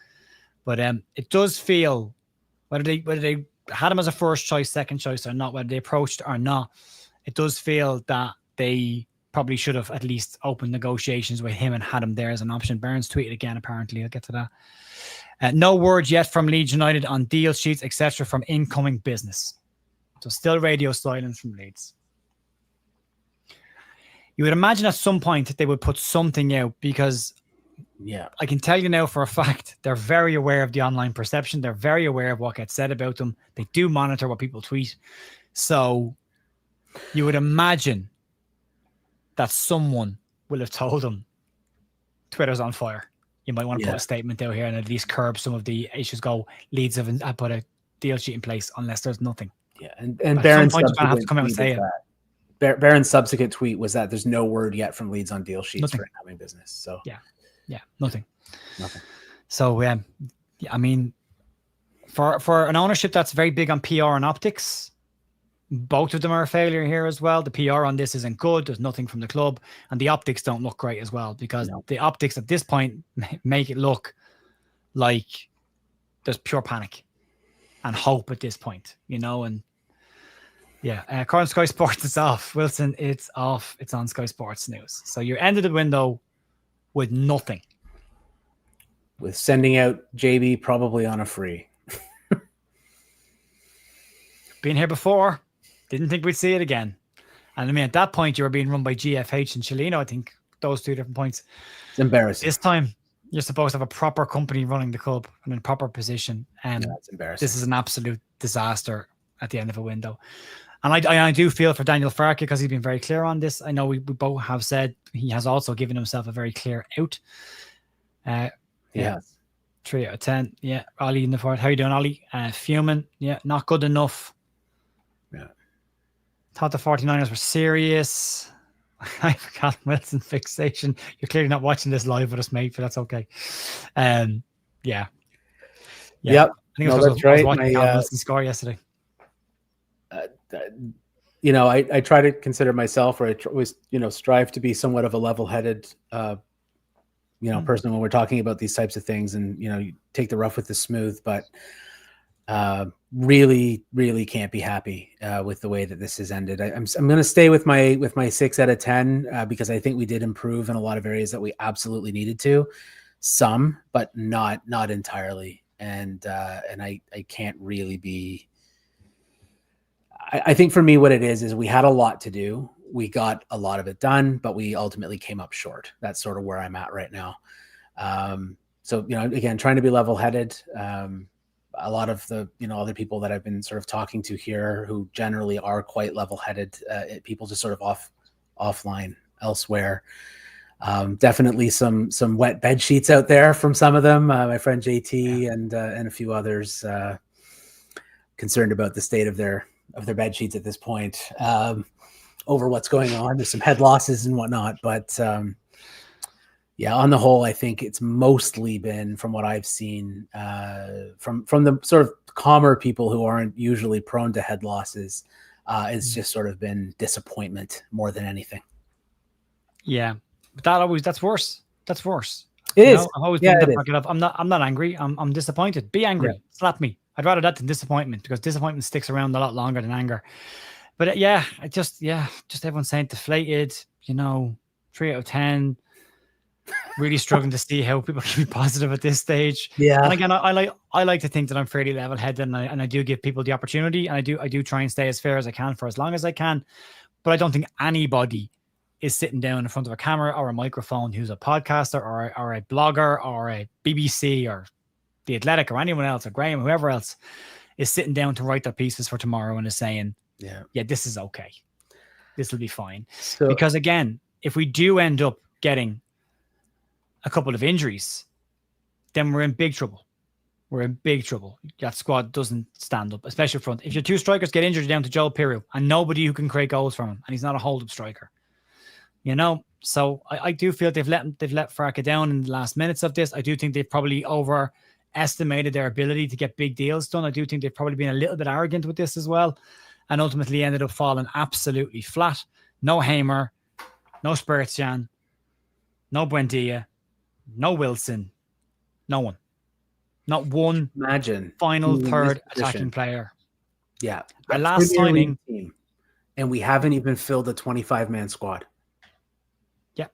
But it does feel, whether they had him as a first choice, second choice or not, whether they approached or not, it does feel that they probably should have at least opened negotiations with him and had him there as an option. Burns tweeted again, apparently. I'll get to that. No word yet from Leeds United on deal sheets, etc. from incoming business. So still radio silence from Leeds. You would imagine at some point they would put something out because I can tell you now for a fact, they're very aware of the online perception. They're very aware of what gets said about them. They do monitor what people tweet. So you would imagine that someone will have told them Twitter's on fire. You might want to put a statement out here and at least curb some of the issues. Leeds have put a deal sheet in place unless there's nothing. Yeah, and Barron's have to come out and say it. Barron's subsequent tweet was that there's no word yet from Leeds on deal sheets for incoming business. So nothing. So I mean, for an ownership that's very big on PR and optics, both of them are a failure here as well. The PR on this isn't good. There's nothing from the club, and the optics don't look great as well because the optics at this point make it look like there's pure panic and hope at this point, and according to Sky Sports, it's off. Wilson, it's off. It's on Sky Sports News. So you're ended the window with nothing. With sending out JB probably on a free. Been here before. Didn't think we'd see it again. And I mean, at that point, you were being run by GFH and Chileno. I think those 2 different points. It's embarrassing. This time, you're supposed to have a proper company running the club and in a proper position. And it's embarrassing. This is an absolute disaster at the end of a window. And I do feel for Daniel Farke because he's been very clear on this. I know we both have said he has also given himself a very clear out. 3 out of 10. Yeah, Ollie in the fourth. How you doing, Ollie? Fuming. Yeah, not good enough. Yeah. Thought the 49ers were serious. I forgot Wilson fixation. You're clearly not watching this live with us, mate, but that's okay. Yep. I think I was watching Wilson score yesterday. I try to consider myself, or I always, strive to be somewhat of a level-headed, person when we're talking about these types of things, and you take the rough with the smooth. But Really, really can't be happy with the way that this has ended. I'm going to stay with my 6 out of 10 because I think we did improve in a lot of areas that we absolutely needed to. Some, but not entirely. And I can't really be. I think for me, what it is we had a lot to do. We got a lot of it done, but we ultimately came up short. That's sort of where I'm at right now. So, again, trying to be level-headed. A lot of the, other people that I've been sort of talking to here who generally are quite level-headed, people just sort of offline elsewhere. Definitely some wet bed sheets out there from some of them. My friend JT and a few others concerned about the state of their bed sheets at this point over what's going on. There's some head losses and whatnot, but yeah, on the whole, I think it's mostly been, from what I've seen, from the sort of calmer people who aren't usually prone to head losses. It's just sort of been disappointment more than anything. Yeah, but that's worse. That's worse. It is. I've always been to back it up. I'm not angry. I'm disappointed. Be angry. Yeah. Slap me. I'd rather that than disappointment, because disappointment sticks around a lot longer than anger. But just everyone's saying deflated. 3 out of 10. Really struggling to see how people can be positive at this stage. Yeah. And again, I like to think that I'm fairly level-headed, and I do give people the opportunity, and I do try and stay as fair as I can for as long as I can. But I don't think anybody is sitting down in front of a camera or a microphone who's a podcaster or a blogger or a BBC or The Athletic or anyone else, or Graham, whoever else, is sitting down to write their pieces for tomorrow and is saying, yeah, this is okay. This will be fine. Because again, if we do end up getting a couple of injuries, then we're in big trouble. We're in big trouble. That squad doesn't stand up, especially up front. If your 2 strikers get injured, you're down to Joel Piroe and nobody who can create goals from him, and he's not a hold-up striker. So I do feel they've let Farke down in the last minutes of this. I do think they've probably overestimated their ability to get big deals done. I do think they've probably been a little bit arrogant with this as well, and ultimately ended up falling absolutely flat. No Hamer, no Spurtjan, no Buendia, no Wilson, no one. Not one. Imagine final third attacking player. Yeah. Our last signing. Team, and we haven't even filled a 25-man squad. Yeah.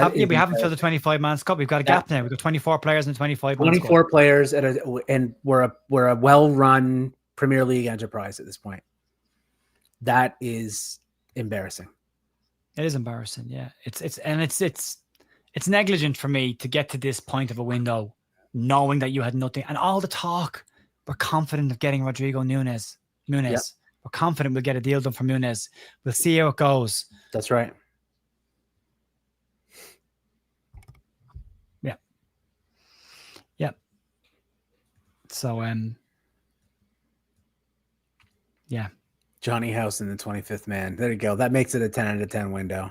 We haven't filled the 25-man squad. We've got a gap now. We've got 24 players in the 25-man 24 players and we're a well-run Premier League enterprise at this point. That is embarrassing. It is embarrassing. Yeah. It's negligent for me to get to this point of a window knowing that you had nothing, and all the talk. We're confident of getting Rodrigo Nunes. Yep. We're confident we'll get a deal done for Nunes. We'll see how it goes. That's right. Yeah. Yeah. So, yeah. Johnny House in the 25th man. There you go. That makes it a 10 out of 10 window.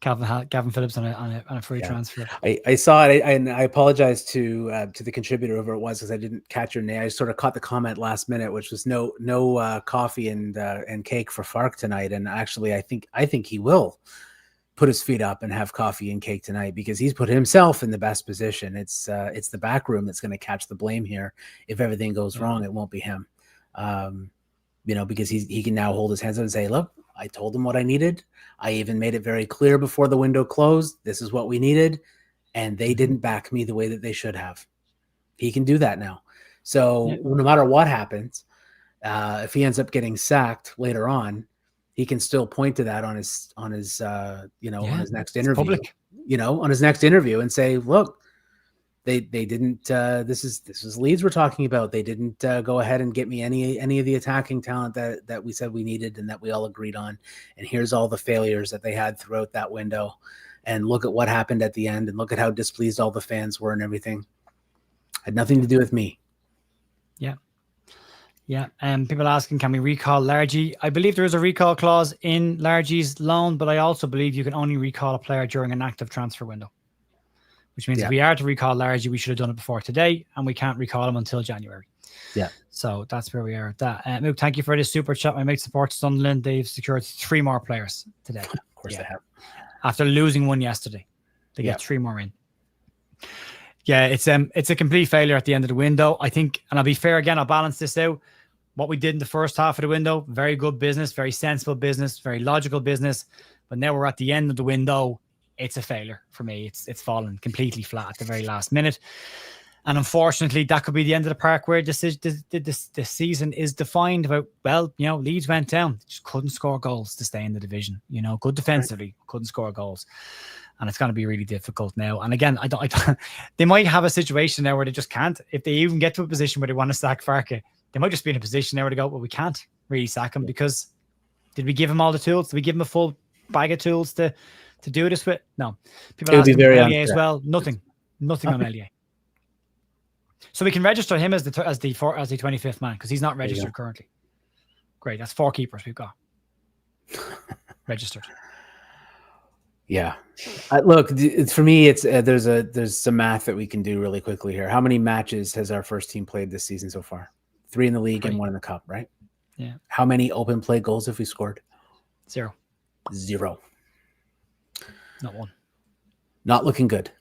Kalvin Phillips on a free transfer. I saw it, and I apologize to the contributor whoever it was, because I didn't catch your name. I sort of caught the comment last minute, which was no coffee and cake for Farke tonight. And actually, I think he will put his feet up and have coffee and cake tonight, because he's put himself in the best position. It's the back room that's going to catch the blame here. If everything goes wrong, it won't be him. Because he can now hold his hands up and say, look, I told him what I needed. I even made it very clear before the window closed. This is what we needed. And they didn't back me the way that they should have. He can do that now. So no matter what happens, if he ends up getting sacked later on, he can still point to that on his on his next interview, on his next interview, and say, look, they didn't, this is Leeds we're talking about. They didn't go ahead and get me any of the attacking talent that we said we needed and that we all agreed on. And here's all the failures that they had throughout that window. And look at what happened at the end, and look at how displeased all the fans were and everything. Had nothing to do with me. Yeah. Yeah. People asking, can we recall Largy? I believe there is a recall clause in Largy's loan, but I also believe you can only recall a player during an active transfer window. Which means if we are to recall Largy, we should have done it before today, and we can't recall him until January. Yeah. So that's where we are at that. Luke, thank you for this super chat. My mate supports Sunderland. They've secured 3 more players today. Of course they have. After losing one yesterday, they get 3 more in. Yeah, it's a complete failure at the end of the window. I think, and I'll be fair again, I'll balance this out. What we did in the first half of the window, very good business, very sensible business, very logical business. But now we're at the end of the window. It's a failure for me. It's fallen completely flat at the very last minute. And unfortunately, that could be the end of the park where the season is defined about, well, Leeds went down, just couldn't score goals to stay in the division. Good defensively, couldn't score goals. And it's going to be really difficult now. And again, I don't they might have a situation now where they just can't. If they even get to a position where they want to sack Farke, they might just be in a position now where they go, well, we can't really sack him because did we give him all the tools? Did we give him a full bag of tools to do this with? No. People ask him Meslier as well. Nothing on Meslier. So we can register him as the 25th man because he's not registered currently. Great. That's 4 keepers we've got registered. Yeah. Look, for me, it's there's some math that we can do really quickly here. How many matches has our first team played this season so far? 3 in the league and 1 in the cup, right? Yeah. How many open play goals have we scored? 0. Not 1. Not looking good.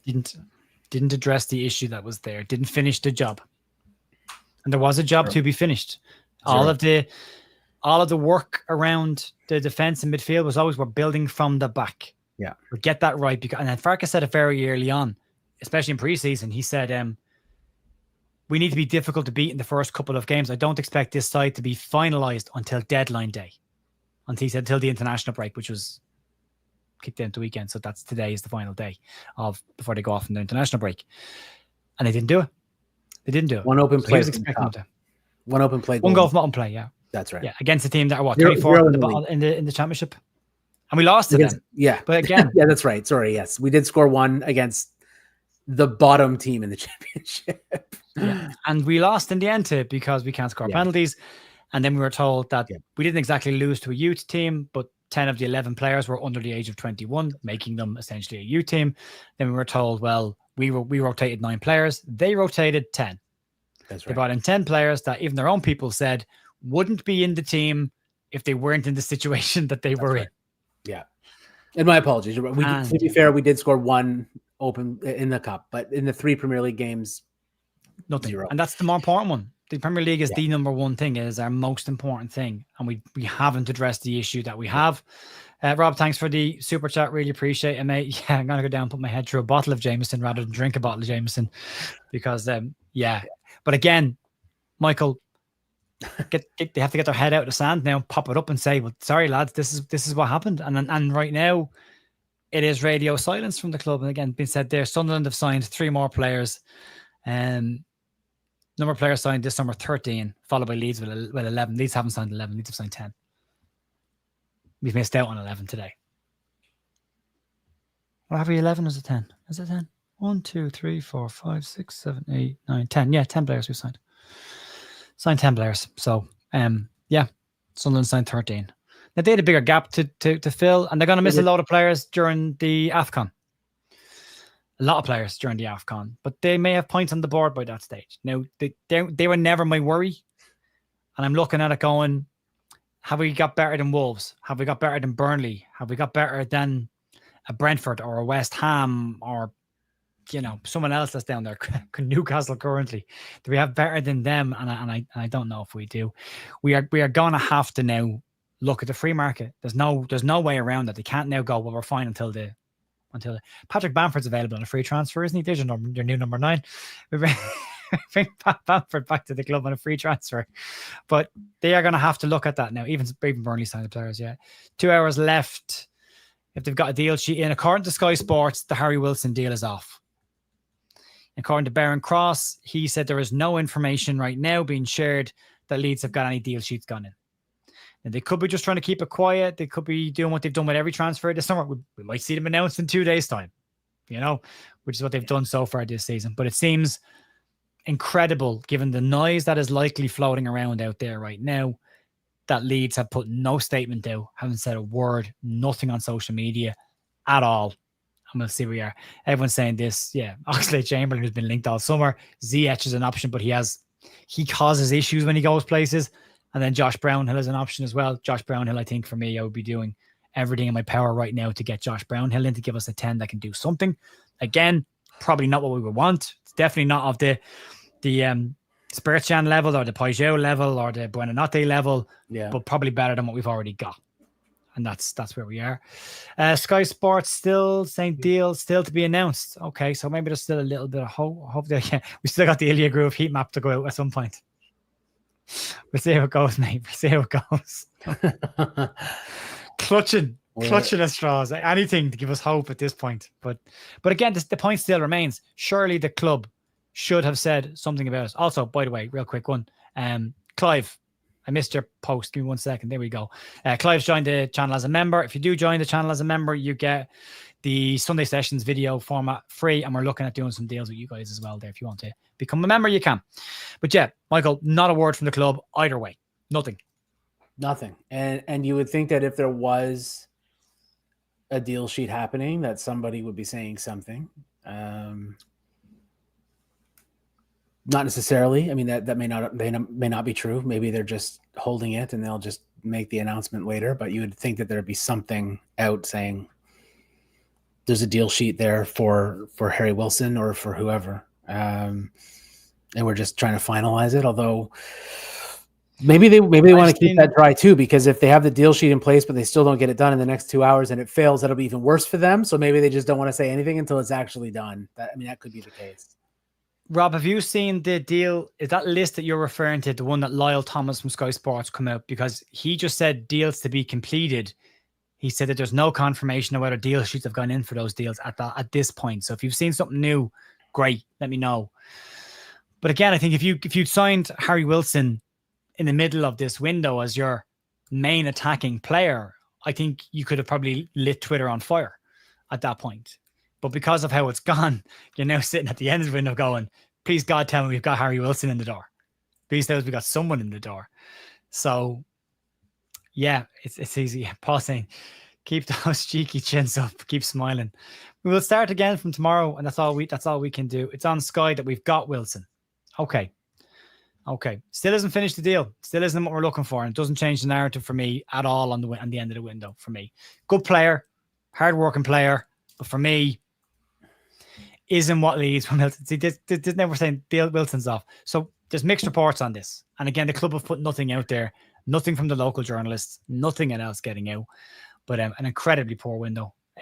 Didn't address the issue that was there. Didn't finish the job. And there was a job to be finished. 0. All of the work around the defense and midfield was always we're building from the back. Yeah. We get that right. And then Farke said it very early on, especially in preseason. He said, we need to be difficult to beat in the first couple of games. I don't expect this side to be finalized until deadline day. He said until the international break, which was kicked into the weekend. So today is the final day before they go off in the international break. And they didn't do it. One open play. One open play. One goal from open play. Yeah. That's right. Yeah. Against a team that are 24 in the championship. And we lost to them. Yeah. But again. Yeah, that's right. Sorry. Yes. We did score 1 against the bottom team in the championship. Yeah. And we lost in the end because we can't score penalties. And then we were told that we didn't exactly lose to a youth team, but 10 of the 11 players were under the age of 21, making them essentially a youth team. Then we were told, well, we rotated 9 players. They rotated 10. That's right. They brought in 10 players that even their own people said wouldn't be in the team if they weren't in the situation that they were in. Yeah. And my apologies. To be fair, we did score 1 open in the cup, but in the 3 Premier League games, nothing. 0. And that's the more important one. The Premier League is the number one thing. It is our most important thing. And we haven't addressed the issue that we have. Rob, thanks for the super chat. Really appreciate it, mate. Yeah, I'm going to go down and put my head through a bottle of Jameson rather than drink a bottle of Jameson because, But again, Michael, they have to get their head out of the sand now, pop it up and say, well, sorry, lads, this is what happened. And right now, it is radio silence from the club. And again, being said there, Sunderland have signed 3 more players. Number of players signed this summer, 13, followed by Leeds with 11. Leeds haven't signed 11. Leeds have signed 10. We've missed out on 11 today. Or have we 11 or is it 10? Is it 10? 1, 2, 3, 4, 5, 6, 7, 8, 9, 10. Yeah, 10 players we've signed. Signed 10 players. So, Sunderland signed 13. Now, they had a bigger gap to fill, and they're going to miss a lot of players during the AFCON. A lot of players during the AFCON, but they may have points on the board by that stage. Now, they were never my worry. And I'm looking at it going, have we got better than Wolves? Have we got better than Burnley? Have we got better than a Brentford or a West Ham or, someone else that's down there, Newcastle currently? Do we have better than them? And I don't know if we do. We are going to have to now look at the free market. There's no way around it. They can't now go, well, we're fine until Patrick Bamford's available on a free transfer, isn't he? There's your new number 9. We bring Pat Bamford back to the club on a free transfer. But they are going to have to look at that now. Even Burnley signed the players, 2 hours left. If they've got a deal sheet in, according to Sky Sports, the Harry Wilson deal is off. According to Baron Cross, he said there is no information right now being shared that Leeds have got any deal sheets gone in. And they could be just trying to keep it quiet. They could be doing what they've done with every transfer this summer. We might see them announced in 2 days' time, which is what they've done so far this season. But it seems incredible, given the noise that is likely floating around out there right now, that Leeds have put no statement out, haven't said a word, nothing on social media at all. And we'll see where we are. Everyone's saying this. Yeah, Oxlade-Chamberlain, who's been linked all summer. Ziyech is an option, but he causes issues when he goes places. And then Josh Brownhill is an option as well. Josh Brownhill, I think for me, I would be doing everything in my power right now to get Josh Brownhill in to give us a 10 that can do something. Again, probably not what we would want. It's definitely not of the Spirits-Jan level or the Peugeot level or the Buonanotte level, but probably better than what we've already got. And that's where we are. Sky Sports still saying deal still to be announced. Okay, so maybe there's still a little bit of hope there. Yeah, we still got the Ilya Groove heat map to go out at some point. We'll see how it goes, mate. We'll see how it goes. clutching at straws. Anything to give us hope at this point. But again, the point still remains. Surely the club should have said something about it. Also, by the way, real quick one. Clive, I missed your post. Give me 1 second. There we go. Clive's joined the channel as a member. If you do join the channel as a member, you get the Sunday Sessions video format free. And we're looking at doing some deals with you guys as well there. If you want to become a member, you can. But yeah, Michael, not a word from the club either way. Nothing. And you would think that if there was a deal sheet happening, that somebody would be saying something. Not necessarily. I mean, that may not be true. Maybe they're just holding it and they'll just make the announcement later. But you would think that there'd be something out saying there's a deal sheet there for Harry Wilson or for whoever, and we're just trying to finalize it. Although maybe they want to keep that dry too, because if they have the deal sheet in place but they still don't get it done in the next 2 hours and it fails, that'll be even worse for them. So maybe they just don't want to say anything until it's actually done. That could be the case. Rob, have you seen the deal? Is that list that you're referring to the one that Lyle Thomas from Sky Sports come out? Because he just said deals to be completed. He said that there's no confirmation of whether deal sheets have gone in for those deals at this point. So if you've seen something new, great, let me know. But again, I think if you signed Harry Wilson in the middle of this window as your main attacking player, I think you could have probably lit Twitter on fire at that point. But because of how it's gone, you're now sitting at the end of the window going, please God, tell me we've got Harry Wilson in the door. Please tell us we've got someone in the door. So, yeah, it's easy. Paul saying, keep those cheeky chins up. Keep smiling. We will start again from tomorrow, and that's all we can do. It's on Sky that we've got Wilson. Okay. Still isn't finished the deal. Still isn't what we're looking for. And it doesn't change the narrative for me at all on the end of the window for me. Good player, hard-working player. But for me, isn't what Leeds from Wilson. See, this never saying Wilson's off. So there's mixed reports on this. And again, the club have put nothing out there. Nothing from the local journalists. Nothing else getting out. But an incredibly poor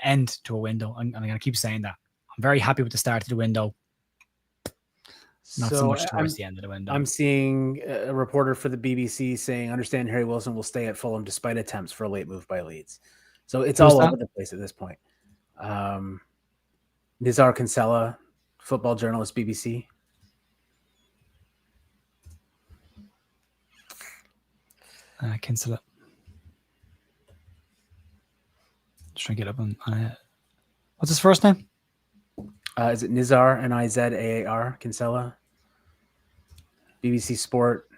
end to a window. I'm going to keep saying that. I'm very happy with the start of the window. Not so much towards the end of the window. I'm seeing a reporter for the BBC saying, understand Harry Wilson will stay at Fulham despite attempts for a late move by Leeds. So it's all over the place at this point. Nizar Kinsella, football journalist, BBC. Kinsella. Just trying to get up on. What's his first name? Is it Nizar, Nizaar, Kinsella? BBC Sport.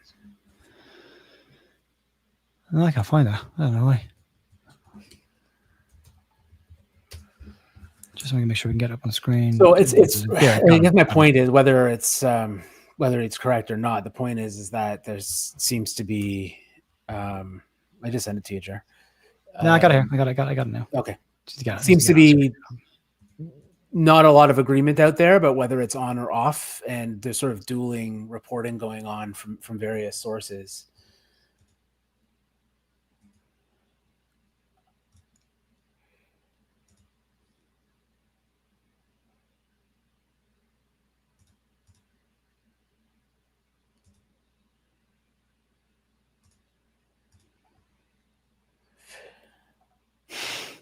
I can't find that. I don't know why. Just want to make sure we can get up on the screen. So it's yeah, I guess my point is whether it's correct or not. The point is that there seems to be. I just sent it to you, Jer. No, I got it here. I got it now. Okay. Seems to be not a lot of agreement out there, but whether it's on or off, and there's sort of dueling reporting going on from various sources.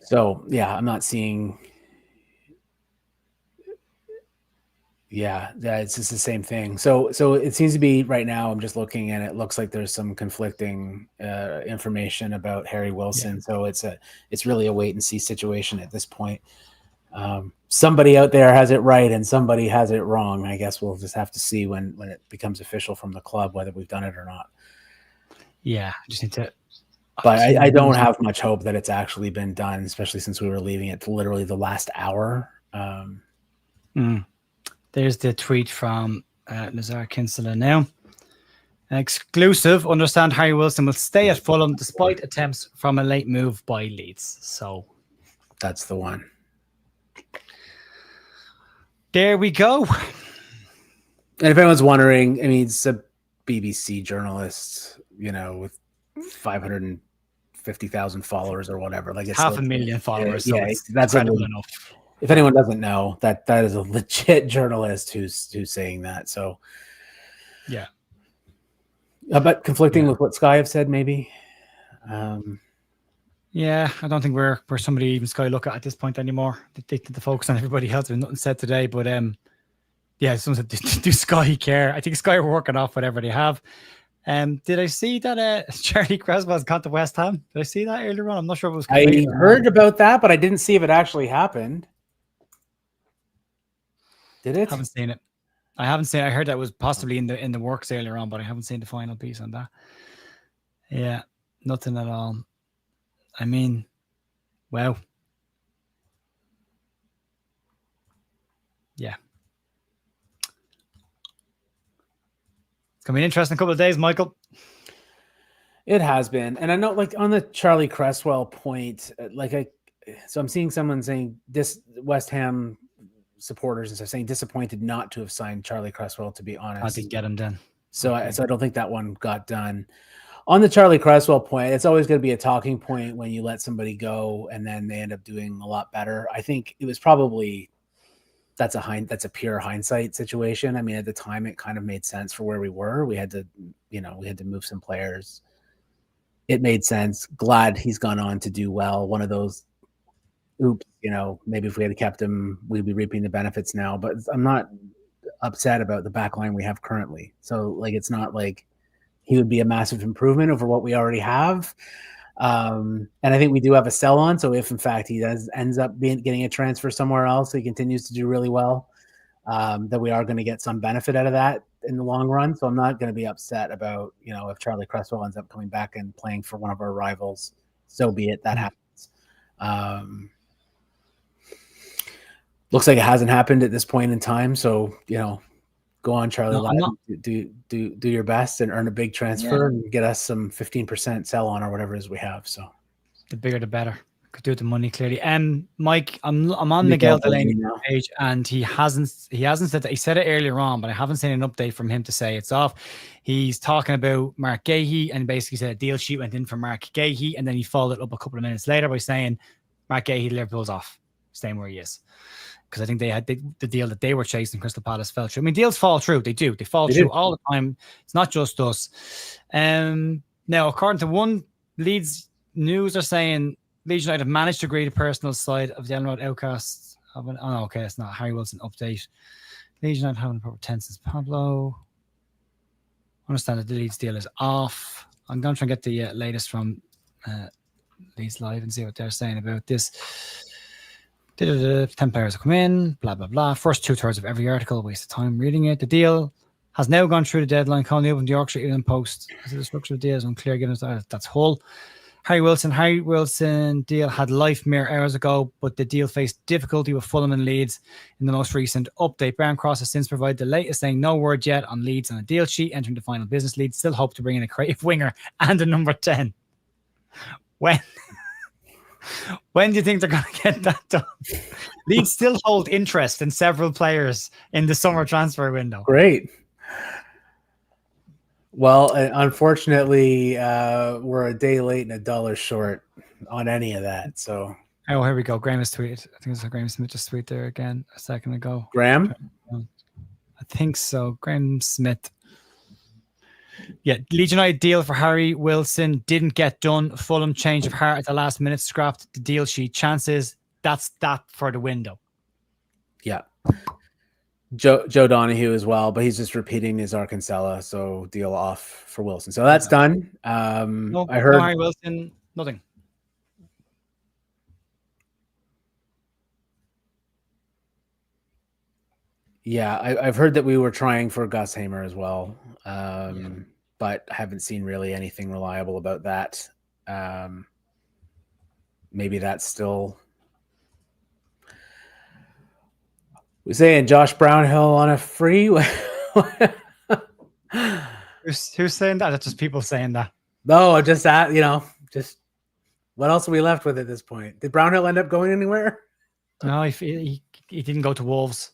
So yeah, I'm not seeing. Yeah, it's just the same thing. So it seems to be right now. I'm just looking and it looks like there's some conflicting information about Harry Wilson. Yeah. So it's really a wait and see situation at this point. Somebody out there has it right and somebody has it wrong. I guess we'll just have to see when it becomes official from the club whether we've done it or not. Yeah, I just need to. But I don't have much hope that it's actually been done, especially since we were leaving it to literally the last hour. There's the tweet from Nizar Kinsella now. Exclusive. Understand Harry Wilson will stay at Fulham despite attempts from a late move by Leeds. So that's the one. There we go. And if anyone's wondering, I mean, it's a BBC journalist, with 550,000 followers or whatever. Like it's 500,000 followers, so yeah, it's credible enough. If anyone doesn't know, that is a legit journalist who's saying that. So yeah, but conflicting with what Sky have said, maybe. Yeah, I don't think we're somebody even Sky look at this point anymore. They tend to focus on everybody else. There's nothing said today, but yeah, someone said, do Sky care? I think Sky are working off whatever they have. Did I see that Charlie Cresswell's gone to West Ham? Did I see that earlier on? I'm not sure if it was. I heard about that, but I didn't see if it actually happened. Did it? I haven't seen it. I haven't seen it. I heard that was possibly in the works earlier on, but I haven't seen the final piece on that. Yeah, nothing at all. I mean, wow. Yeah. It's going to be an interesting couple of days, Michael. It has been. And I know, like, on the Charlie Cresswell point, so I'm seeing someone saying this West Ham supporters and stuff saying disappointed not to have signed Charlie Cresswell, to be honest. I didn't get him done. So I don't think that one got done. On the Charlie Cresswell point, it's always going to be a talking point when you let somebody go and then they end up doing a lot better. I think it was probably that's a pure hindsight situation. I mean, at the time, it kind of made sense for where we were. We had to move some players. It made sense. Glad he's gone on to do well. One of those, oops, maybe if we had kept him, we'd be reaping the benefits now. But I'm not upset about the back line we have currently. So, like, it's not like he would be a massive improvement over what we already have. And I think we do have a sell on. So if in fact he ends up getting a transfer somewhere else, he continues to do really well, that we are going to get some benefit out of that in the long run. So I'm not going to be upset about, if Charlie Cresswell ends up coming back and playing for one of our rivals, so be it. That happens. Looks like it hasn't happened at this point in time. So, go on, Charlie. Do your best and earn a big transfer and get us some 15% sell on or whatever it is we have. So the bigger the better. Could do it the money clearly. Mike, I'm on Miguel Delaney's page, and he hasn't said that. He said it earlier on, but I haven't seen an update from him to say it's off. He's talking about Mark Gahey and basically said a deal sheet went in for Mark Gahey, and then he followed up a couple of minutes later by saying Mark Gahey, Liverpool's off, staying where he is. Because I think they had the deal that they were chasing, Crystal Palace, fell through. I mean, deals fall through. They do. They fall through all the time. It's not just us. Now, according to one Leeds news, are saying Leeds United have managed to agree the personal side of the Ellen Road outcasts. Okay, it's not Harry Wilson update. Leeds United having a proper tense since Pablo. I understand that the Leeds deal is off. I'm going to try and get the latest from Leeds Live and see what they're saying about this. 10 players have come in, blah, blah, blah. First 2/3 of every article, waste of time reading it. The deal has now gone through the deadline. Calling open the Yorkshire Evening Post. The structure of the deal is unclear, given that's Hull. Harry Wilson deal had life mere hours ago, but the deal faced difficulty with Fulham and Leeds in the most recent update. Brian Cross has since provided the latest, saying no word yet on Leeds on a deal sheet. Entering the final business, Leeds still hope to bring in a creative winger and a number 10. When do you think they're going to get that done? Leeds still hold interest in several players in the summer transfer window. Great. Well, unfortunately, we're a day late and $1 short on any of that. So, here we go. Graham has tweeted. I think it's Graham Smith just tweeted there again a second ago. Graham? I think so. Graham Smith. Yeah, Leeds United deal for Harry Wilson didn't get done. Fulham change of heart at the last minute, scrapped the deal sheet. Chances, that's that for the window. Yeah. Joe Donahue as well, but he's just repeating his Arkansas, so deal off for Wilson. So that's done. I heard no Harry Wilson, nothing. Yeah, I've heard that we were trying for Gus Hamer as well, but haven't seen really anything reliable about that. Maybe that's still... We're saying Josh Brownhill on a free. Who's saying that? That's just people saying that. No, just that, just what else are we left with at this point? Did Brownhill end up going anywhere? No, he didn't go to Wolves.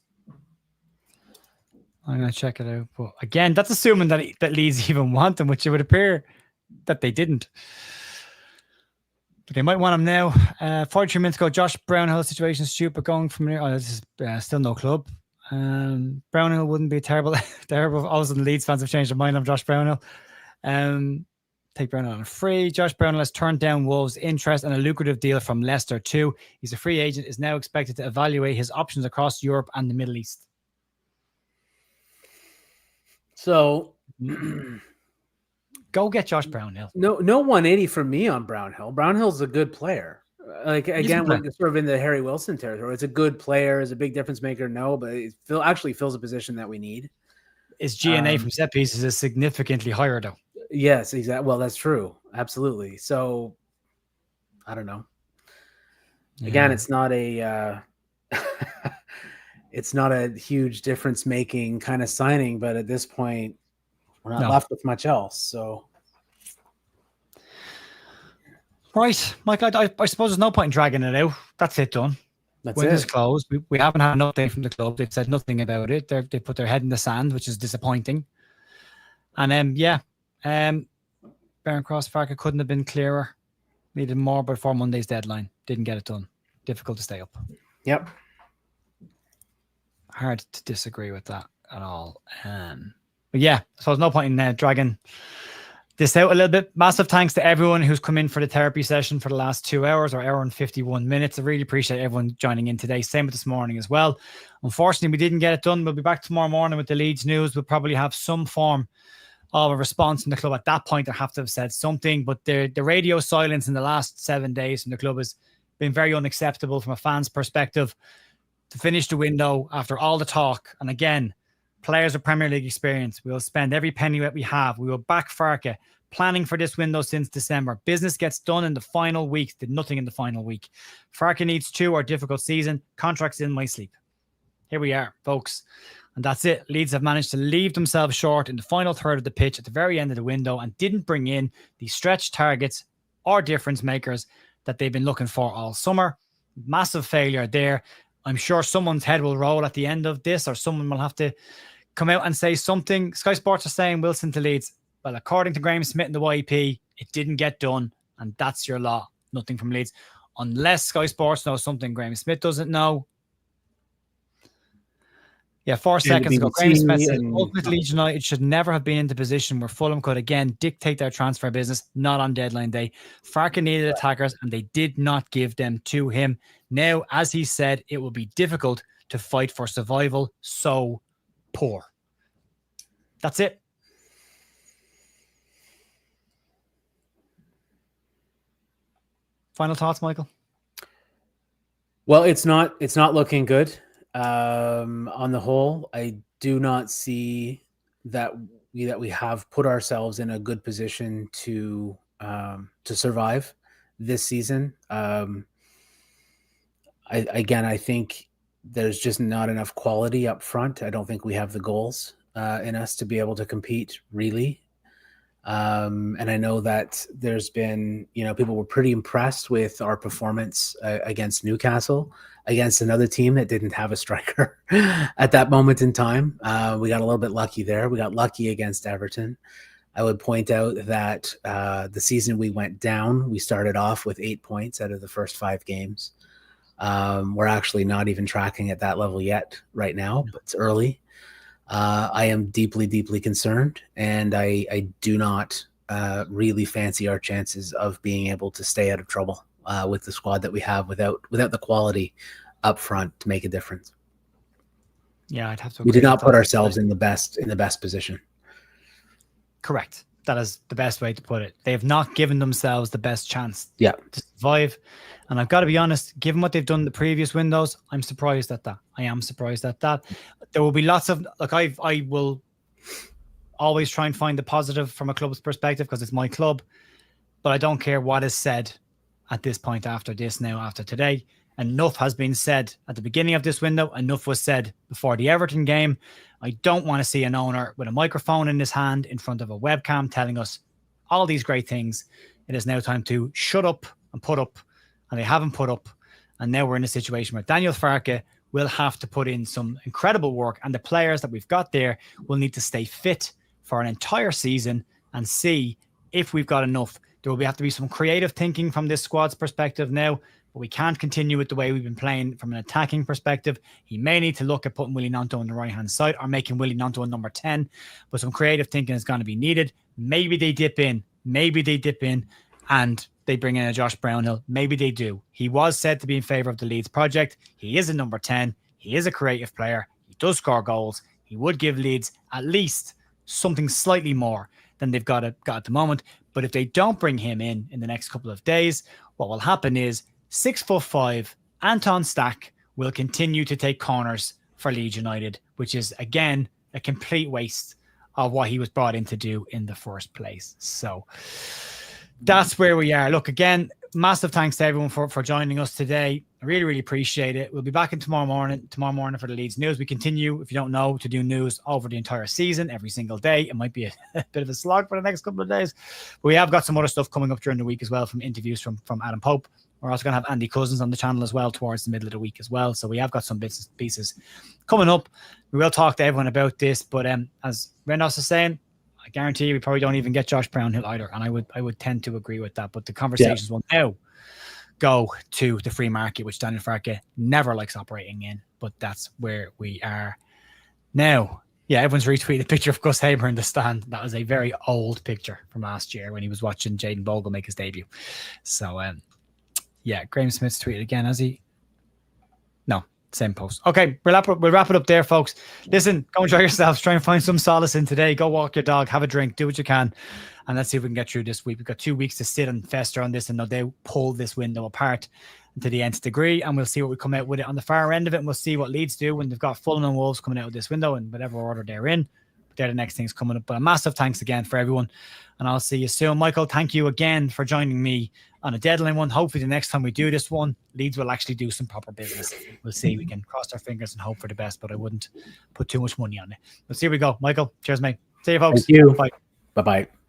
I'm going to check it out. But again, that's assuming that Leeds even want him, which it would appear that they didn't. But they might want him now. 43 minutes ago, Josh Brownhill situation stupid going from here. Oh, this is still no club. Brownhill wouldn't be terrible. All of a sudden, Leeds fans have changed their mind on Josh Brownhill. Take Brownhill on a free. Josh Brownhill has turned down Wolves' interest and a lucrative deal from Leicester too. He's a free agent, is now expected to evaluate his options across Europe and the Middle East. So go get Josh Brownhill. No 180 from me on Brownhill. Brownhill's a good player. Like again, we're sort of in the Harry Wilson territory. It's a good player, is a big difference maker. No, but it actually fills a position that we need. His GNA from set pieces is significantly higher, though. Yes, exactly. Well, that's true. Absolutely. So, I don't know. Yeah. Again, it's not a it's not a huge difference making kind of signing, but at this point, we're not left with much else. So. Right, Michael, I suppose there's no point in dragging it out. That's it done. That's Window's it. Closed. We haven't had an update from the club. They've said nothing about it. They put their head in the sand, which is disappointing. And Barron Cross Farker couldn't have been clearer. Needed more before Monday's deadline. Didn't get it done. Difficult to stay up. Yep. Hard to disagree with that at all. But yeah, so there's no point in dragging this out a little bit. Massive thanks to everyone who's come in for the therapy session for the last 2 hours or hour and 51 minutes. I really appreciate everyone joining in today. Same with this morning as well. Unfortunately, we didn't get it done. We'll be back tomorrow morning with the Leeds news. We'll probably have some form of a response from the club at that point. I have to have said something, but the radio silence in the last 7 days from the club has been very unacceptable from a fan's perspective. To finish the window after all the talk, and again, players of Premier League experience, we will spend every penny that we have. We will back Farke, planning for this window since December. Business gets done in the final week, did nothing in the final week. Farke needs 2 or difficult season. Contracts in my sleep. Here we are, folks. And that's it. Leeds have managed to leave themselves short in the final third of the pitch at the very end of the window and didn't bring in the stretch targets or difference makers that they've been looking for all summer. Massive failure there. I'm sure someone's head will roll at the end of this, or someone will have to come out and say something. Sky Sports are saying Wilson to Leeds. Well, according to Graham Smith and the YEP, it didn't get done, and that's your law. Nothing from Leeds. Unless Sky Sports knows something Graham Smith doesn't know. Yeah, 4 seconds ago, Graham Smith said, ultimately, Leeds United should never have been in the position where Fulham could again dictate their transfer business, not on deadline day. Farke needed attackers, and they did not give them to him. Now, as he said, it will be difficult to fight for survival. So poor. That's it. Final thoughts, Michael? Well, it's not looking good. On the whole, I do not see that we have put ourselves in a good position to survive this season. I think there's just not enough quality up front. I don't think we have the goals in us to be able to compete really. And I know that there's been, people were pretty impressed with our performance against Newcastle, against another team that didn't have a striker at that moment in time. We got a little bit lucky there. We got lucky against Everton. I would point out that the season we went down, we started off with 8 points out of the first 5 games. We're actually not even tracking at that level yet right now, but it's early. I am deeply, deeply concerned, and I do not really fancy our chances of being able to stay out of trouble with the squad that we have without the quality up front to make a difference. Yeah, I'd have to. We did not put ourselves in the best position. Correct. That is the best way to put it. They have not given themselves the best chance to survive. And I've got to be honest, given what they've done in the previous windows, I'm surprised at that. I am surprised at that. There will be lots of, I will always try and find the positive from a club's perspective because it's my club, but I don't care what is said at this point after today. Enough has been said at the beginning of this window. Enough was said before the Everton game. I don't want to see an owner with a microphone in his hand in front of a webcam telling us all these great things. It is now time to shut up and put up. And they haven't put up. And now we're in a situation where Daniel Farke will have to put in some incredible work, and the players that we've got there will need to stay fit for an entire season and see if we've got enough. There will have to be some creative thinking from this squad's perspective now, but we can't continue with the way we've been playing from an attacking perspective. He may need to look at putting Willie Gnonto on the right-hand side or making Willie Gnonto a number 10, but some creative thinking is going to be needed. Maybe they dip in and they bring in a Josh Brownhill. Maybe they do. He was said to be in favor of the Leeds project. He is a number 10. He is a creative player. He does score goals. He would give Leeds at least something slightly more than they've got at the moment. But if they don't bring him in the next couple of days, what will happen is 6'5" Anton Stack will continue to take corners for Leeds United, which is, again, a complete waste of what he was brought in to do in the first place. So that's where we are. Look, again, massive thanks to everyone for joining us today. I really, really appreciate it. We'll be back in tomorrow morning for the Leeds news. We continue, if you don't know, to do news over the entire season, every single day. It might be a bit of a slog for the next couple of days, but we have got some other stuff coming up during the week as well, from interviews from Adam Pope. We're also going to have Andy Cousins on the channel as well towards the middle of the week as well. So we have got some bits and pieces coming up. We will talk to everyone about this, but as Rendos is saying, I guarantee you we probably don't even get Josh Brownhill either, and I would tend to agree with that. But the conversations will now go to the free market, which Daniel Farke never likes operating in, but that's where we are now. Yeah, everyone's retweeted a picture of Gus Haber in the stand. That was a very old picture from last year when he was watching Jaden Bogle make his debut. So, yeah, Graham Smith's tweeted again, has he? No, same post. Okay, we'll wrap it up there, folks. Listen, go enjoy yourselves. Try and find some solace in today. Go walk your dog, have a drink, do what you can, and let's see if we can get through this week. We've got 2 weeks to sit and fester on this, and they pull this window apart to the nth degree, and we'll see what we come out with it on the far end of it, and we'll see what Leeds do when they've got Fulham and Wolves coming out of this window in whatever order they're in. They're the next things coming up. But a massive thanks again for everyone, and I'll see you soon. Michael, thank you again for joining me on a deadline one. Hopefully the next time we do this one, Leeds will actually do some proper business. We'll see. We can cross our fingers and hope for the best, but I wouldn't put too much money on it. Let's see. Here we go. Michael, cheers, mate. See you, folks. Thank you. Bye. Bye-bye.